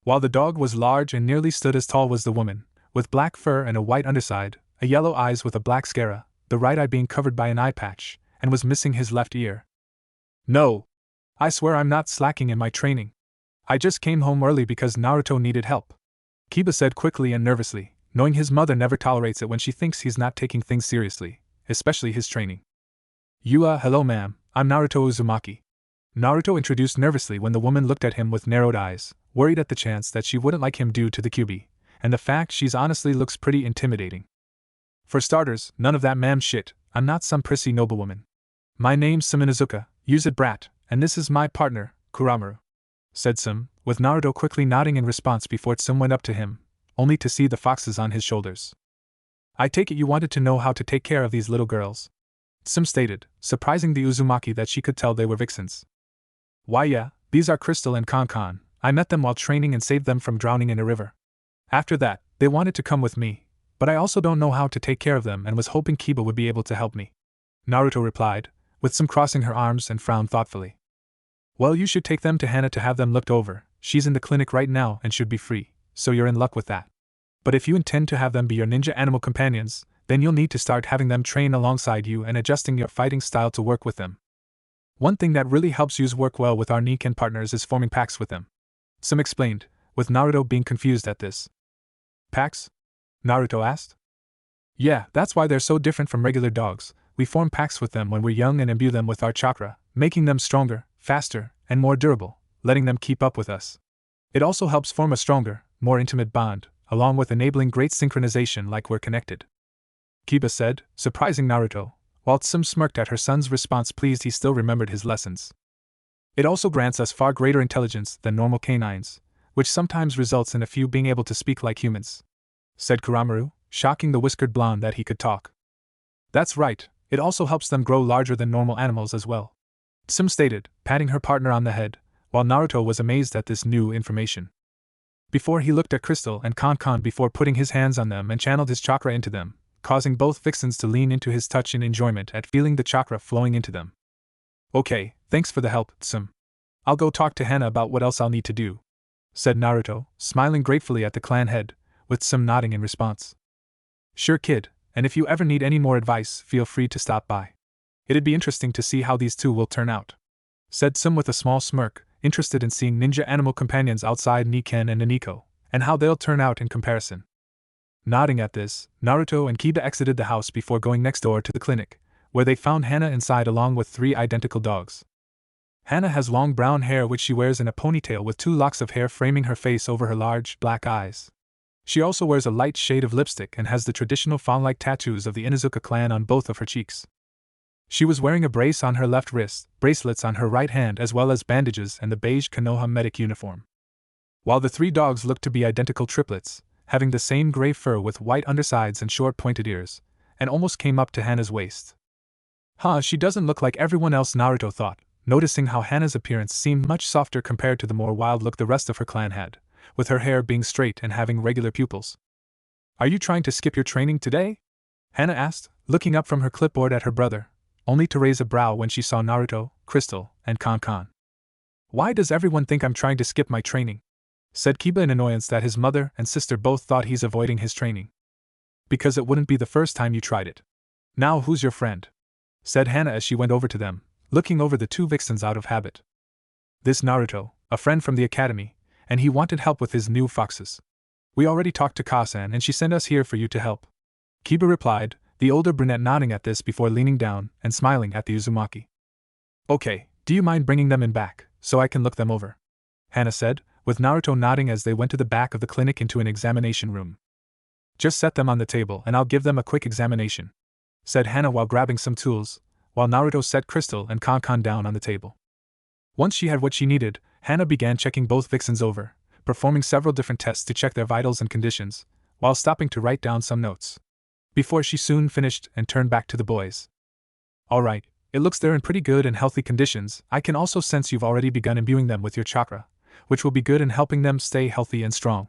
While the dog was large and nearly stood as tall was the woman, with black fur and a white underside, a yellow eyes with a black scara, the right eye being covered by an eye patch, and was missing his left ear. "No! I swear I'm not slacking in my training. I just came home early because Naruto needed help," Kiba said quickly and nervously, knowing his mother never tolerates it when she thinks he's not taking things seriously, especially his training. Hello ma'am, I'm Naruto Uzumaki." Naruto introduced nervously when the woman looked at him with narrowed eyes, worried at the chance that she wouldn't like him due to the QB, and the fact she's honestly looks pretty intimidating. "For starters, none of that ma'am shit, I'm not some prissy noblewoman. My name's Inuzuka, use it brat, and this is my partner, Kuramaru," said Sum, with Naruto quickly nodding in response before Tsum went up to him, only to see the foxes on his shoulders. "I take it you wanted to know how to take care of these little girls," Tsum stated, surprising the Uzumaki that she could tell they were vixens. "Why yeah, these are Crystal and Con. I met them while training and saved them from drowning in a river. After that, they wanted to come with me, but I also don't know how to take care of them and was hoping Kiba would be able to help me," Naruto replied, with Tsum crossing her arms and frowned thoughtfully. "Well, you should take them to Hana to have them looked over. She's in the clinic right now and should be free, so you're in luck with that. But if you intend to have them be your ninja animal companions, then you'll need to start having them train alongside you and adjusting your fighting style to work with them. One thing that really helps you work well with our Niken partners is forming packs with them," Tsum explained, with Naruto being confused at this. "Packs?" Naruto asked. "Yeah, that's why they're so different from regular dogs. We form packs with them when we're young and imbue them with our chakra, making them stronger, faster, and more durable, letting them keep up with us. It also helps form a stronger, more intimate bond, along with enabling great synchronization like we're connected," Kiba said, surprising Naruto, while Tsum smirked at her son's response pleased he still remembered his lessons. "It also grants us far greater intelligence than normal canines, which sometimes results in a few being able to speak like humans," said Kuramaru, shocking the whiskered blonde that he could talk. "That's right, it also helps them grow larger than normal animals as well," Tsum stated, patting her partner on the head, while Naruto was amazed at this new information. Before he looked at Crystal and Con before putting his hands on them and channeled his chakra into them, causing both vixens to lean into his touch in enjoyment at feeling the chakra flowing into them. "Okay, thanks for the help, Tsum. I'll go talk to Hana about what else I'll need to do," said Naruto, smiling gratefully at the clan head, with some nodding in response. Sure, kid, and if you ever need any more advice, feel free to stop by. It'd be interesting to see how these two will turn out, said Sum with a small smirk, interested in seeing ninja animal companions outside Niken and Naniko, and how they'll turn out in comparison. Nodding at this, Naruto and Kiba exited the house before going next door to the clinic, where they found Hana inside along with 3 identical dogs. Hana has long brown hair which she wears in a ponytail with 2 locks of hair framing her face over her large, black eyes. She also wears a light shade of lipstick and has the traditional fawn-like tattoos of the Inuzuka clan on both of her cheeks. She was wearing a brace on her left wrist, bracelets on her right hand as well as bandages and the beige Konoha medic uniform. While the 3 dogs looked to be identical triplets, having the same gray fur with white undersides and short pointed ears, and almost came up to Hana's waist. She doesn't look like everyone else, Naruto thought, noticing how Hana's appearance seemed much softer compared to the more wild look the rest of her clan had, with her hair being straight and having regular pupils. Are you trying to skip your training today? Hana asked, looking up from her clipboard at her brother, only to raise a brow when she saw Naruto, Crystal, and Kon. Why does everyone think I'm trying to skip my training? Said Kiba in annoyance that his mother and sister both thought he's avoiding his training. Because it wouldn't be the first time you tried it. Now who's your friend? Said Hana as she went over to them, looking over the 2 vixens out of habit. This Naruto, a friend from the academy, and he wanted help with his new foxes. We already talked to Kasan and she sent us here for you to help. Kiba replied, the older brunette nodding at this before leaning down and smiling at the Uzumaki. Okay, do you mind bringing them in back, so I can look them over? Hana said, with Naruto nodding as they went to the back of the clinic into an examination room. Just set them on the table and I'll give them a quick examination, said Hana while grabbing some tools, while Naruto set Crystal and Kon down on the table. Once she had what she needed, Hana began checking both vixens over, performing several different tests to check their vitals and conditions, while stopping to write down some notes. Before she soon finished and turned back to the boys. Alright, it looks they're in pretty good and healthy conditions. I can also sense you've already begun imbuing them with your chakra, which will be good in helping them stay healthy and strong.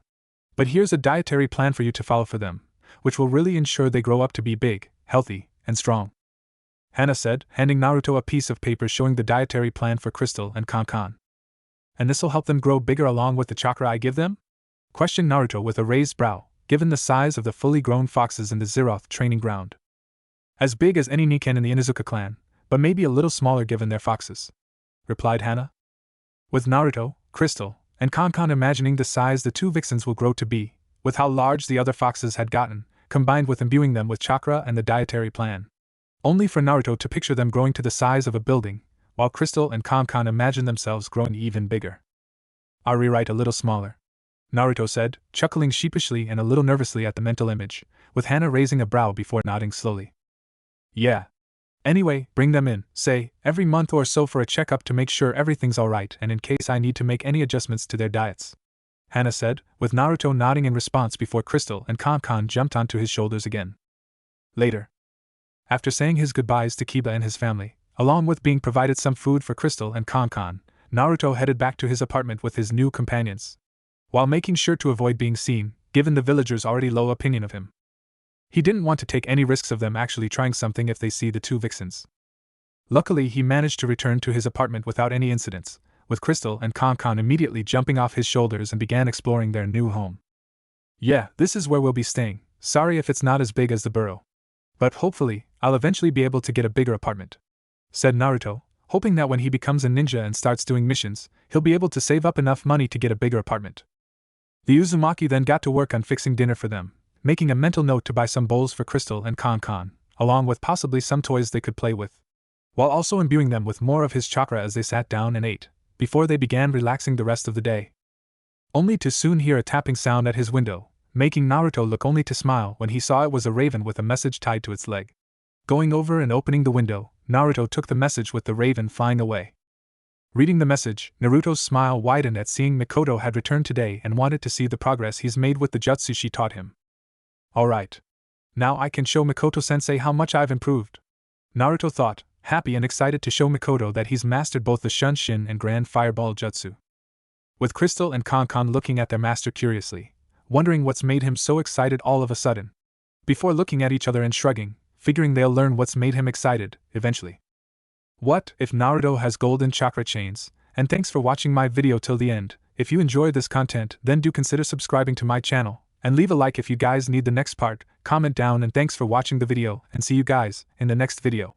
But here's a dietary plan for you to follow for them, which will really ensure they grow up to be big, healthy, and strong. Hana said, handing Naruto a piece of paper showing the dietary plan for Crystal and Kon. And this'll help them grow bigger along with the chakra I give them? Questioned Naruto with a raised brow, given the size of the fully grown foxes in the Zeroth training ground. As big as any Niken in the Inuzuka clan, but maybe a little smaller given their foxes, replied Hana. With Naruto, Crystal, and Kon imagining the size the 2 vixens will grow to be, with how large the other foxes had gotten, combined with imbuing them with chakra and the dietary plan. Only for Naruto to picture them growing to the size of a building, while Crystal and Kon imagined themselves growing even bigger. I'll rewrite a little smaller, Naruto said, chuckling sheepishly and a little nervously at the mental image, with Hana raising a brow before nodding slowly. Yeah. Anyway, bring them in, say, every month or so for a checkup to make sure everything's alright and in case I need to make any adjustments to their diets, Hana said, with Naruto nodding in response before Crystal and Kon jumped onto his shoulders again. Later. After saying his goodbyes to Kiba and his family, along with being provided some food for Crystal and Kon, Naruto headed back to his apartment with his new companions, while making sure to avoid being seen, given the villagers' already low opinion of him. He didn't want to take any risks of them actually trying something if they see the 2 vixens. Luckily, he managed to return to his apartment without any incidents, with Crystal and Kon immediately jumping off his shoulders and began exploring their new home. Yeah, this is where we'll be staying. Sorry if it's not as big as the burrow. But hopefully, I'll eventually be able to get a bigger apartment, said Naruto, hoping that when he becomes a ninja and starts doing missions, he'll be able to save up enough money to get a bigger apartment. The Uzumaki then got to work on fixing dinner for them, making a mental note to buy some bowls for Crystal and Kon, along with possibly some toys they could play with, while also imbuing them with more of his chakra as they sat down and ate, before they began relaxing the rest of the day. Only to soon hear a tapping sound at his window, making Naruto look only to smile when he saw it was a raven with a message tied to its leg. Going over and opening the window, Naruto took the message with the raven flying away. Reading the message, Naruto's smile widened at seeing Mikoto had returned today and wanted to see the progress he's made with the jutsu she taught him. Alright. Now I can show Mikoto-sensei how much I've improved, Naruto thought, happy and excited to show Mikoto that he's mastered both the Shunshin and Grand Fireball jutsu. With Crystal and Kon looking at their master curiously, wondering what's made him so excited all of a sudden, before looking at each other and shrugging, figuring they'll learn what's made him excited, eventually. What if Naruto has golden chakra chains? And thanks for watching my video till the end. If you enjoy this content, then do consider subscribing to my channel, and leave a like if you guys need the next part. Comment down, and thanks for watching the video, and see you guys in the next video.